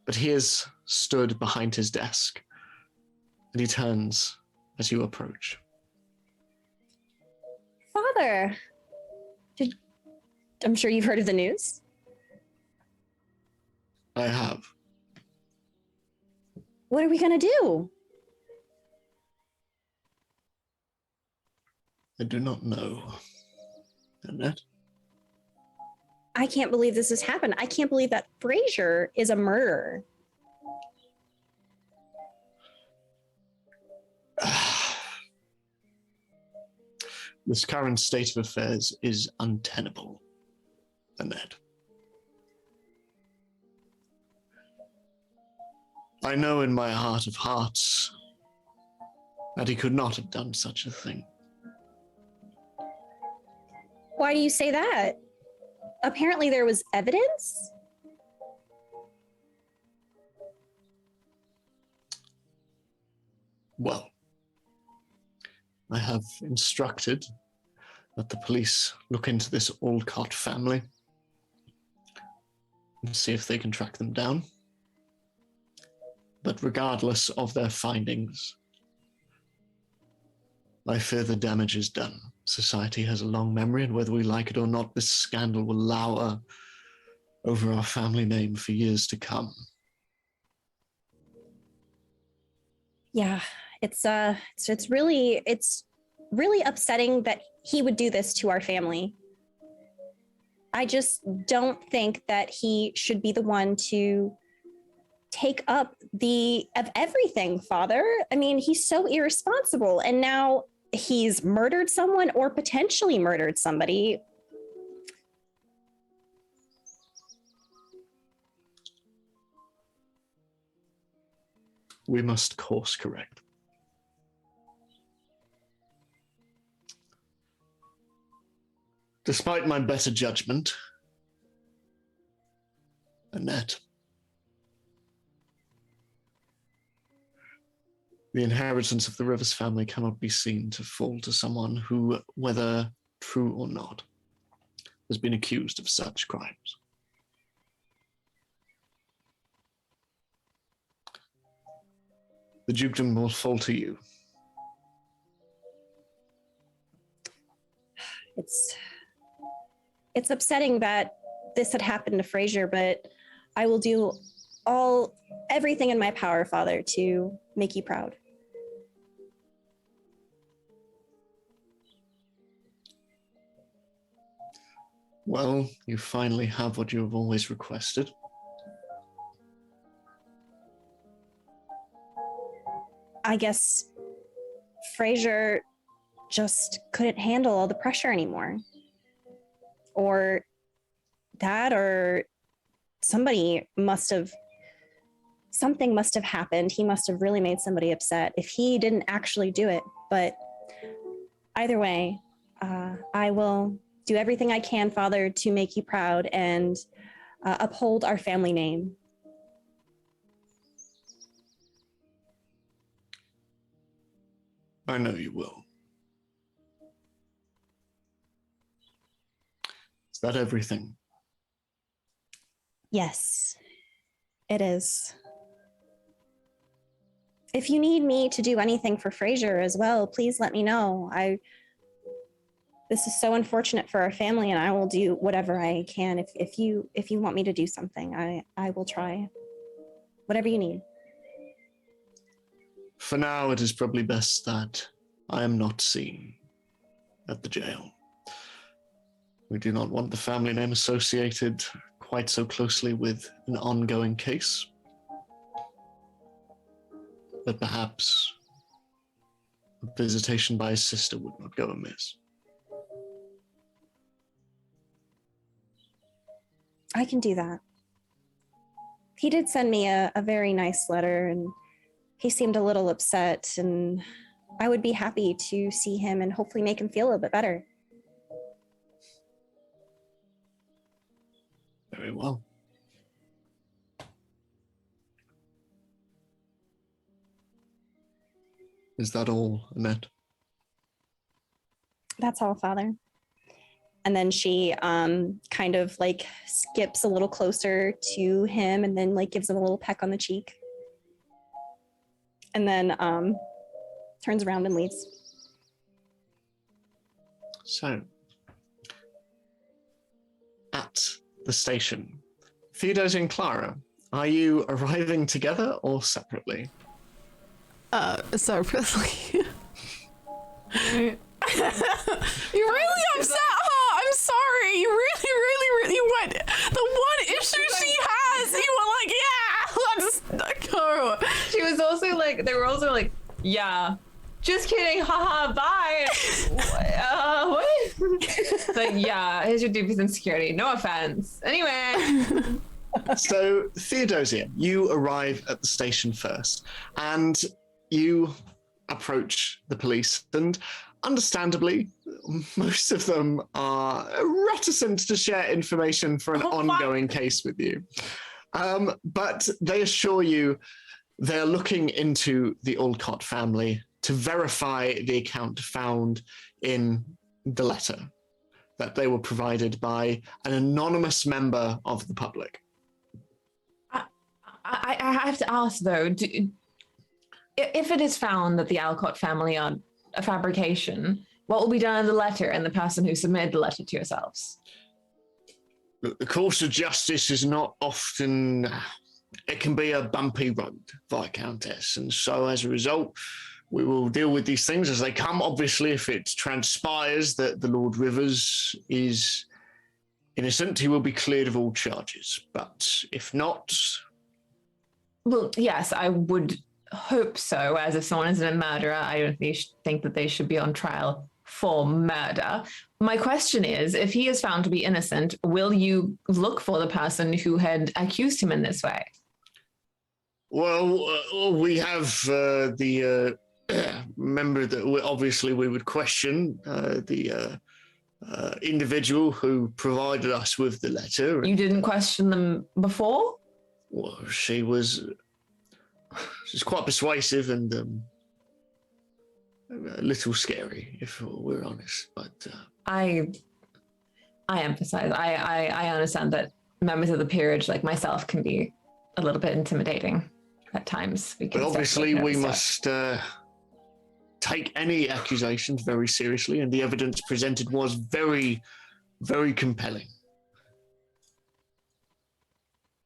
But he is stood behind his desk, and he turns as you approach. Father, I'm sure you've heard of the news. I have. What are we gonna do? I do not know. Annette? I can't believe this has happened. I can't believe that Fraser is a murderer. This current state of affairs is untenable, Annette. I know in my heart of hearts that he could not have done such a thing. Why do you say that? Apparently there was evidence? Well, I have instructed that the police look into this Alcott family and see if they can track them down. But regardless of their findings, I fear the damage is done. Society has a long memory, and whether we like it or not, this scandal will lower over our family name for years to come. Yeah, it's really upsetting that he would do this to our family. I just don't think that he should be the one to take up of everything, Father. I mean, he's so irresponsible, and now he's murdered someone or potentially murdered somebody. We must course correct. Despite my better judgment, Annette, the inheritance of the Rivers family cannot be seen to fall to someone who, whether true or not, has been accused of such crimes. The dukedom will fall to you. It's upsetting that this had happened to Fraser, but I will do everything in my power, Father, to make you proud. Well, you finally have what you have always requested. I guess Fraser just couldn't handle all the pressure anymore. Or that, or something must have happened. He must have really made somebody upset if he didn't actually do it. But either way, I will do everything I can, Father, to make you proud and uphold our family name. I know you will. Is that everything? Yes, it is. If you need me to do anything for Fraser as well, please let me know. This is so unfortunate for our family, and I will do whatever I can. If you want me to do something, I will try. Whatever you need. For now, it is probably best that I am not seen at the jail. We do not want the family name associated quite so closely with an ongoing case. But perhaps a visitation by his sister would not go amiss. I can do that. He did send me a very nice letter, and he seemed a little upset, and I would be happy to see him and hopefully make him feel a little bit better. Very well. Is that all, Annette? That's all, Father. And then she kind of like skips a little closer to him and then like gives him a little peck on the cheek. And then turns around and leaves. So, at the station, Theodosia and Clara, are you arriving together or separately? Separately. You really upset her. I'm sorry. You really went. The one issue she has, you were like, yeah, let's go. She was also like, they were also like, yeah, just kidding, haha, bye. What? Like, yeah, here's your dubious insecurity. No offense. Anyway. So, Theodosia, you arrive at the station first, and you approach the police, and understandably, most of them are reticent to share information for an ongoing case with you. But they assure you they're looking into the Alcott family to verify the account found in the letter that they were provided by an anonymous member of the public. I have to ask, though, if it is found that the Alcott family are a fabrication, what will be done in the letter and the person who submitted the letter to yourselves? The course of justice is not often, it can be a bumpy road, Viscountess, and so as a result, we will deal with these things as they come. Obviously, if it transpires that the Lord Rivers is innocent, he will be cleared of all charges, but if not... Well, yes, I would hope so, as if someone is a murderer, I don't think that they should be on trial for murder. My question is, if he is found to be innocent, will you look for the person who had accused him in this way? Well, we have the member that obviously we would question, the individual who provided us with the letter. You didn't question them before? Well, she's quite persuasive and a little scary, if we're honest. But I emphasize. I understand that members of the peerage, like myself, can be a little bit intimidating at times. But obviously, we must take any accusations very seriously, and the evidence presented was very, very compelling.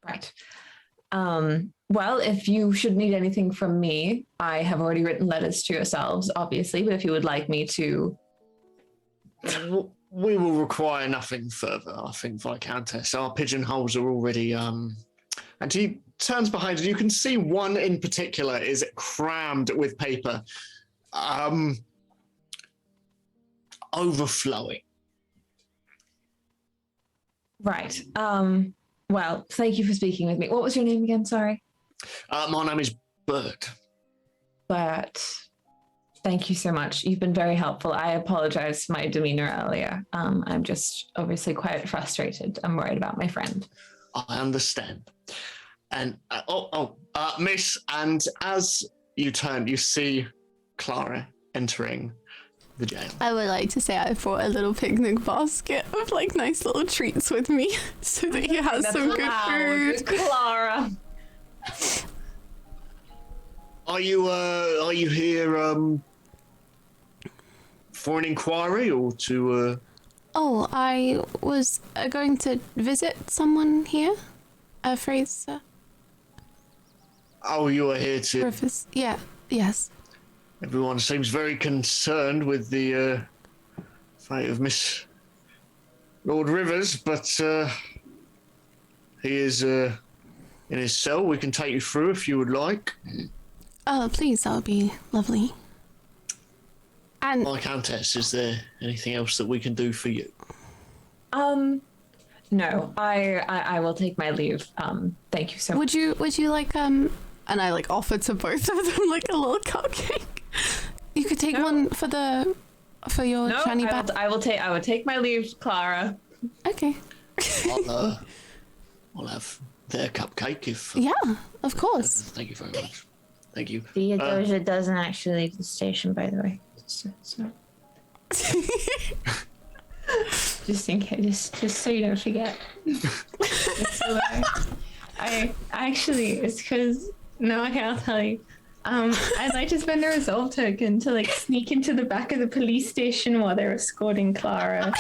Right. Well, if you should need anything from me, I have already written letters to yourselves, obviously, but if you would like me to... We will require nothing further, I think, Viscountess. Our pigeonholes are already And he turns behind, and you can see one in particular is crammed with paper, overflowing. Right. Well, thank you for speaking with me. What was your name again? Sorry. My name is Bert. But thank you so much. You've been very helpful. I apologize for my demeanor earlier. I'm just obviously quite frustrated. I'm worried about my friend. I understand. And, miss, and as you turn, you see Clara entering the jail. I would like to say I brought a little picnic basket of like nice little treats with me so that he has some good food. Clara. Are you here, for an inquiry or to, Oh, I was going to visit someone here. Fraser. Oh, you are here to... Rivers. Yeah, yes. Everyone seems very concerned with the fate of Miss Lord Rivers, but he is in his cell. We can take you through if you would like. Oh, please, that would be lovely. And My Countess, is there anything else that we can do for you? No, I will take my leave. Thank you so much. would you like and I like offer to both of them like a little cupcake. You could take one for your No, shiny I bat. will take my leave, Clara. Okay. I'll have their cupcake if... Yeah, of course. Thank you very much. Thank you. Theodosia doesn't actually leave the station, by the way. So, just in case, just so you don't forget. I actually, it's because no, I can't tell you. I'd like to spend a resolve token to like sneak into the back of the police station while they're escorting Clara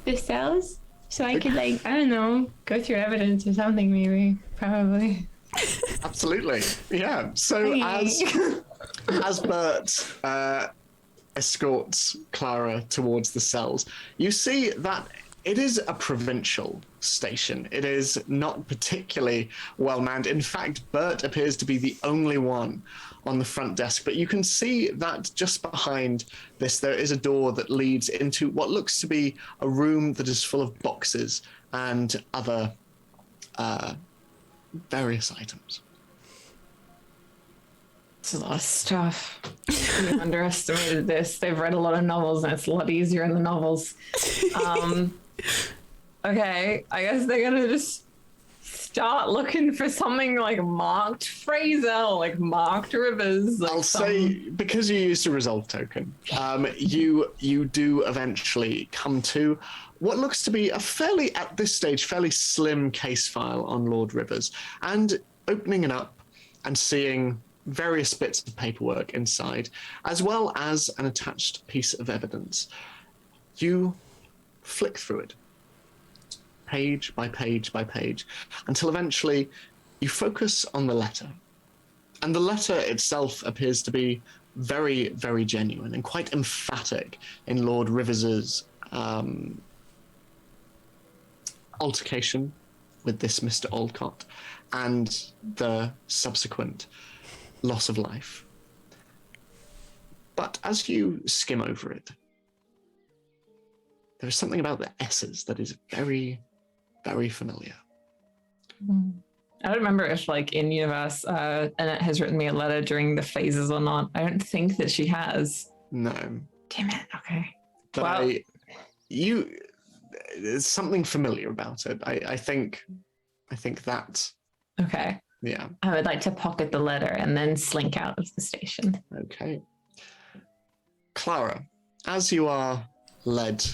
the cells, so I could like I don't know go through evidence or something maybe probably. Absolutely. Yeah. So as Bert escorts Clara towards the cells, you see that it is a provincial station. It is not particularly well manned. In fact, Bert appears to be the only one on the front desk, but you can see that just behind this, there is a door that leads into what looks to be a room that is full of boxes and other various items. It's a lot of stuff. We underestimated this. They've read a lot of novels, and it's a lot easier in the novels. Okay, I guess they're gonna just start looking for something like marked Fraser or like marked Rivers. Like I'll say, because you used a resolve token, you do eventually come to what looks to be a fairly, at this stage, fairly slim case file on Lord Rivers, and opening it up and seeing various bits of paperwork inside, as well as an attached piece of evidence. You flick through it, page by page by page, until eventually you focus on the letter. And the letter itself appears to be very, very genuine and quite emphatic in Lord Rivers's altercation with this Mr. Olcott and the subsequent loss of life. But as you skim over it, there is something about the S's that is very, very familiar. I don't remember if, like, in universe, Annette has written me a letter during the phases or not. I don't think that she has. No. Damn it. Okay. But Well- there's something familiar about it. I think that, Okay. yeah. I would like to pocket the letter and then slink out of the station. Okay. Clara, as you are led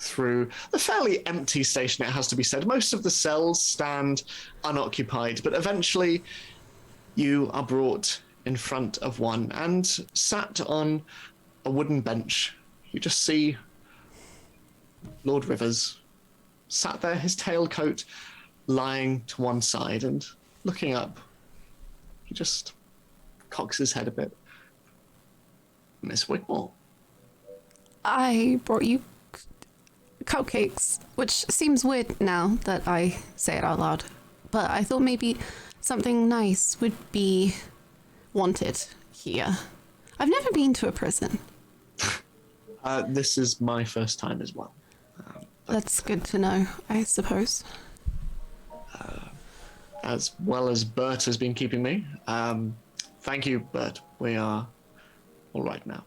through the fairly empty station, it has to be said, most of the cells stand unoccupied, but eventually you are brought in front of one and sat on a wooden bench. You just see Lord Rivers sat there, his tailcoat lying to one side, and looking up, he just cocks his head a bit. Miss Whitmore. I brought you cupcakes, which seems weird now that I say it out loud. but I thought maybe something nice would be wanted here. I've never been to a prison. This is my first time as well. That's good to know, I suppose. As well as Bert has been keeping me. Thank you, Bert. We are all right now.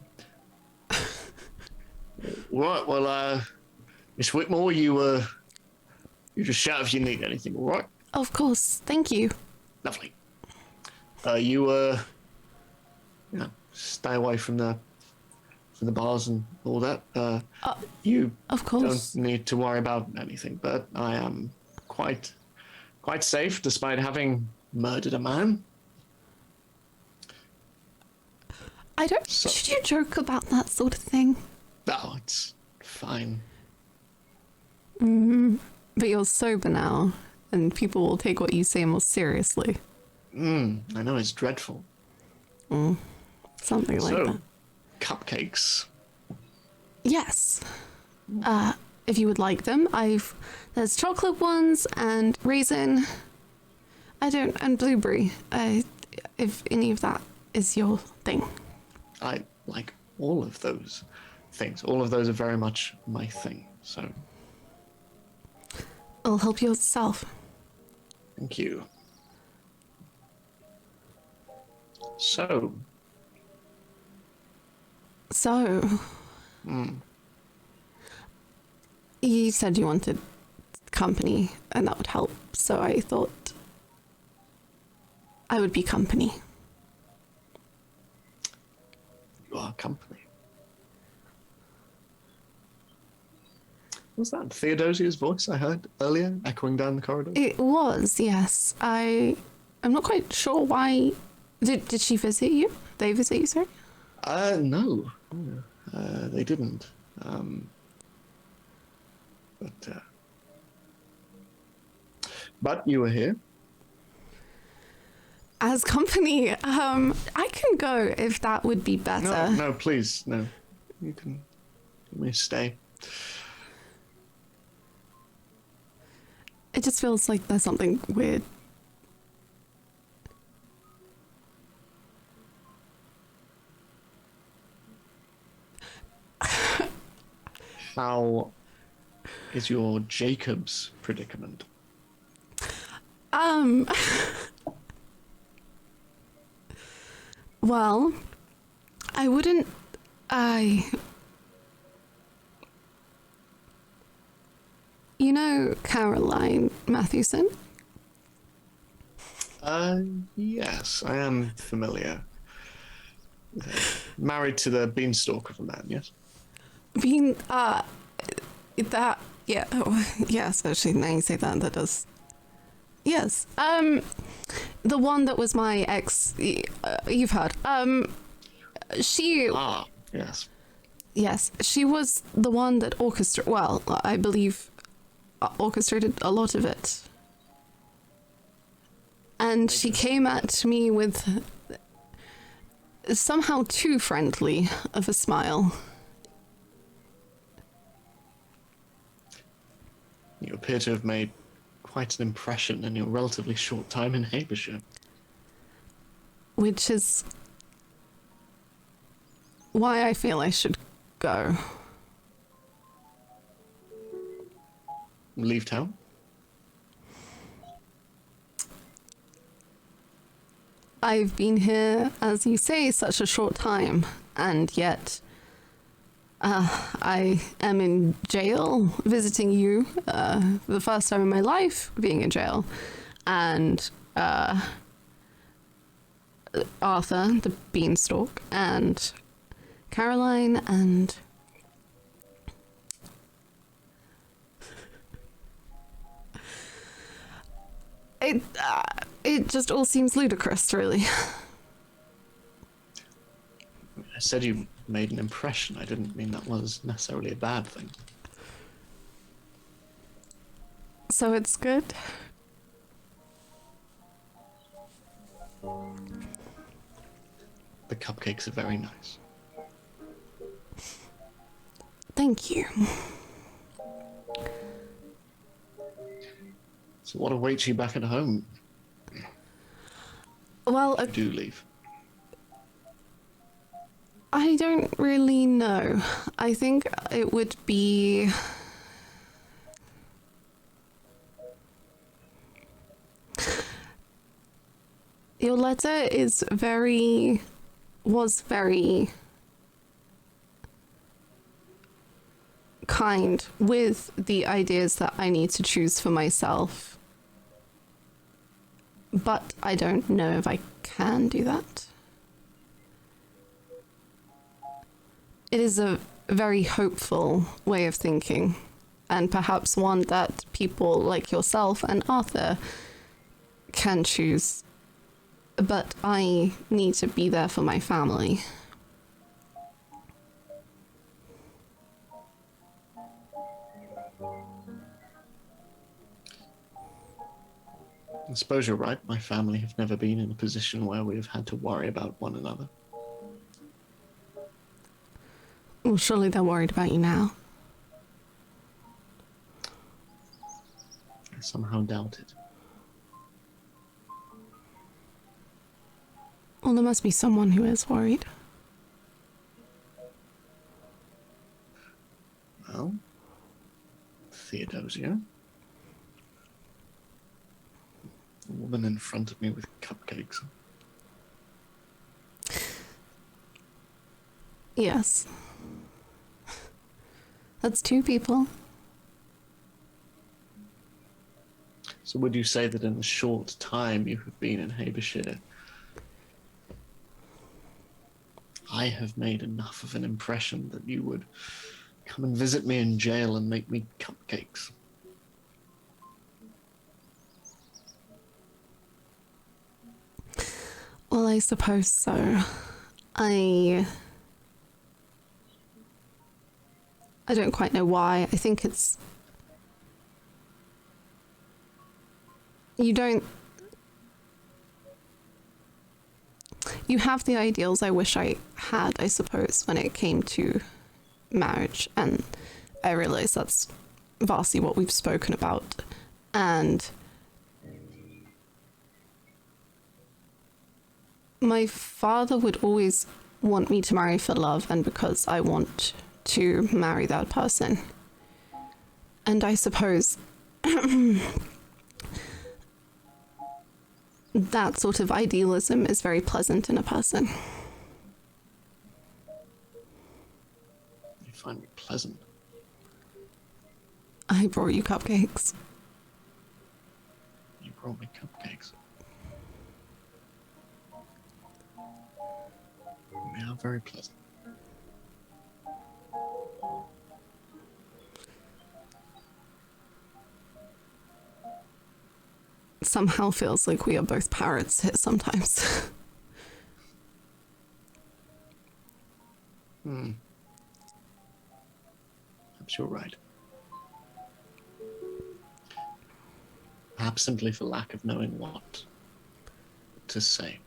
Right, well, Miss Whitmore, you just shout if you need anything, all right? Of course, thank you. Lovely. Stay away from the bars and all that. You Of course. don't need to worry about anything, but I am quite safe despite having murdered a man. I don't. Should you joke about that sort of thing? Oh, it's fine. But you're sober now, and people will take what you say more seriously. I know, it's dreadful. Something like that. Cupcakes. Yes. If you would like them, there's chocolate ones and raisin. And blueberry. If any of that is your thing. I like all of those things. All of those are very much my thing. So, I'll help yourself. thank you. So, you said you wanted company, and that would help. So I thought I would be company. you are company. Was that Theodosia's voice I heard earlier, echoing down the corridor? It was, yes. I'm not quite sure why. Did she visit you? They visit you, sir? No. They didn't. But you were here. As company, I can go if that would be better. No, please, no. You may stay. It just feels like there's something weird. How is your Jacob's predicament? Well, you know Caroline Matthewson? Yes, I am familiar. Married to the beanstalk of a man, yes? Yeah, yes, actually, now you say that, that does. Yes, the one that was my ex, you've heard, she... Ah, yes. Yes, she was the one that I believe orchestrated a lot of it. And she came at me with somehow too friendly of a smile. You appear to have made quite an impression in your relatively short time in Habershire. Which is why I feel I should go. Leave town? I've been here, as you say, such a short time, and yet I am in jail visiting you for the first time in my life being in jail. And Arthur, the beanstalk, and Caroline, and it just all seems ludicrous, really. I said you made an impression. I didn't mean that was necessarily a bad thing. So it's good. The cupcakes are very nice. Thank you. So what awaits you back at home? Well, If you do leave. I don't really know. I think it would be... Your letter was very kind with the ideas that I need to choose for myself. But I don't know if I can do that. It is a very hopeful way of thinking, and perhaps one that people like yourself and Arthur can choose. But I need to be there for my family. I suppose you're right. My family have never been in a position where we have had to worry about one another. Well, surely they're worried about you now. I somehow doubt it. Well, there must be someone who is worried. Well, Theodosia. The woman in front of me with cupcakes. Yes. That's two people. So would you say that in the short time you have been in Habershire, I have made enough of an impression that you would come and visit me in jail and make me cupcakes? Well, I suppose so. I don't quite know why. I think it's... You don't... You have the ideals I wish I had, I suppose, when it came to marriage, and I realize that's vastly what we've spoken about. And my father would always want me to marry for love and because I want to marry that person. And I suppose that sort of idealism is very pleasant in a person. You find me pleasant. I brought you cupcakes. You brought me cupcakes. They are very pleasant. Somehow feels like we are both parrots here sometimes. Perhaps you're right. Perhaps simply for lack of knowing what to say.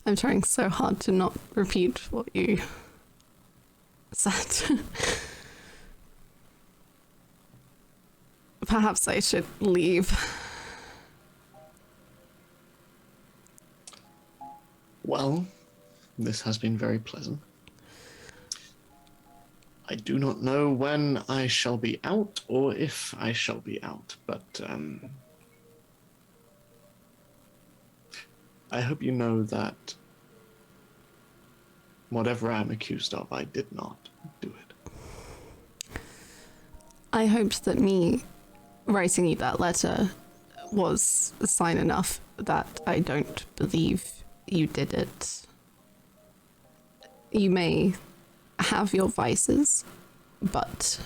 I'm trying so hard to not repeat what you said. Perhaps I should leave. Well, this has been very pleasant. I do not know when I shall be out or if I shall be out, but I hope you know that whatever I'm accused of, I did not do it. I hoped that me writing you that letter was a sign enough that I don't believe you did it. You may have your vices, but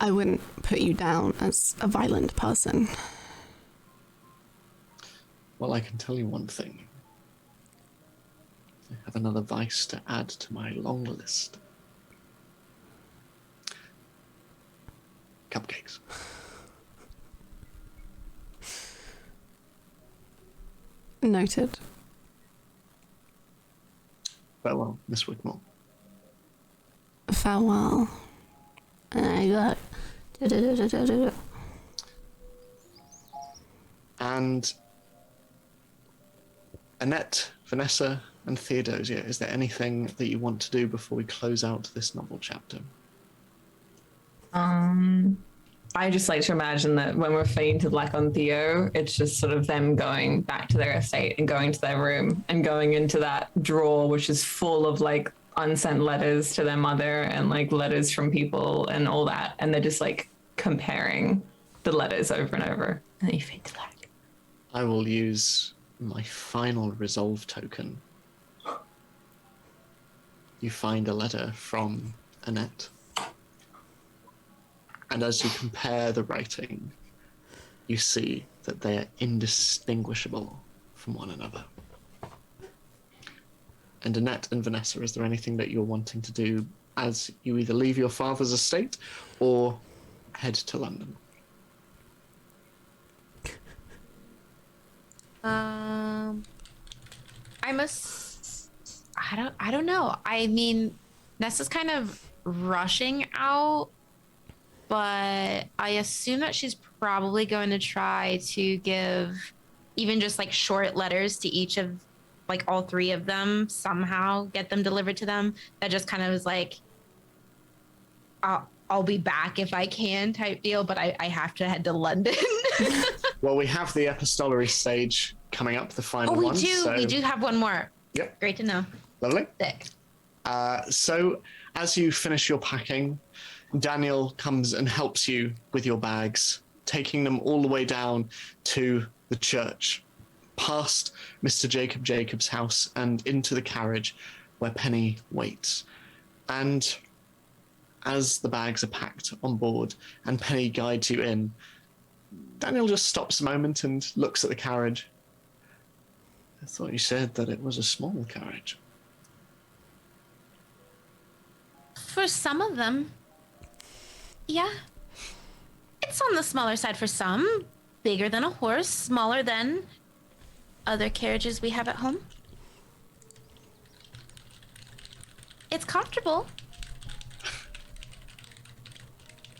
I wouldn't put you down as a violent person. Well, I can tell you one thing. I have another vice to add to my long list. Cupcakes. Noted. Farewell, Miss Wigmore. Farewell. And I got... And Annette, Vanessa, and Theodosia, is there anything that you want to do before we close out this novel chapter? I just like to imagine that when we're fading to black on Theo, it's just sort of them going back to their estate and going to their room and going into that drawer, which is full of like unsent letters to their mother and like letters from people and all that. And they're just like comparing the letters over and over. And then you fade to black. I will use my final resolve token. You find a letter from Annette. And as you compare the writing, you see that they are indistinguishable from one another. And Annette and Vanessa, is there anything that you're wanting to do as you either leave your father's estate or head to London? I don't know. I mean, Nessa's kind of rushing out, but I assume that she's probably going to try to give even just like short letters to each of like all three of them, somehow get them delivered to them. That just kind of is like, I'll be back if I can type deal, but I have to head to London. Well, we have the epistolary stage coming up, the final one. We do have one more. Yep. Great to know. Lovely. Sick. So as you finish your packing, Daniel comes and helps you with your bags, taking them all the way down to the church, past Mr. Jacob Jacob's house and into the carriage where Penny waits. And as the bags are packed on board and Penny guides you in, Daniel just stops a moment and looks at the carriage. I thought you said that it was a small carriage. For some of them, yeah. It's on the smaller side for some. Bigger than a horse, smaller than other carriages we have at home. It's comfortable.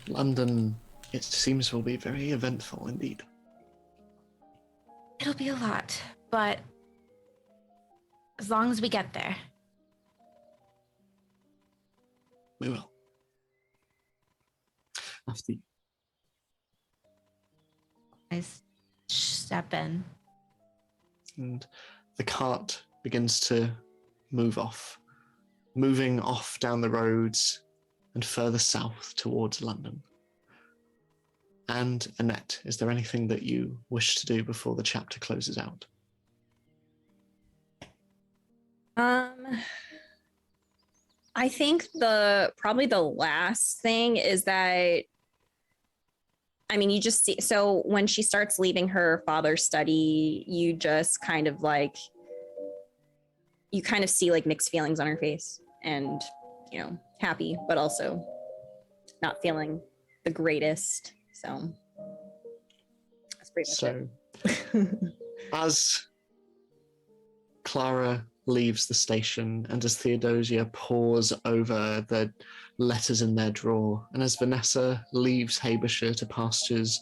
London, it seems, will be very eventful indeed. It'll be a lot, but as long as we get there. We will. After you. I step in. And the cart begins to move off, moving off down the roads and further south towards London. And Annette, is there anything that you wish to do before the chapter closes out? I think probably the last thing is that, I mean, you just see, so when she starts leaving her father's study, you just kind of like, you kind of see like mixed feelings on her face and, you know, happy, but also not feeling the greatest. So that's pretty much it. As Clara leaves the station and as Theodosia pores over the letters in their drawer, and as Vanessa leaves Habershire to pastures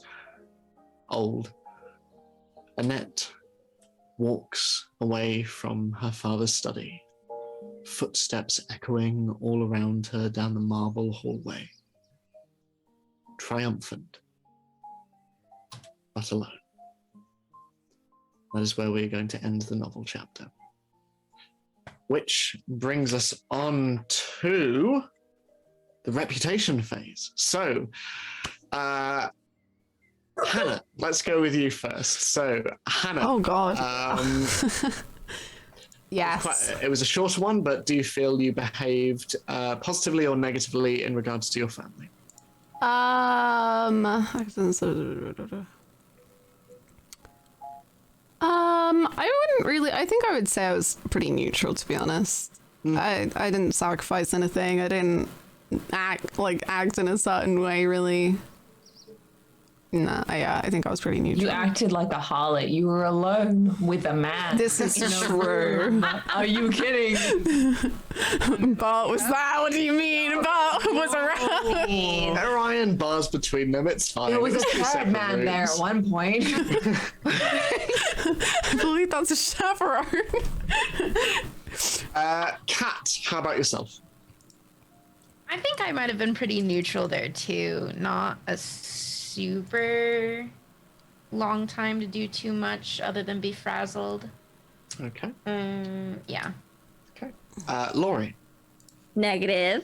old, Annette walks away from her father's study, footsteps echoing all around her down the marble hallway, triumphant, but alone. That is where we're going to end the novel chapter. Which brings us on to the reputation phase. So, Hannah, let's go with you first. So, Hannah. Oh, God. Yes. It was a shorter one, but do you feel you behaved positively or negatively in regards to your family? I wouldn't really. I think I would say I was pretty neutral, to be honest. I didn't sacrifice anything. I didn't act in a certain way, really. Nah, yeah, I think I was pretty neutral. You acted like a harlot. You were alone with a man. This is in a true. room. Are you kidding? But was that? What do you mean? But was around? There are iron bars between them. It's fine. There was a It's two third separate man there rooms. at one point. I believe that's a chaperone. Kat, how about yourself? I think I might have been pretty neutral there too. Not a super long time to do too much other than be frazzled. Okay. Yeah. Okay. Laurie. Negative.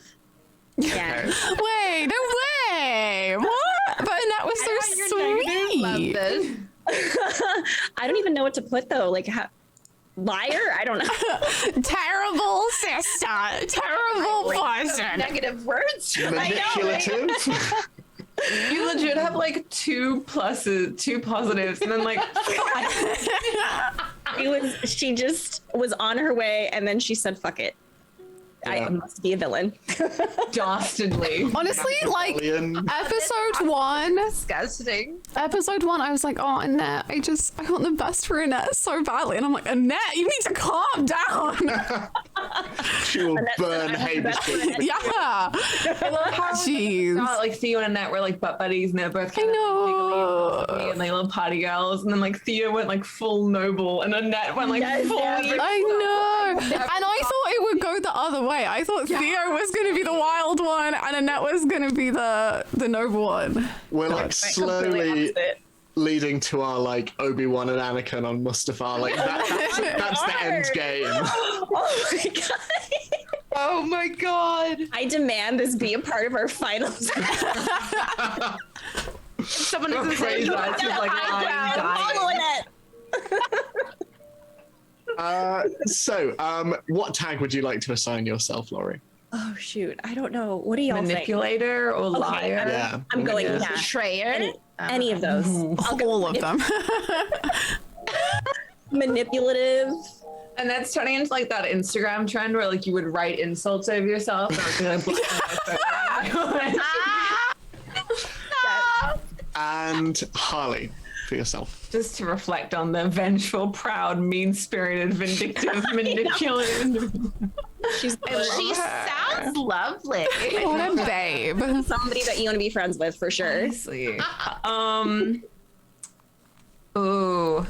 Yeah. Wait, no way. What? But that was so Love sweet. this. I don't even know what to put though. Like, liar? I don't know. Terrible sister. Terrible person. Negative words. Manipulative. You legit have like two positives, and then like She just was on her way, and then she said, "Fuck it." I Yeah. must be a villain. dastardly. Honestly, like Rebellion. episode 1, Disgusting. I was like, oh, Annette, I want the best for Annette so badly. And I'm like, Annette, you need to calm down. She will burn Hamish. Yeah. Jeez. Like Theo and Annette were like butt buddies, and they're both I kind know. of and they little party girls. And then like Theo went like full noble, and Annette went like full. I know. And I thought it would go the other way. I thought Theo was going to be the wild one, and Annette was going to be the noble one. We're like slowly leading to our like Obi-Wan and Anakin on Mustafar. Like that's the end game. Oh my god. Oh my god. I demand this be a part of our finals. Someone is Praise saying us with, like, lying, dying. Annette. What tag would you like to assign yourself, Laurie? Oh shoot, I don't know. What do y'all think? Manipulator or liar? Yeah. I'm going Yeah. yeah. betrayer. Any of those. I'll go All of them. manipulative. And that's turning into like that Instagram trend where like you would write insults over yourself. And, like, And Harley for yourself. just to reflect on the vengeful, proud, mean-spirited, vindictive, manipulative. She's She sounds lovely. What a babe. somebody that you want to be friends with for sure. Honestly. Ooh.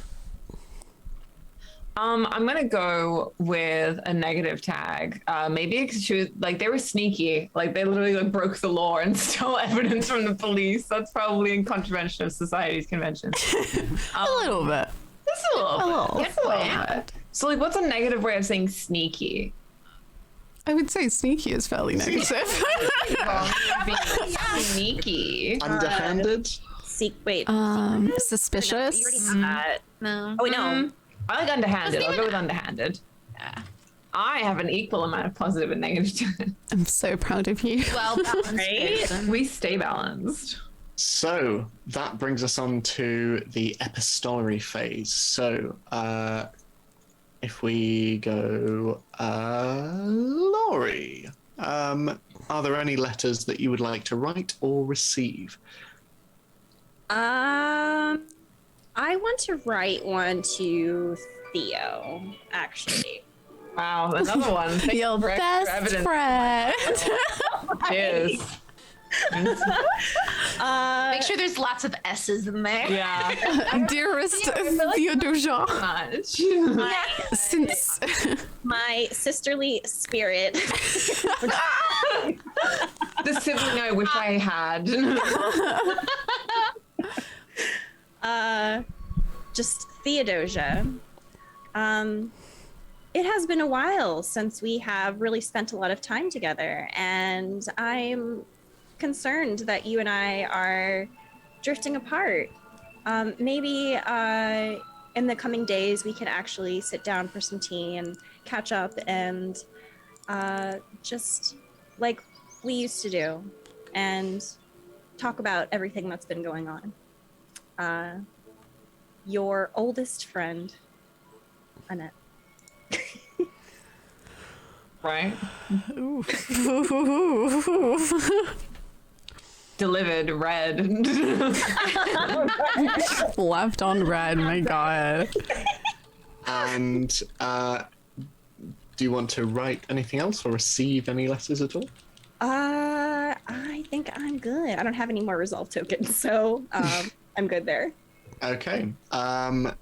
I'm gonna go with a negative tag. Maybe because she was like they were sneaky, like they literally like broke the law and stole evidence from the police. That's probably in contravention of society's conventions. A little bit. Just a little bit. Good point. So like, what's a negative way of saying sneaky? I would say sneaky is fairly negative. Sneaky. Underhanded. Wait. Suspicious. You already have that. No. Oh wait, no. I like underhanded. I'll go with underhanded. Yeah. I have an equal amount of positive and negative to I'm so proud of you. Well balanced Right? person. We stay balanced. So that brings us on to the epistolary phase. So if we go Laurie, are there any letters that you would like to write or receive? I want to write one to Theo, actually. Wow, another one. Thank you Your for extra best evidence. friend. Cheers. Make sure there's lots of S's in there. Yeah. Dearest Theodosia. Much. Since My sisterly spirit. The sibling I wish I had. Just Theodosia. It has been a while since we have really spent a lot of time together, and I'm concerned that you and I are drifting apart. Maybe in the coming days we can actually sit down for some tea and catch up and just like we used to do and talk about everything that's been going on. Your oldest friend, Annette. Right. delivered red. Left on red, my god. And do you want to write anything else or receive any letters at all? I think I'm good. I don't have any more resolve tokens, so I'm good there. Okay. I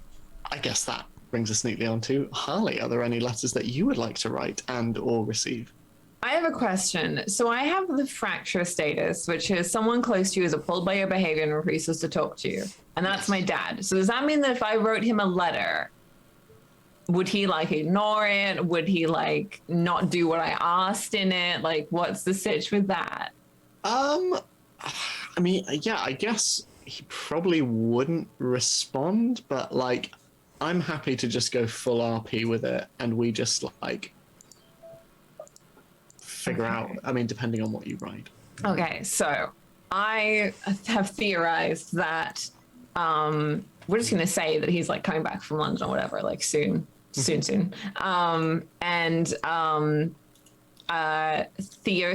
guess that brings us neatly on to Harley. Are there any letters that you would like to write and or receive? I have a question. So I have the fracture status, which is someone close to you is appalled by your behavior and refuses to talk to you. And that's my dad. So does that mean that if I wrote him a letter, would he like ignore it? Would he like not do what I asked in it? Like, what's the sitch with that? I mean, yeah, I guess he probably wouldn't respond, but like, I'm happy to just go full RP with it, and we just like figure out. I mean, depending on what you write. Okay, so I have theorized that we're just gonna say that he's like coming back from London or whatever, like soon. Theo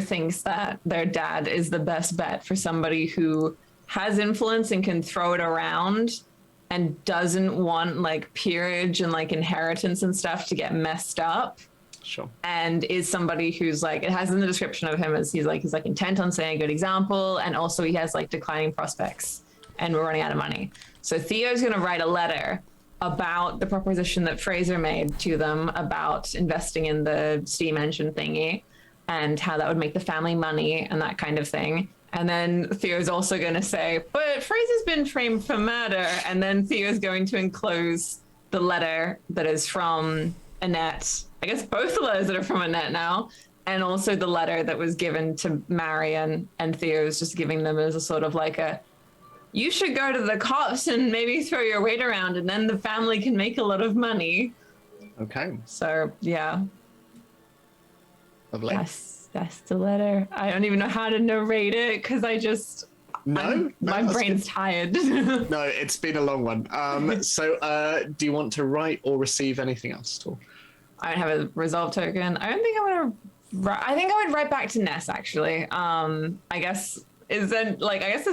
thinks that their dad is the best bet for somebody who has influence and can throw it around and doesn't want like peerage and like inheritance and stuff to get messed up. Sure. And is somebody who's like, it has in the description of him as he's like intent on setting a good example, and also he has like declining prospects and we're running out of money. So Theo's gonna write a letter about the proposition that Fraser made to them about investing in the steam engine thingy and how that would make the family money and that kind of thing. And then Theo's also going to say, but Fraser's been framed for murder. And then Theo's going to enclose the letter that is from Annette. I guess both the letters that are from Annette now, and also the letter that was given to Marion. And Theo's just giving them as a sort of like a, you should go to the cops and maybe throw your weight around and then the family can make a lot of money. Okay. So, yeah. Lovely. That's the letter. I don't even know how to narrate it because my brain's tired. No, it's been a long one. So do you want to write or receive anything else at all? I don't have a resolve token. I don't think I'm going to I think I would write back to Ness, actually. I guess there's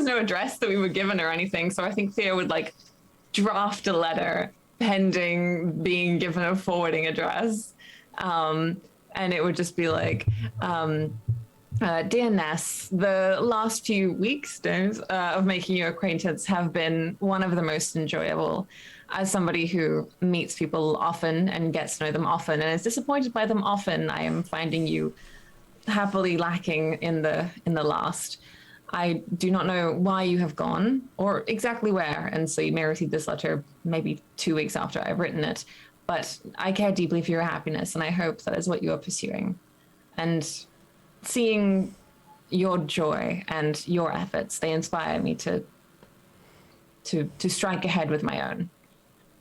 no address that we were given or anything. So I think Theo would like draft a letter pending being given a forwarding address. And it would just be like, dear Ness, the last few weeks of making your acquaintance have been one of the most enjoyable. As somebody who meets people often and gets to know them often and is disappointed by them often, I am finding you happily lacking in the last. I do not know why you have gone or exactly where, and so you may receive this letter maybe 2 weeks after I've written it. But I care deeply for your happiness, and I hope that is what you are pursuing. And seeing your joy and your efforts, they inspire me to strike ahead with my own.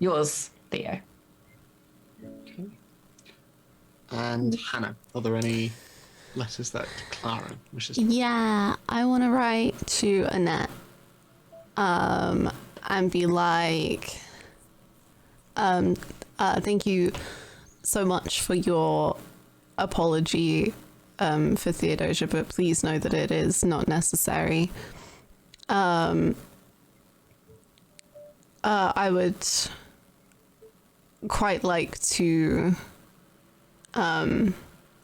Yours, Theo. Okay. And Hannah, are there any letters that Clara wishes to? Yeah, I want to write to Annette and be like, thank you so much for your apology for Theodosia, but please know that it is not necessary. I would quite like to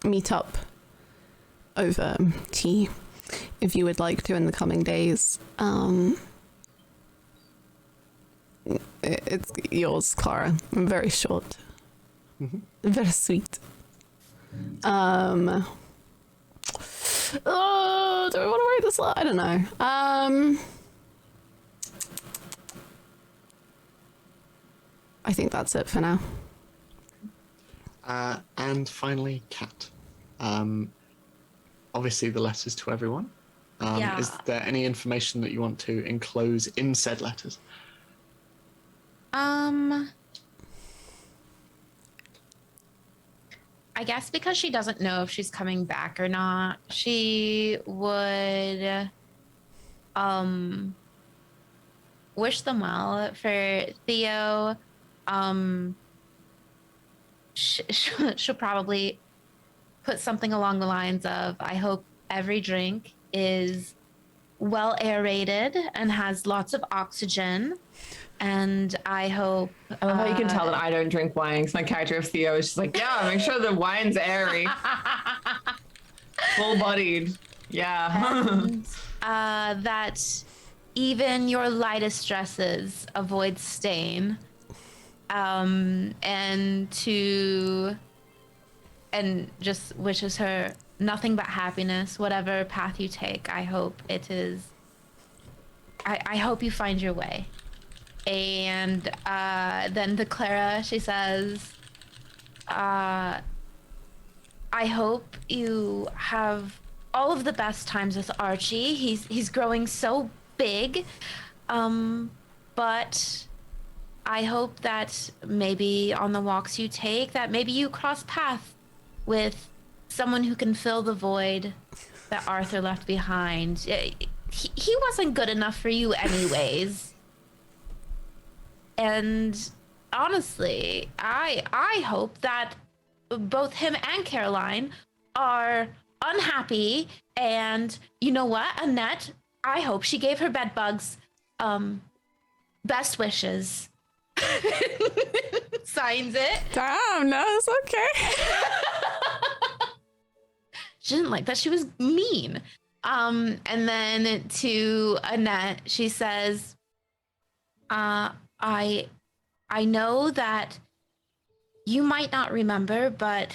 meet up over tea if you would like to in the coming days. It's yours, Clara. Very short. Mm-hmm. Very sweet. Do I want to write this? I don't know. I think that's it for now. And finally, Kat. Obviously, the letters to everyone. Yeah. Is there any information that you want to enclose in said letters? I guess because she doesn't know if she's coming back or not, she would wish them well. For Theo, she'll probably put something along the lines of, I hope every drink is well aerated and has lots of oxygen. And I hope I love how you can tell that I don't drink wine. 'Cause my character of Theo is just like, yeah, make sure the wine's airy, full-bodied. Yeah. and, that even your lightest stresses avoid stain. And just wishes her nothing but happiness, whatever path you take. I hope it is. I hope you find your way. And then to Clara, she says, I hope you have all of the best times with Archie. He's growing so big. But I hope that maybe on the walks you take, that maybe you cross paths with someone who can fill the void that Arthur left behind. He wasn't good enough for you anyways. And honestly, I hope that both him and Caroline are unhappy. And you know what, Annette, I hope she gave her bed bugs best wishes. Signs it. Damn, no, it's okay. She didn't like that. She was mean. And then to Annette, she says, I know that you might not remember, but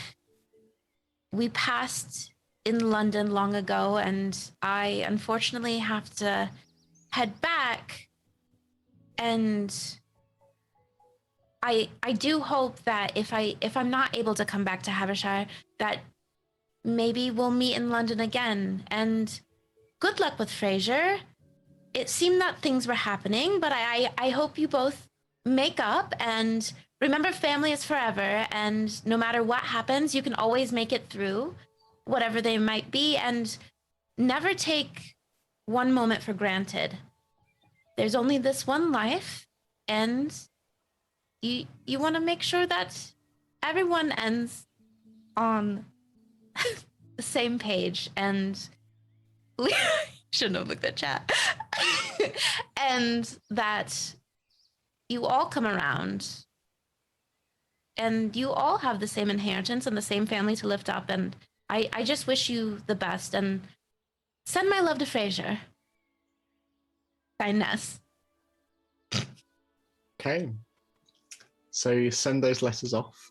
we passed in London long ago, and I unfortunately have to head back. And I do hope that if I'm not able to come back to Havershire, that maybe we'll meet in London again. And good luck with Frasier. It seemed that things were happening, but I hope you both make up and remember family is forever. And no matter what happens, you can always make it through, whatever they might be. And never take one moment for granted. There's only this one life, and you want to make sure that everyone ends on the same page. And we shouldn't have looked at chat. And that you all come around and you all have the same inheritance and the same family to lift up. And I just wish you the best, and send my love to Frasier. Kindness. Okay. So you send those letters off.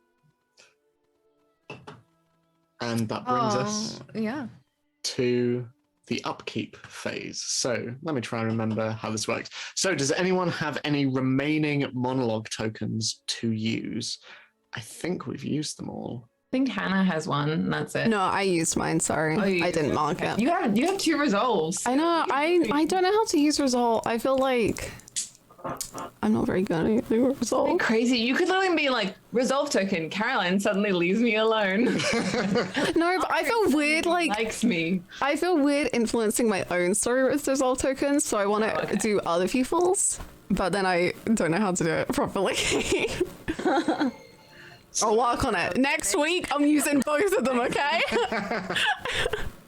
And that brings us to the upkeep phase. So let me try and remember how this works. So does anyone have any remaining monologue tokens to use? I think we've used them all. I think Hannah has one, and that's it. No, I used mine. Sorry, I didn't mark it. You have 2 resolves. I know. I don't know how to use resolve. I feel like I'm not very good at using resolve. Crazy. You could literally be like, resolve token, Caroline suddenly leaves me alone. No, but I feel weird. Like likes me. I feel weird influencing my own story with resolve tokens, so I want to do other people's, but then I don't know how to do it properly. I'll work on it. Next week, I'm using both of them, okay?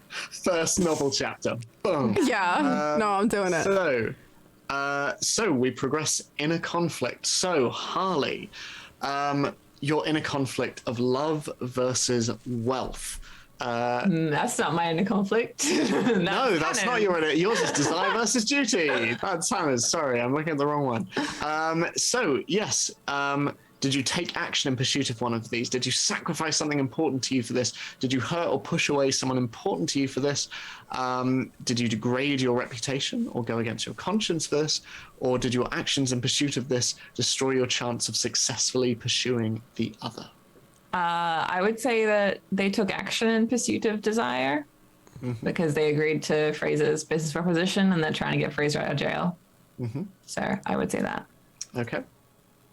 First novel chapter. Boom. Yeah. No, I'm doing it. So we progress inner conflict. So Harley, your inner conflict of love versus wealth. That's not my inner conflict. No, that's not your inner. Yours is desire versus duty. That's Hannah's. Sorry, I'm looking at the wrong one. So yes. Did you take action in pursuit of one of these? Did you sacrifice something important to you for this? Did you hurt or push away someone important to you for this? Did you degrade your reputation or go against your conscience for this? Or did your actions in pursuit of this destroy your chance of successfully pursuing the other? I would say that they took action in pursuit of desire because they agreed to Fraser's business proposition and they're trying to get Fraser out of jail. So I would say that. Okay,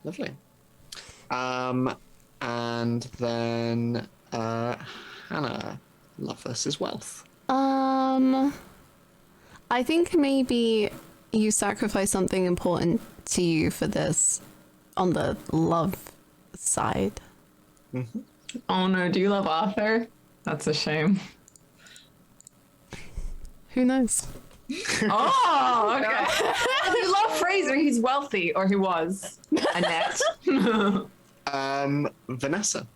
lovely. And then Hannah, love versus wealth. I think maybe you sacrifice something important to you for this on the love side. Oh no, do you love Arthur? That's a shame. Who knows? Oh, okay. You love Fraser. He's wealthy, or he was. Annette. Vanessa.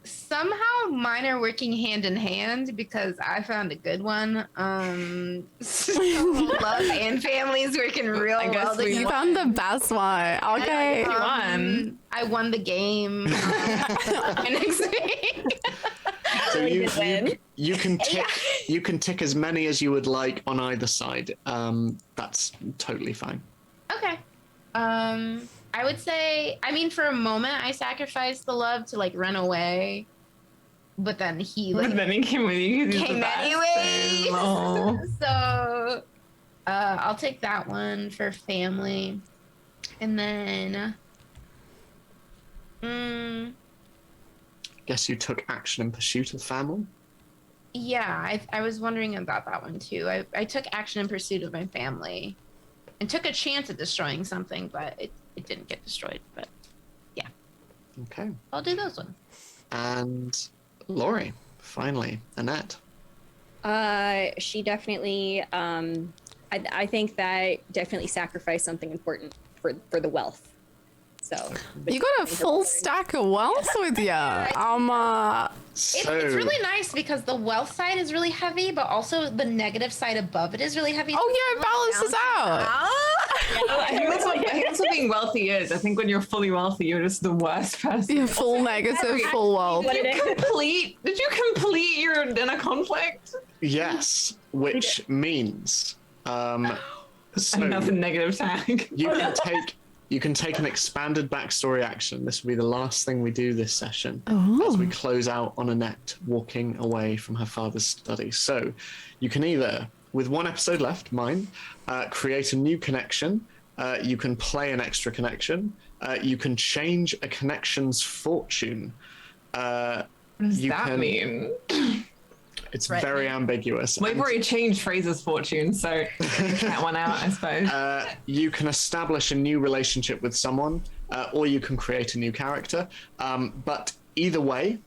Somehow mine are working hand in hand because I found a good one. So love and family is working real I guess well. we You together. found the best one. Okay. You won. I won the game next week. So Really good win. you can tick as many as you would like on either side. That's totally fine. Okay. I would say, I mean, for a moment, I sacrificed the love to like run away, but then he like But then he came with you. 'cause he's the came best. anyways. Oh. So, I'll take that one for family, and then, Guess you took action in pursuit of family. yeah, I was wondering about that one too. I took action in pursuit of my family, and took a chance at destroying something, but it didn't get destroyed. But Okay. I'll do those ones. And Laurie, finally, Annette. She definitely. I think that definitely sacrificed something important for the wealth. So You got a full stack of wealth with you. It's really nice because the wealth side is really heavy, but also the negative side above it is really heavy. Oh yeah, it balances out. I think that's what being wealthy is. I think when you're fully wealthy, you're just the worst person. Yeah, full negative, full wealth. What it is. Did you complete your inner conflict? Yes, which means so Another negative tag. you can take an expanded backstory action. This will be the last thing we do this session Oh. as we close out on Annette walking away from her father's study. So you can either, with one episode left, mine, create a new connection. You can play an extra connection. You can change a connection's fortune. What does You that can- mean? It's Right. very ambiguous. We've And, already changed Fraser's fortune, so check that one out, I suppose. you can establish a new relationship with someone, or you can create a new character. But either way,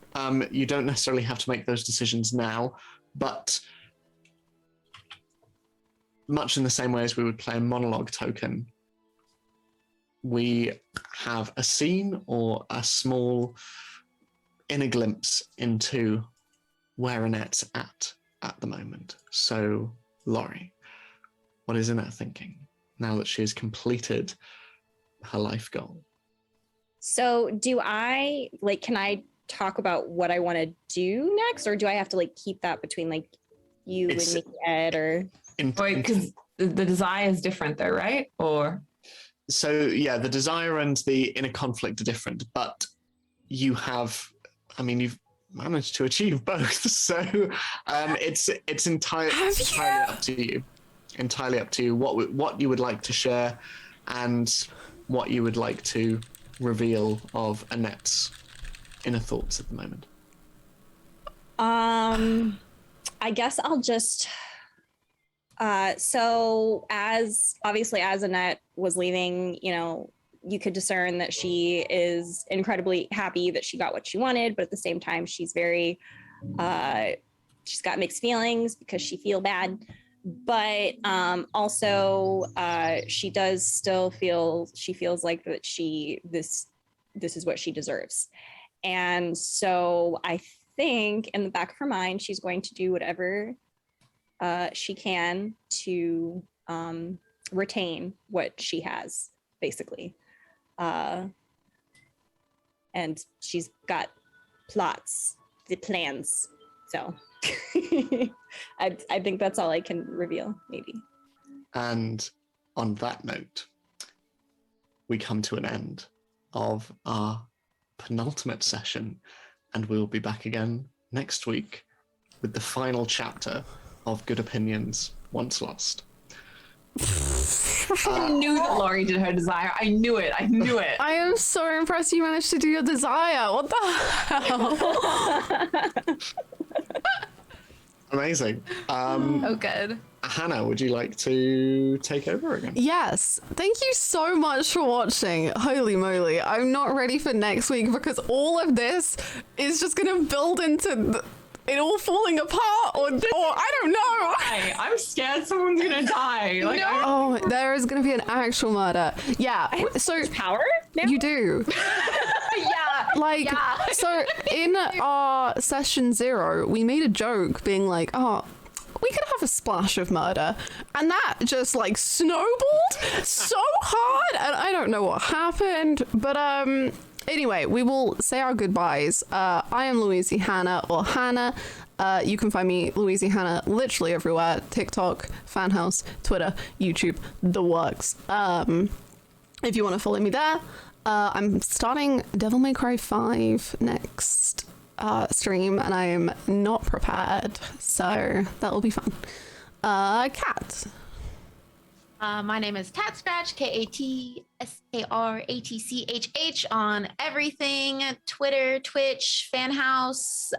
you don't necessarily have to make those decisions now. But much in the same way as we would play a monologue token, we have a scene or a small inner glimpse into where Annette's at the moment. So, Laurie, what is Annette thinking now that she has completed her life goal? So can I talk about what I want to do next, or do I have to like keep that between like you It's- and me, Ed, or Wait, because the desire is different though, right? Or So yeah, the desire and the inner conflict are different, but you've managed to achieve both. So it's entirely up to you. Entirely up to you what you would like to share and what you would like to reveal of Annette's inner thoughts at the moment. I guess I'll just so as Annette was leaving, you could discern that she is incredibly happy that she got what she wanted, but at the same time she's very she's got mixed feelings because she feels bad, but also she does still feels like that this is what she deserves. And so I think in the back of her mind she's going to do whatever she can to retain what she has, basically. And she's got the plans. So I think that's all I can reveal, maybe. And on that note, we come to an end of our penultimate session, and we'll be back again next week with the final chapter of Good Opinions Once Lost. I knew that Laurie did her desire. I knew it. I am so impressed you managed to do your desire. What the hell? Amazing. Oh, good. Hannah, would you like to take over again? Yes. Thank you so much for watching. Holy moly. I'm not ready for next week because all of this is just going to build into it all falling apart, or I don't know. I'm scared someone's gonna die. Like, Oh, there is going to be an actual murder. Yeah. So Power? now? you do. Yeah. Like, Yeah. so in our session 0, we made a joke being like, oh, we could have a splash of murder. And that just like snowballed so hard. And I don't know what happened. But anyway, we will say our goodbyes. I am Louise Hannah, or Hannah. You can find me, Louise Hannah, literally everywhere. TikTok, Fanhouse, Twitter, YouTube, the works. If you want to follow me there. I'm starting Devil May Cry 5 next stream, and I am not prepared, so that will be fun. Kat. My name is Cat Scratch, KATSKRATCHH on everything, Twitter, Twitch, Fanhouse,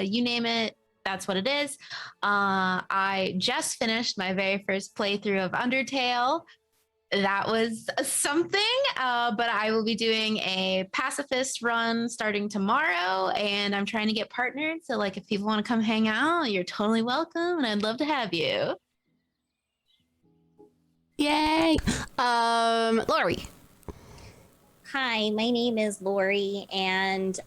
you name it. That's what it is. I just finished my very first playthrough of Undertale. That was something, but I will be doing a pacifist run starting tomorrow, and I'm trying to get partnered. So, like, if people want to come hang out, you're totally welcome, and I'd love to have you. Yay. Laurie. Hi, my name is Lori, and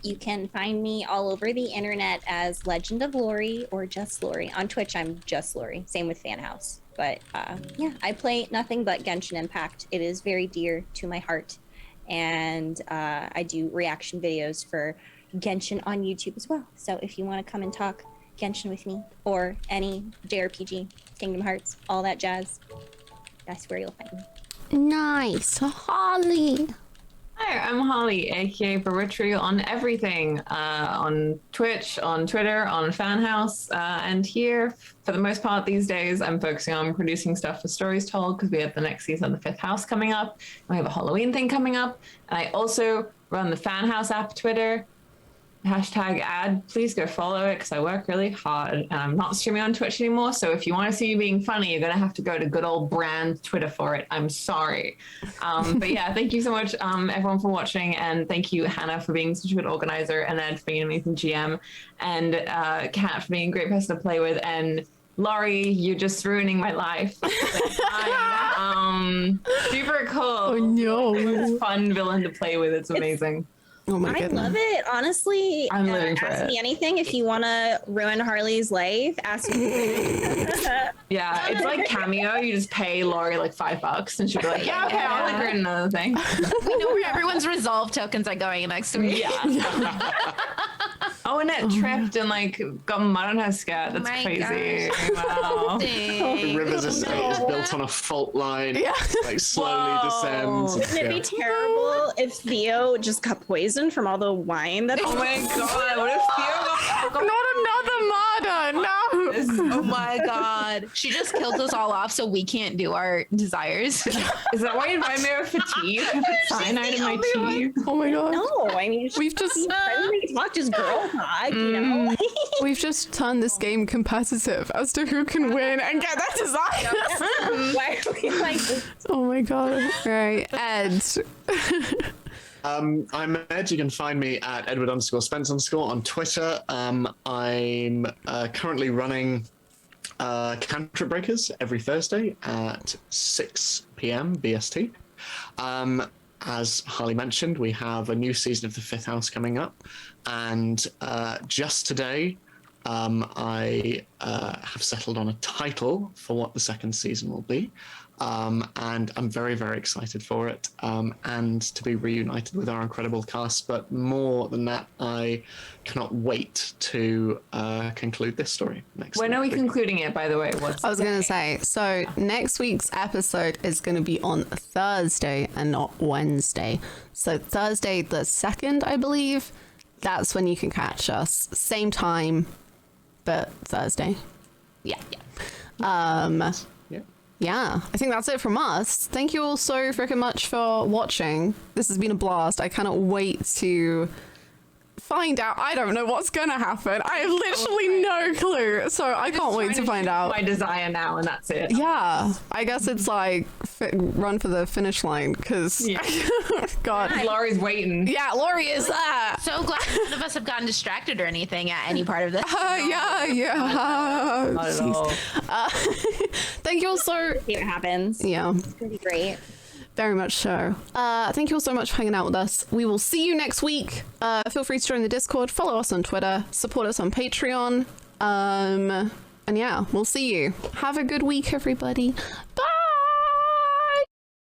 you can find me all over the internet as Legend of Lori or Just Lori. On Twitch, I'm Just Lori. Same with Fanhouse. But yeah, I play nothing but Genshin Impact. It is very dear to my heart. And I do reaction videos for Genshin on YouTube as well. So if you want to come and talk Genshin with me, or any JRPG, Kingdom Hearts, all that jazz, that's where you'll find me. Nice. Holly. Hi, I'm Holly, aka Baritri on everything, on Twitch, on Twitter, on Fanhouse, and here, for the most part these days, I'm focusing on producing stuff for Stories Told, because we have the next season of The Fifth House coming up, and we have a Halloween thing coming up, and I also run the Fanhouse app Twitter, #ad. Please go follow it, because I work really hard, and I'm not streaming on Twitch anymore, so if you want to see me being funny, you're going to have to go to good old brand Twitter for it. I'm sorry. But yeah, thank you so much, everyone, for watching, and thank you, Hannah, for being such a good organizer, and Ed for being an amazing GM, and Kat for being a great person to play with, and Laurie, you're just ruining my life. Super cool. Oh no. It's a fun villain to play with. It's amazing. Oh my I goodness. love it. Honestly, I'm living for ask it. me anything. If you want to ruin Harley's life, ask me. Yeah, it's like Cameo. You just pay Laurie like $5 and she'll be like, yeah, okay, I'll like create another thing. We know where everyone's resolve tokens are going next week. Yeah. Oh, Annette tripped and like got mud on her skirt. That's my crazy. Wow. The river's estate is built on a fault line. Yeah. Like slowly Whoa. descends. Wouldn't it be terrible if Theo just got poisoned from all the wine that? Oh my god, what if Theo got Not another murder. No. Oh my god. She just kills us all off so we can't do our desires. Is that why you invited me over for tea? I put cyanide in my tea. Oh my god. No, I mean, We've just friendly talk, just girl talk, you know. we've just turned this game competitive as to who can win and get their desires. Why are we like this? Oh my god. Right, Ed. I'm Ed. You can find me at Edward_Spence_ on Twitter. I'm currently running Cantrip Breakers every Thursday at 6 p.m. BST. As Harley mentioned, we have a new season of The Fifth House coming up, and just today I have settled on a title for what the second season will be. And I'm very, very excited for it, and to be reunited with our incredible cast. But more than that, I cannot wait to conclude this story next When are we week. concluding it, by the way? I was going to say, so next week's episode is going to be on Thursday and not Wednesday. So Thursday the 2nd, I believe, that's when you can catch us. Same time, but Thursday. Yeah. Yeah, I think that's it from us. Thank you all so freaking much for watching. This has been a blast. I cannot wait to find out. I don't know what's gonna happen. I have literally no clue. So I can't wait to find out. My desire now, and that's it. Yeah, I guess it's like run for the finish line because God, Laurie's waiting. yeah, Laurie is there. So glad none of us have gotten distracted or anything at any part of this. Yeah. Not at all. Thank you all so. See what happens. Yeah, It's gonna be great. very much so. Thank you all so much for hanging out with us. We will see you next week. Feel free to join the Discord, follow us on Twitter, support us on Patreon. And yeah, we'll see you. Have a good week, everybody. Bye.